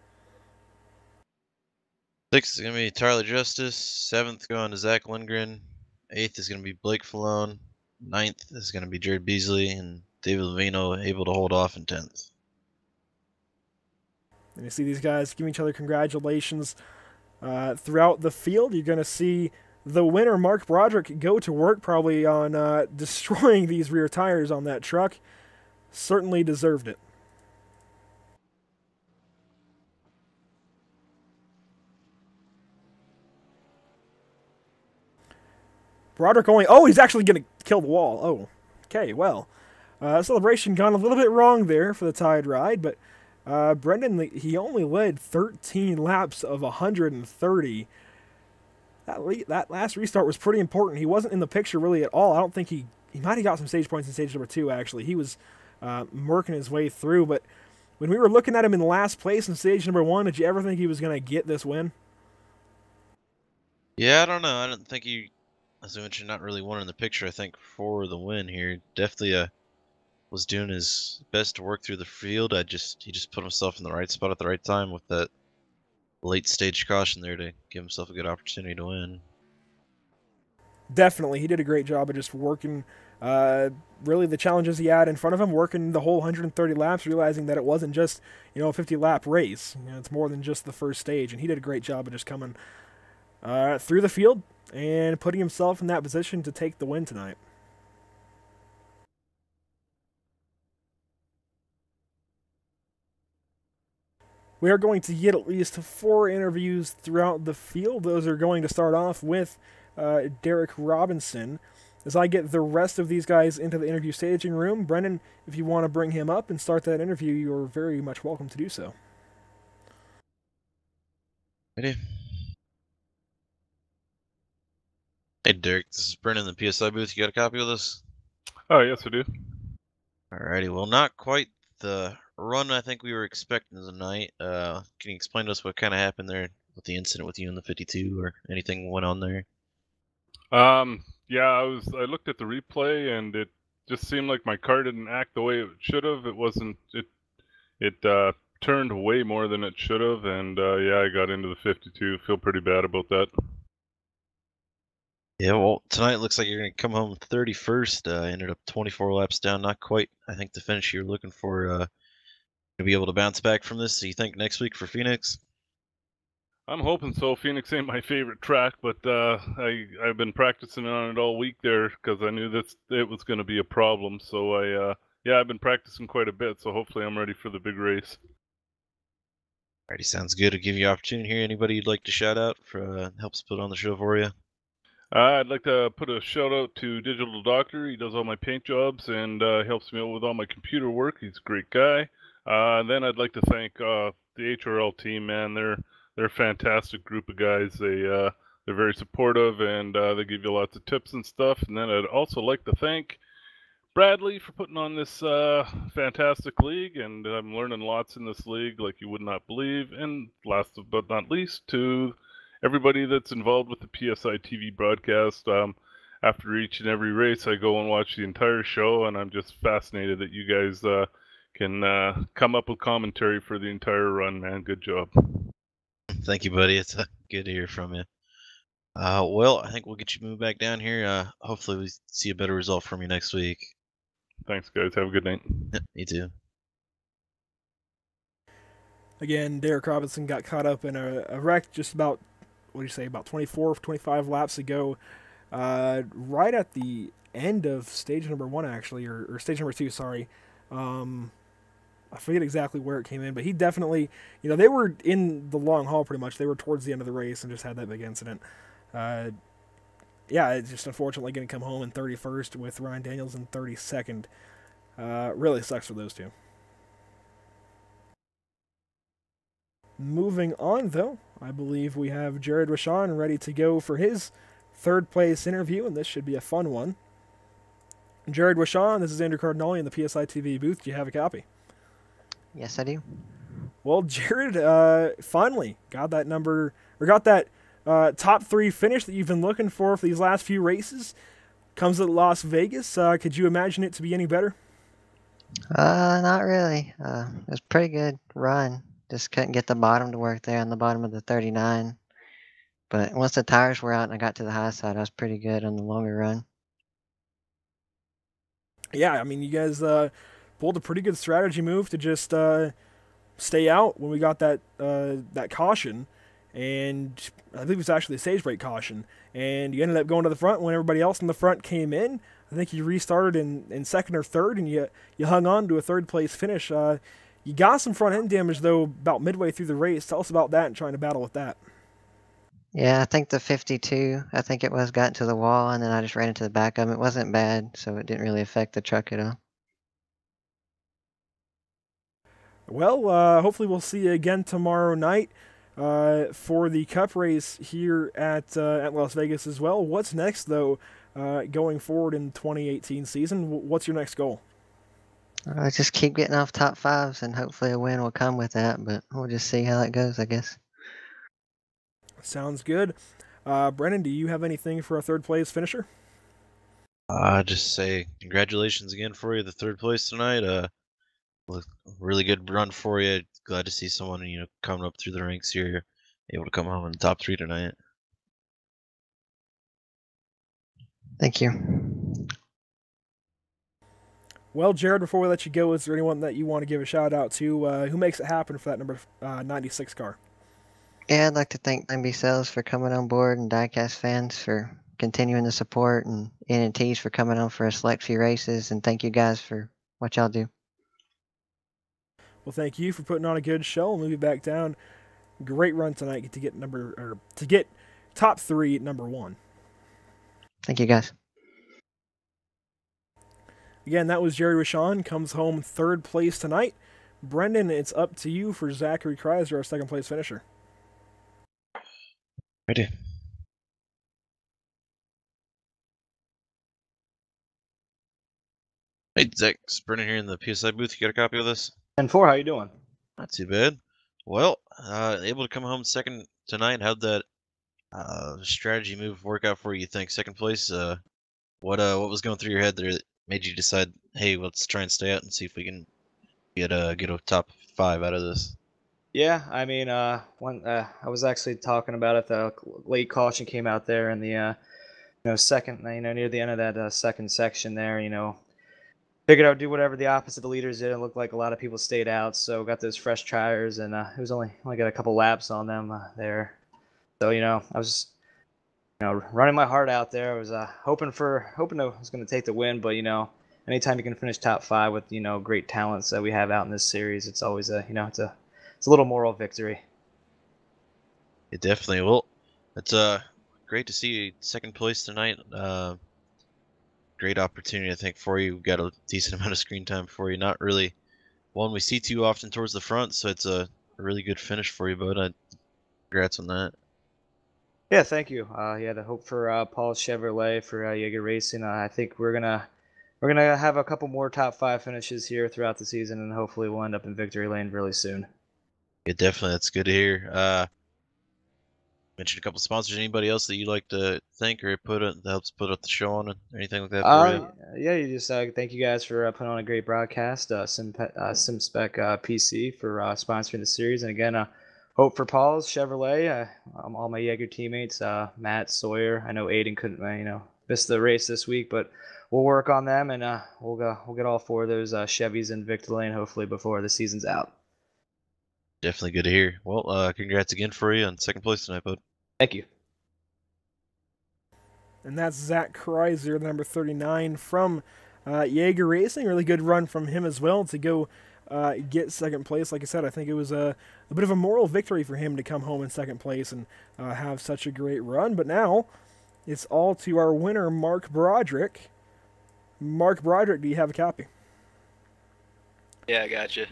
6th is going to be Tyler Justice. 7th going to Zach Lindgren. 8th is going to be Blake Falone. 9th is going to be Jared Beasley. And David Levino able to hold off in 10th. And you see these guys giving each other congratulations throughout the field. You're going to see the winner, Mark Broderick, go to work probably on destroying these rear tires on that truck. Certainly deserved it. Broderick only... Oh, he's actually going to kill the wall. Oh, okay, well. Celebration gone a little bit wrong there for the Tide Ride, but Brendan, he only led 13 laps of 130. That last restart was pretty important. He wasn't in the picture really at all. I don't think he might have got some stage points in stage number 2, actually. He was murking his way through, but when we were looking at him in last place in stage number 1, did you ever think he was going to get this win? Yeah, I don't know. I didn't think he... As I mentioned, not really one in the picture, I think, for the win here. Definitely was doing his best to work through the field. He just put himself in the right spot at the right time with that late stage caution there to give himself a good opportunity to win. Definitely. He did a great job of just working really the challenges he had in front of him, working the whole 130 laps, realizing that it wasn't just, a 50-lap race. It's more than just the first stage, and he did a great job of just coming through the field and putting himself in that position to take the win tonight. We are going to get at least 4 interviews throughout the field. Those are going to start off with Derek Robinson. As I get the rest of these guys into the interview staging room, Brendan, if you want to bring him up and start that interview, you're very much welcome to do so. Ready? Hey Derek, this is Brendan in the PSI booth. You got a copy of this? Oh, yes, I do. Alrighty, well, not quite the run I think we were expecting tonight. Can you explain to us what kind of happened there with the incident with you in the 52 or anything went on there? Yeah, I looked at the replay and it just seemed like my car didn't act the way it should have. It turned way more than it should have, and yeah, I got into the 52. Feel pretty bad about that. Yeah, well, tonight it looks like you're going to come home 31st. Ended up 24 laps down, not quite, I think, the finish you're looking for. To be able to bounce back from this, do you think next week for Phoenix? I'm hoping so. Phoenix ain't my favorite track, but I've been practicing on it all week there because I knew that it was going to be a problem. So yeah, I've been practicing quite a bit, so hopefully I'm ready for the big race. Alrighty, sounds good. I'll give you an opportunity here. Anybody you'd like to shout out for helps put on the show for you? I'd like to put a shout out to Digital Doctor. He does all my paint jobs and helps me out with all my computer work. He's a great guy. Then I'd like to thank the HRL team, man. They're a fantastic group of guys. They're very supportive and they give you lots of tips and stuff. And then I'd also like to thank Bradley for putting on this fantastic league, and I'm learning lots in this league like you would not believe. And last but not least, to everybody that's involved with the PSI TV broadcast. After each and every race, I go and watch the entire show, and I'm just fascinated that you guys can come up with commentary for the entire run, man. Good job. Thank you, buddy. It's good to hear from you. Well, I think we'll get you moved back down here. Hopefully we see a better result from you next week. Thanks, guys. Have a good night. Yep, you too. Again, Derek Robinson got caught up in a wreck just about, what do you say, about 24, 25 laps ago. Right at the end of stage number 1, actually, or stage number 2, sorry. I forget exactly where it came in, but he definitely, they were in the long haul pretty much. They were towards the end of the race and just had that big incident. Yeah, it's just unfortunately going to come home in 31st with Ryan Daniels in 32nd. Really sucks for those two. Moving on, though, I believe we have Jared Wishon ready to go for his third place interview, and this should be a fun one. Jared Wishon, this is Andrew Cardinale in the PSI TV booth. Do you have a copy? Yes, I do. Well, Jared finally got that top 3 finish that you've been looking for these last few races. Comes at Las Vegas. Could you imagine it to be any better? Not really. It was a pretty good run. Just couldn't get the bottom to work there on the bottom of the 39. but once the tires were out and I got to the high side, I was pretty good on the longer run. Yeah, I mean, you guys pulled a pretty good strategy move to just stay out when we got that caution, and I think it was actually a stage break caution, and you ended up going to the front when everybody else in the front came in. I think you restarted in second or third, and you hung on to a third place finish. You got some front end damage though about midway through the race. Tell us about that and trying to battle with that. Yeah, I think the 52, I think it was, got into the wall, and then I just ran into the back of it. It wasn't bad, so it didn't really affect the truck at all. Well, hopefully we'll see you again tomorrow night for the Cup race here at Las Vegas as well. What's next though, going forward in the 2018 season? What's your next goal? Just keep getting off top fives, and hopefully a win will come with that, but we'll just see how that goes, I guess. Sounds good. Brennan, do you have anything for a third place finisher? Just say congratulations again for you, the third place tonight. Really good run for you. Glad to see someone, coming up through the ranks here, able to come home in the top 3 tonight. Thank you. Well, Jared, before we let you go, is there anyone that you want to give a shout out to who makes it happen for that number 96 car? Yeah, I'd like to thank MB Sales for coming on board, and Diecast fans for continuing the support, and NMNTS for coming on for a select few races, and thank you guys for what y'all do. Well, thank you for putting on a good show. We'll move you back down. Great run tonight to get top 3 at number 1. Thank you, guys. Again, that was Jerry Rashawn, comes home third place tonight. Brendan, it's up to you for Zachary Kreiser, our second place finisher. Ready. Hey, Zach, it's Brennan here in the PSI booth. You got a copy of this? 10-4, how you doing? Not too bad. Well, able to come home second tonight. How'd that strategy move work out for you? You think second place? What was going through your head there that made you decide, hey, let's try and stay out and see if we can get a top 5 out of this? Yeah, I mean, when I was actually talking about it, the late caution came out there in the second, near the end of that second section there, figured I would do whatever the opposite the leaders did. It looked like a lot of people stayed out, so got those fresh tires, and it was only got a couple laps on them there. So I was running my heart out there. I was hoping I was going to take the win, but anytime you can finish top 5 with great talents that we have out in this series, it's always it's a little moral victory. It definitely will. It's great to see you second place tonight. Great opportunity, I think, for you. We've got a decent amount of screen time for you. Not really one we see too often towards the front, so it's a really good finish for you, bud. Congrats on that. Yeah, thank you. The hope for Paul's Chevrolet for Jaeger Racing. I think we're gonna have a couple more top 5 finishes here throughout the season, and hopefully we'll end up in victory lane really soon. Yeah, definitely. That's good to hear. Mention a couple sponsors. Anybody else that you like to thank or that helps put up the show on, or anything like that for you? Yeah, you just thank you guys for putting on a great broadcast. Spec PC for sponsoring the series, and again, hope for Paul's Chevrolet. All my Jaeger teammates, Matt, Sawyer. I know Aiden couldn't miss the race this week, but we'll work on them, and we'll get all 4 of those Chevys in victory lane hopefully before the season's out. Definitely good to hear. Well, congrats again for you on second place tonight, bud. Thank you. And that's Zach Kreiser, the number 39 from Jaeger Racing. Really good run from him as well to go get second place. Like I said, I think it was a bit of a moral victory for him to come home in second place and have such a great run. But now it's all to our winner, Mark Broderick. Mark Broderick, do you have a copy? Yeah, I got you.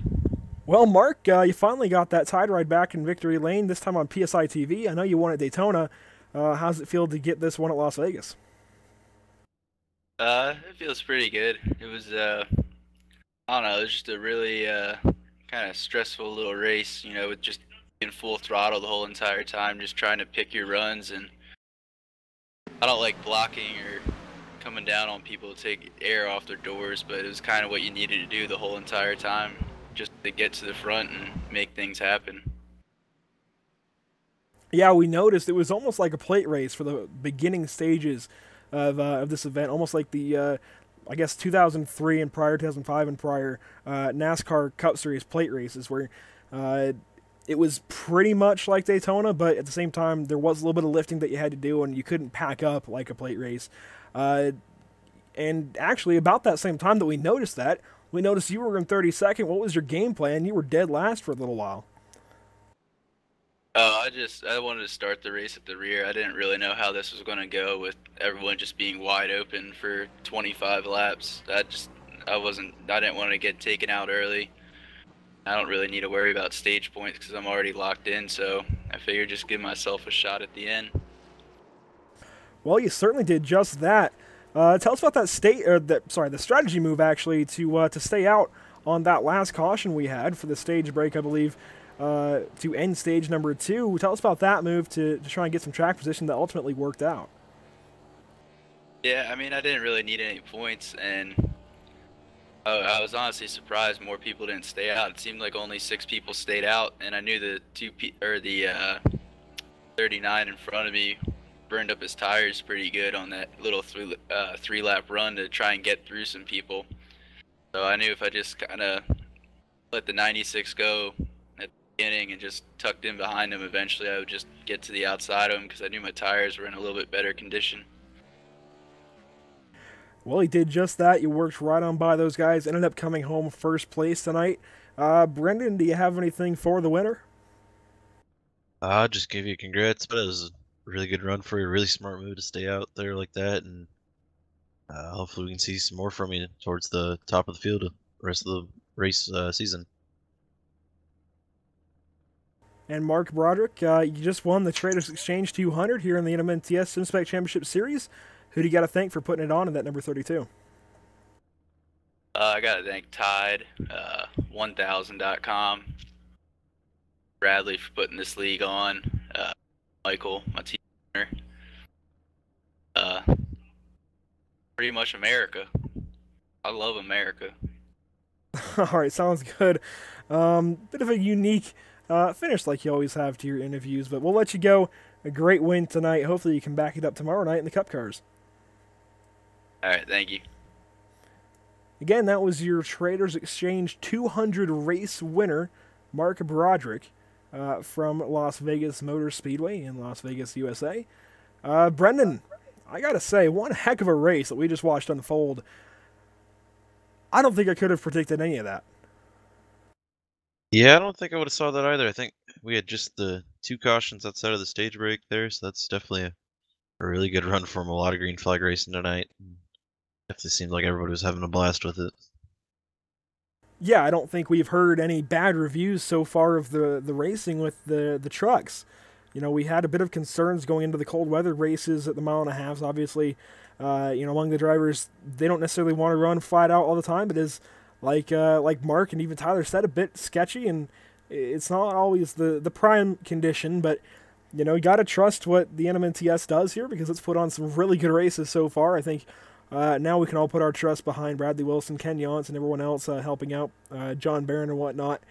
Well, Mark, you finally got that tide ride back in victory lane, this time on PSI TV. I know you won at Daytona. How's it feel to get this one at Las Vegas? It feels pretty good. It was, I don't know, it was just a really kind of stressful little race, with just being full throttle the whole entire time, just trying to pick your runs. And I don't like blocking or coming down on people to take air off their doors, but it was kind of what you needed to do the whole entire time, just to get to the front and make things happen. Yeah, we noticed it was almost like a plate race for the beginning stages of this event, almost like the I guess 2003 and prior, 2005 and prior NASCAR Cup Series plate races, where it was pretty much like Daytona, but at the same time there was a little bit of lifting that you had to do, and you couldn't pack up like a plate race. And actually, about that same time that we noticed that, we noticed you were in 32nd. What was your game plan? You were dead last for a little while. Oh, I wanted to start the race at the rear. I didn't really know how this was going to go with everyone just being wide open for 25 laps. I didn't want to get taken out early. I don't really need to worry about stage points because I'm already locked in, so I figured just give myself a shot at the end. Well, you certainly did just that. Tell us about the strategy move actually to stay out on that last caution we had for the stage break, I believe. To end stage number 2. Tell us about that move to try and get some track position that ultimately worked out. Yeah, I mean, I didn't really need any points, and I was honestly surprised more people didn't stay out. It seemed like only 6 people stayed out, and I knew the 39 in front of me burned up his tires pretty good on that little 3-lap run to try and get through some people. So I knew if I just kind of let the 96 go and just tucked in behind him, eventually I would just get to the outside of him because I knew my tires were in a little bit better condition. Well, he did just that. You worked right on by those guys. Ended up coming home first place tonight. Brendan, do you have anything for the winner? I'll just give you congrats, but it was a really good run for you. Really smart move to stay out there like that, and hopefully we can see some more from you towards the top of the field the rest of the race season. And Mark Broderick, you just won the Traders Exchange 200 here in the NMNTS Spec Championship Series. Who do you got to thank for putting it on in that number 32? I got to thank Tide, 1000.com, Bradley for putting this league on, Michael, my team owner, pretty much America. I love America. All right, sounds good. Bit of a unique finish like you always have to your interviews, but we'll let you go. A great win tonight. Hopefully you can back it up tomorrow night in the Cup cars. All right, thank you. Again, that was your Traders Exchange 200 race winner, Mark Broderick, from Las Vegas Motor Speedway in Las Vegas, USA. Brendan, I gotta say, one heck of a race that we just watched unfold. I don't think I could have predicted any of that. Yeah, I don't think I would have saw that either. I think we had just the 2 cautions outside of the stage break there, so that's definitely a really good run from a lot of green flag racing tonight. Definitely seemed like everybody was having a blast with it. Yeah, I don't think we've heard any bad reviews so far of the racing with the trucks. You know, we had a bit of concerns going into the cold weather races at the 1.5 miles. Obviously, among the drivers, they don't necessarily want to run flat out all the time. It is like Mark and even Tyler said, a bit sketchy, and it's not always the prime condition, but you know, you got to trust what the NMNTS does here because it's put on some really good races so far. I think now we can all put our trust behind Bradley Wilson, Ken Yance, and everyone else helping out, John Barron and whatnot.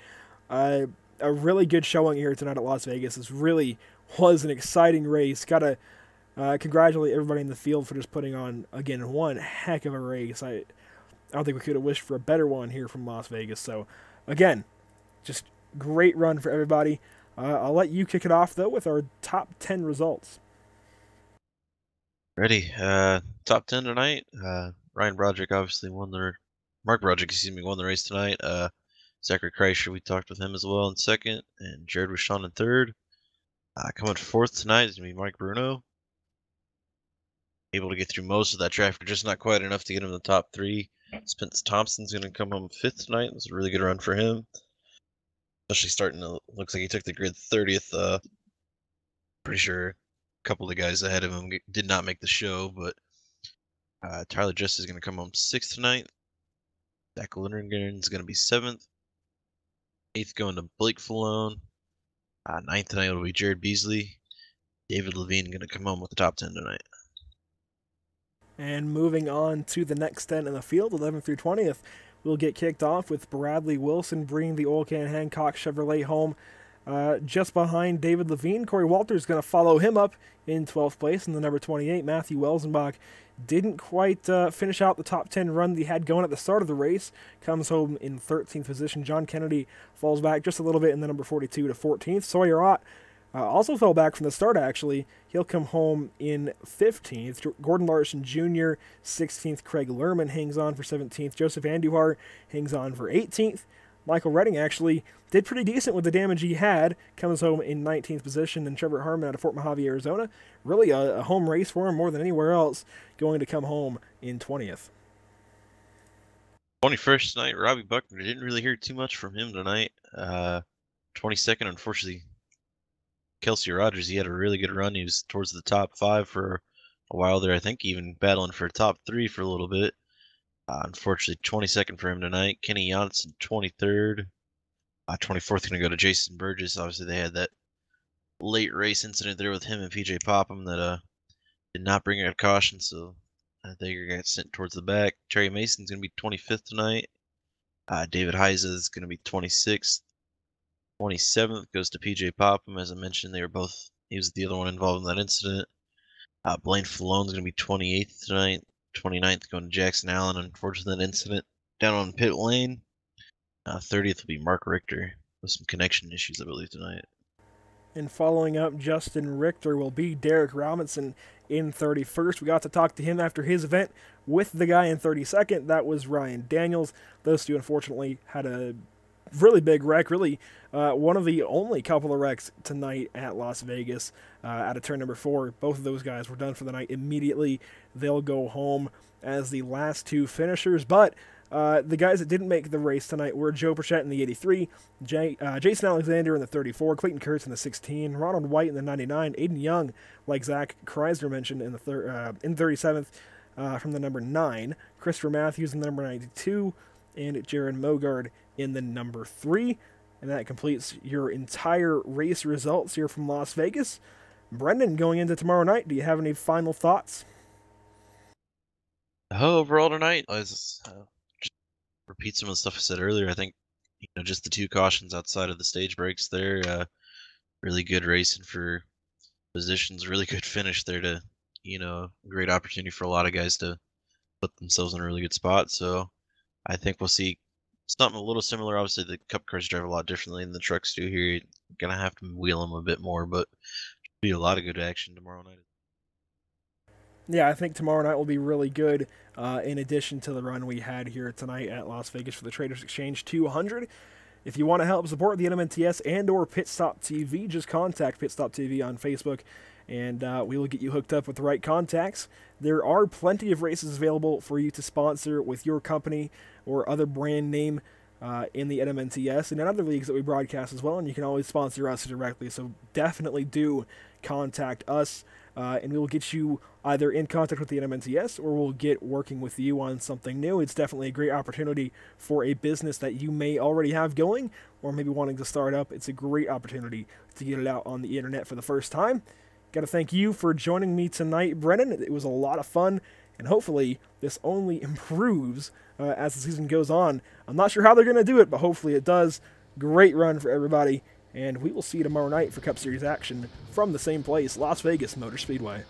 A really good showing here tonight at Las Vegas. This really was an exciting race. Got to congratulate everybody in the field for just putting on, again, one heck of a race. I don't think we could have wished for a better one here from Las Vegas. So, again, just great run for everybody. I'll let you kick it off, though, with our top 10 results. Ready. Top 10 tonight. Ryan Broderick obviously won Mark Broderick, won the race tonight. Zachary Kreischer, we talked with him as well in second, and Jared Rashawn in third. Coming fourth tonight is going to be Mike Bruno. Able to get through most of that traffic, just not quite enough to get him in the top 3. Spence Thompson's going to come home fifth tonight. It was a really good run for him. Especially starting to, looks like he took the grid 30th. Pretty sure a couple of the guys ahead of him did not make the show, but Tyler Just is going to come home 6th tonight. Zach Lindgren is going to be 7th. 8th going to Blake Falone. 9th tonight will be Jared Beasley. David Levine going to come home with the top 10 tonight. And moving on to the next 10 in the field, 11th through 20th, we'll get kicked off with Bradley Wilson bringing the Oil Can Hancock Chevrolet home just behind David Levine. Corey Walters is going to follow him up in 12th place. And the number 28, Matthew Welsenbach, didn't quite finish out the top 10 run that he had going at the start of the race. Comes home in 13th position. John Kennedy falls back just a little bit in the number 42 to 14th. Sawyer Ott also fell back from the start, actually. He'll come home in 15th. Gordon Larson Jr., 16th. Craig Lerman hangs on for 17th. Joseph Andujar hangs on for 18th. Michael Redding actually did pretty decent with the damage he had. Comes home in 19th position. And Trevor Harmon out of Fort Mojave, Arizona. Really a home race for him more than anywhere else. Going to come home in 20th. 21st tonight, Robbie Buckner. Didn't really hear too much from him tonight. 22nd, unfortunately, Kelsey Rogers. He had a really good run. He was towards the top 5 for a while there. I think even battling for top 3 for a little bit. Unfortunately, 22nd for him tonight. Kenny Janssen, 23rd. 24th going to go to Jason Burgess. Obviously, they had that late race incident there with him and PJ Popham that did not bring out caution, so they got sent towards the back. Terry Mason's going to be 25th tonight. David Heiza is going to be 26th. 27th goes to PJ Popham. As I mentioned, he was the other one involved in that incident. Blaine Fallone's going to be 28th tonight. 29th going to Jackson Allen, unfortunately that incident down on pit lane. 30th will be Mark Richter with some connection issues, I believe, tonight. And following up Justin Richter will be Derek Robinson in 31st. We got to talk to him after his event with the guy in 32nd. That was Ryan Daniels. Those two, unfortunately, had a really big wreck. Really one of the only couple of wrecks tonight at Las Vegas out of turn number 4. Both of those guys were done for the night immediately. They'll go home as the last 2 finishers. But the guys that didn't make the race tonight were Joe Burchett in the 83, Jason Alexander in the 34, Clayton Kurtz in the 16, Ronald White in the 99, Aiden Young, like Zach Kreisner mentioned, in the 37th from the number 9, Christopher Matthews in the number 92, and Jaron Mogard in the number 3. And that completes your entire race results here from Las Vegas. Brendan, going into tomorrow night, do you have any final thoughts? Overall tonight, just repeat some of the stuff I said earlier. I think just the 2 cautions outside of the stage breaks there. Really good racing for positions. Really good finish there to great opportunity for a lot of guys to put themselves in a really good spot. So I think we'll see something a little similar. Obviously, the Cup cars drive a lot differently than the trucks do here. You're gonna have to wheel them a bit more, but be a lot of good action tomorrow night. Yeah, I think tomorrow night will be really good, in addition to the run we had here tonight at Las Vegas for the Traders Exchange 200. If you want to help support the NMNTS and or Pit Stop TV, just contact Pit Stop TV on Facebook, and we will get you hooked up with the right contacts. There are plenty of races available for you to sponsor with your company or other brand name in the NMNTS and in other leagues that we broadcast as well, and you can always sponsor us directly, so definitely do contact us, and we will get you either in contact with the NMNTS or we'll get working with you on something new. It's definitely a great opportunity for a business that you may already have going or maybe wanting to start up. It's a great opportunity to get it out on the internet for the first time. Got to thank you for joining me tonight, Brennan. It was a lot of fun, and hopefully this only improves as the season goes on. I'm not sure how they're going to do it, but hopefully it does. Great run for everybody, and we will see you tomorrow night for Cup Series action from the same place, Las Vegas Motor Speedway.